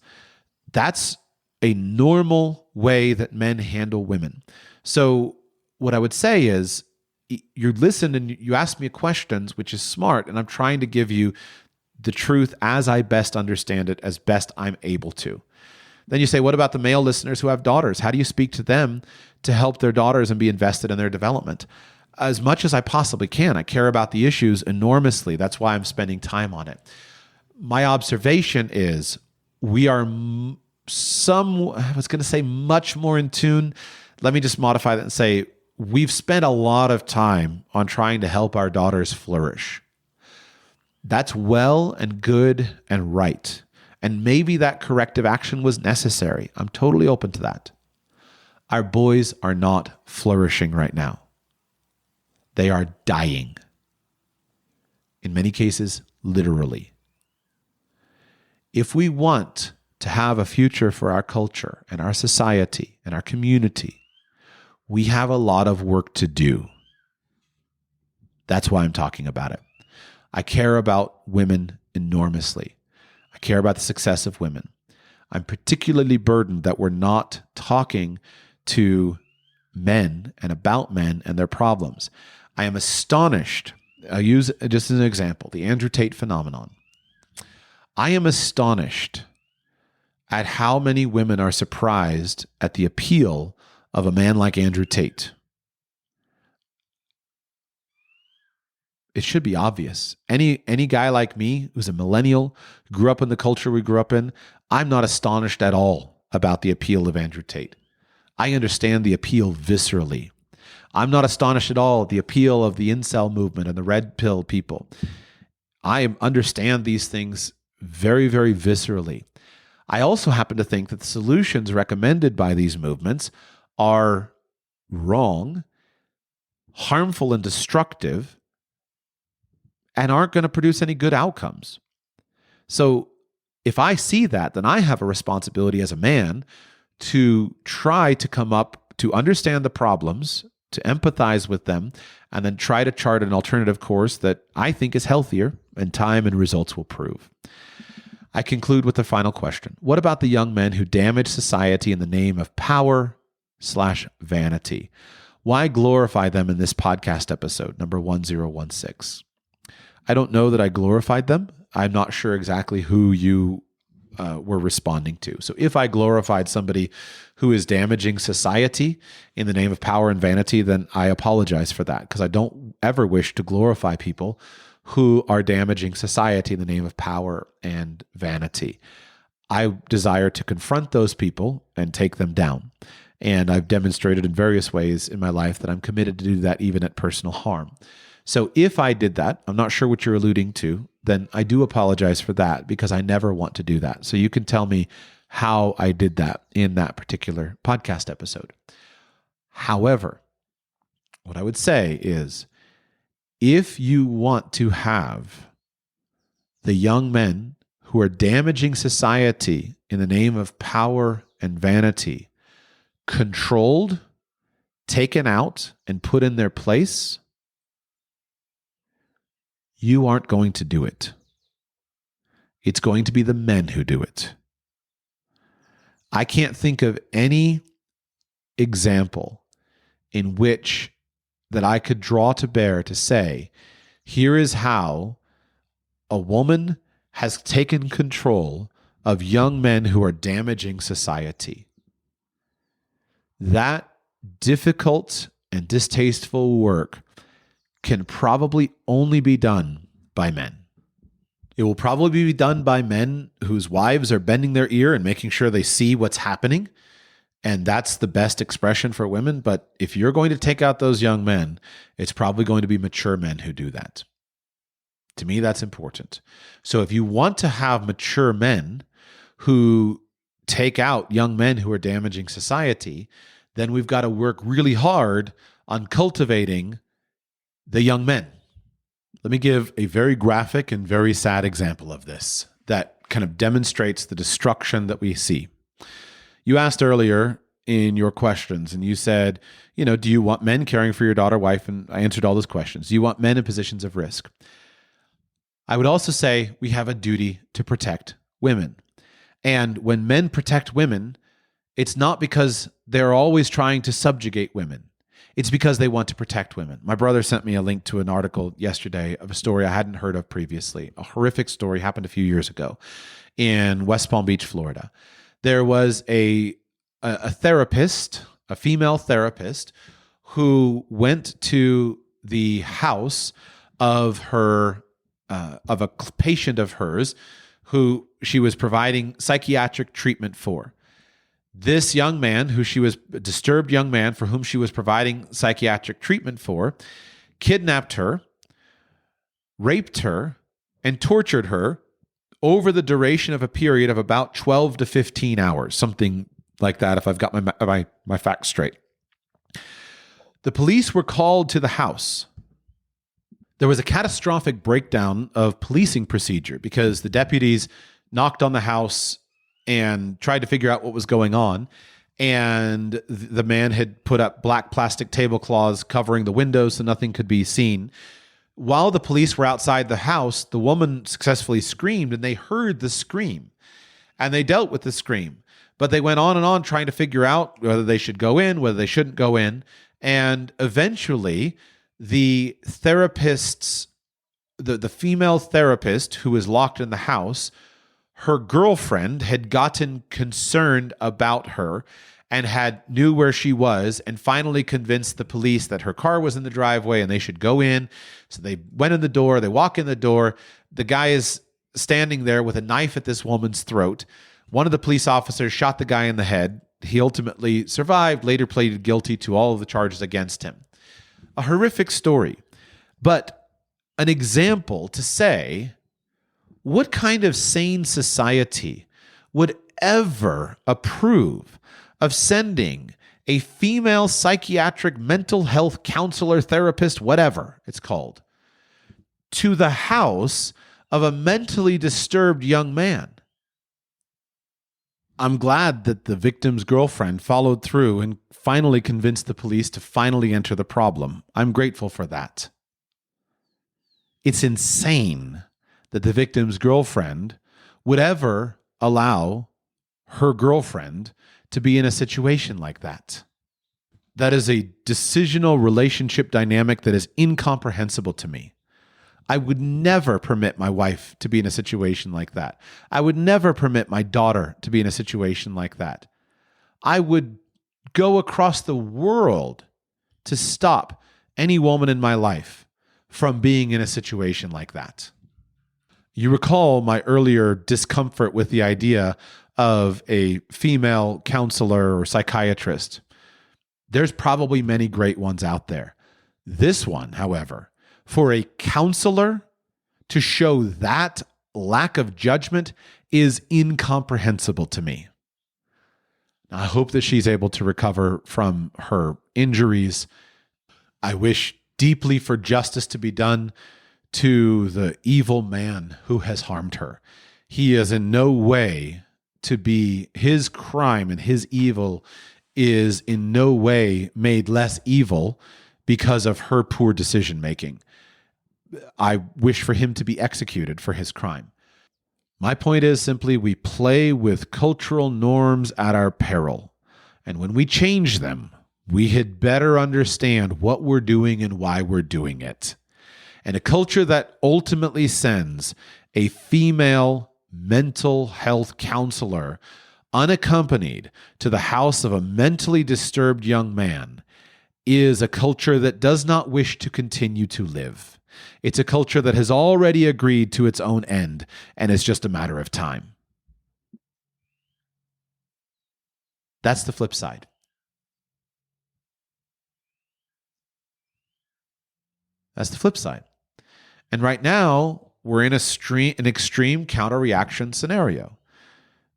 [SPEAKER 2] That's a normal way that men handle women. So what I would say is you listen and you ask me questions, which is smart, and I'm trying to give you the truth as I best understand it, as best I'm able to. Then you say, what about the male listeners who have daughters? How do you speak to them to help their daughters and be invested in their development? As much as I possibly can. I care about the issues enormously. That's why I'm spending time on it. My observation is we are much more in tune. Let me just modify that and say, we've spent a lot of time on trying to help our daughters flourish. That's well and good and right. And maybe that corrective action was necessary. I'm totally open to that. Our boys are not flourishing right now. They are dying. In many cases, literally. If we want to have a future for our culture and our society and our community, we have a lot of work to do. That's why I'm talking about it. I care about women enormously. I care about the success of women. I'm particularly burdened that we're not talking to men and about men and their problems. I am astonished. I'll use just as an example, the Andrew Tate phenomenon. I am astonished at how many women are surprised at the appeal of a man like Andrew Tate. it should be obvious. Any guy like me who's a millennial, grew up in the culture we grew up in, I'm not astonished at all about the appeal of Andrew Tate. I understand the appeal viscerally. I'm not astonished at all at the appeal of the incel movement and the red pill people. I understand these things very, very viscerally. I also happen to think that the solutions recommended by these movements are wrong, harmful and destructive, and aren't going to produce any good outcomes. So if I see that, then I have a responsibility as a man to try to come up to understand the problems, to empathize with them, and then try to chart an alternative course that I think is healthier, and time and results will prove. I conclude with the final question. What about the young men who damage society in the name of power/vanity? Why glorify them in this podcast episode, number 1016? I don't know that I glorified them. I'm not sure exactly who you were responding to. So if I glorified somebody who is damaging society in the name of power and vanity, then I apologize for that, because I don't ever wish to glorify people who are damaging society in the name of power and vanity. I desire to confront those people and take them down. And I've demonstrated in various ways in my life that I'm committed to do that even at personal harm. So if I did that, I'm not sure what you're alluding to, then I do apologize for that, because I never want to do that. So you can tell me how I did that in that particular podcast episode. However, what I would say is, if you want to have the young men who are damaging society in the name of power and vanity controlled, taken out, and put in their place, you aren't going to do it. It's going to be the men who do it. I can't think of any example in which that I could draw to bear to say, here is how a woman has taken control of young men who are damaging society. That difficult and distasteful work can probably only be done by men. It will probably be done by men whose wives are bending their ear and making sure they see what's happening. And that's the best expression for women. But if you're going to take out those young men, it's probably going to be mature men who do that. To me, that's important. So if you want to have mature men who take out young men who are damaging society, then we've got to work really hard on cultivating the young men. Let me give a very graphic and very sad example of this that kind of demonstrates the destruction that we see. You asked earlier in your questions, and you said, do you want men caring for your daughter, wife? And I answered all those questions. Do you want men in positions of risk? I would also say we have a duty to protect women. And when men protect women, it's not because they're always trying to subjugate women. It's because they want to protect women. My brother sent me a link to an article yesterday of a story I hadn't heard of previously. A horrific story happened a few years ago in West Palm Beach, Florida. There was a therapist, a female therapist, who went to the house of of a patient of hers who she was providing psychiatric treatment for. This young man, a disturbed young man for whom she was providing psychiatric treatment for, kidnapped her, raped her, and tortured her over the duration of a period of about 12 to 15 hours, something like that, if I've got my facts straight. The police were called to the house. There was a catastrophic breakdown of policing procedure because the deputies knocked on the house and tried to figure out what was going on. And the man had put up black plastic tablecloths covering the windows so nothing could be seen. While the police were outside the house, the woman successfully screamed, and they heard the scream. And they dealt with the scream. But they went on and on trying to figure out whether they should go in, whether they shouldn't go in. And eventually, the therapists, the female therapist who was locked in the house, her girlfriend had gotten concerned about her and knew where she was and finally convinced the police that her car was in the driveway and they should go in. So they went in the door, they walk in the door. The guy is standing there with a knife at this woman's throat. One of the police officers shot the guy in the head. He ultimately survived, later pleaded guilty to all of the charges against him. A horrific story, but an example to say, what kind of sane society would ever approve of sending a female psychiatric mental health counselor, therapist, whatever it's called, to the house of a mentally disturbed young man? I'm glad that the victim's girlfriend followed through and finally convinced the police to finally enter the problem. I'm grateful for that. It's insane that the victim's girlfriend would ever allow her girlfriend to be in a situation like that. That is a decisional relationship dynamic that is incomprehensible to me. I would never permit my wife to be in a situation like that. I would never permit my daughter to be in a situation like that. I would go across the world to stop any woman in my life from being in a situation like that. You recall my earlier discomfort with the idea of a female counselor or psychiatrist. There's probably many great ones out there. This one, however, for a counselor to show that lack of judgment is incomprehensible to me. I hope that she's able to recover from her injuries. I wish deeply for justice to be done to the evil man who has harmed her. He is in no way to be, his crime and his evil is in no way made less evil because of her poor decision making. I wish for him to be executed for his crime. My point is simply we play with cultural norms at our peril. And when we change them, we had better understand what we're doing and why we're doing it. And a culture that ultimately sends a female mental health counselor unaccompanied to the house of a mentally disturbed young man is a culture that does not wish to continue to live. It's a culture that has already agreed to its own end, and it's just a matter of time. That's the flip side. That's the flip side. And right now, we're in an extreme counter-reaction scenario.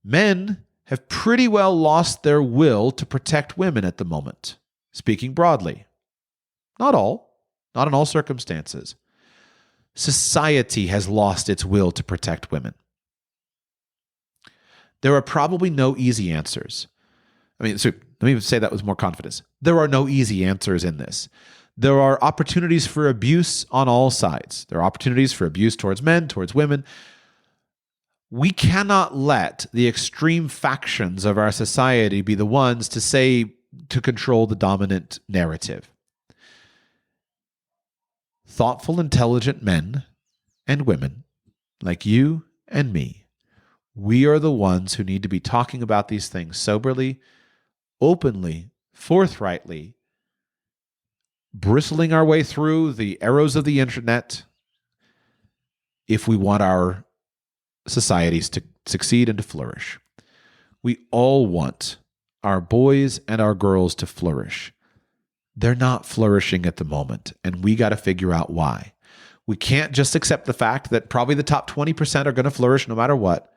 [SPEAKER 2] Men have pretty well lost their will to protect women at the moment, speaking broadly. Not in all circumstances. Society has lost its will to protect women. There are probably no easy answers. Let me say that with more confidence. There are no easy answers in this. There are opportunities for abuse on all sides. There are opportunities for abuse towards men, towards women. We cannot let the extreme factions of our society be the ones to control the dominant narrative. Thoughtful, intelligent men and women, like you and me, we are the ones who need to be talking about these things soberly, openly, forthrightly, bristling our way through the arrows of the internet if we want our societies to succeed and to flourish. We all want our boys and our girls to flourish. They're not flourishing at the moment, and we got to figure out why. We can't just accept the fact that probably the top 20% are going to flourish no matter what.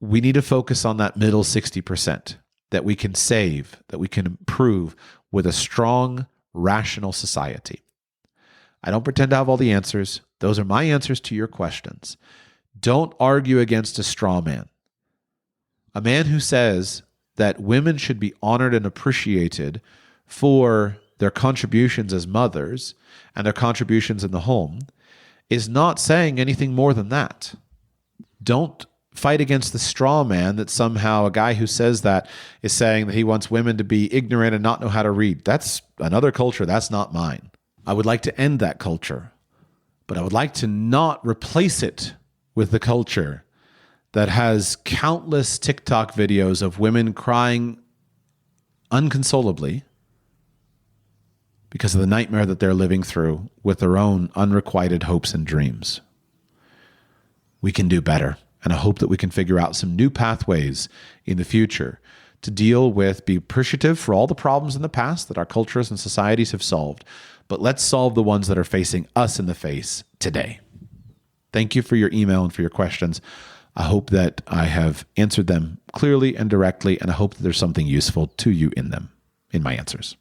[SPEAKER 2] We need to focus on that middle 60% that we can save, that we can improve with a strong, rational society. I don't pretend to have all the answers. Those are my answers to your questions. Don't argue against a straw man. A man who says that women should be honored and appreciated for their contributions as mothers and their contributions in the home is not saying anything more than that. Don't fight against the straw man that somehow a guy who says that is saying that he wants women to be ignorant and not know how to read. That's another culture. That's not mine. I would like to end that culture, but I would like to not replace it with the culture that has countless TikTok videos of women crying unconsolably because of the nightmare that they're living through with their own unrequited hopes and dreams. We can do better. And I hope that we can figure out some new pathways in the future to deal with, be appreciative for all the problems in the past that our cultures and societies have solved, but let's solve the ones that are facing us in the face today. Thank you for your email and for your questions. I hope that I have answered them clearly and directly, and I hope that there's something useful to you in them, in my answers.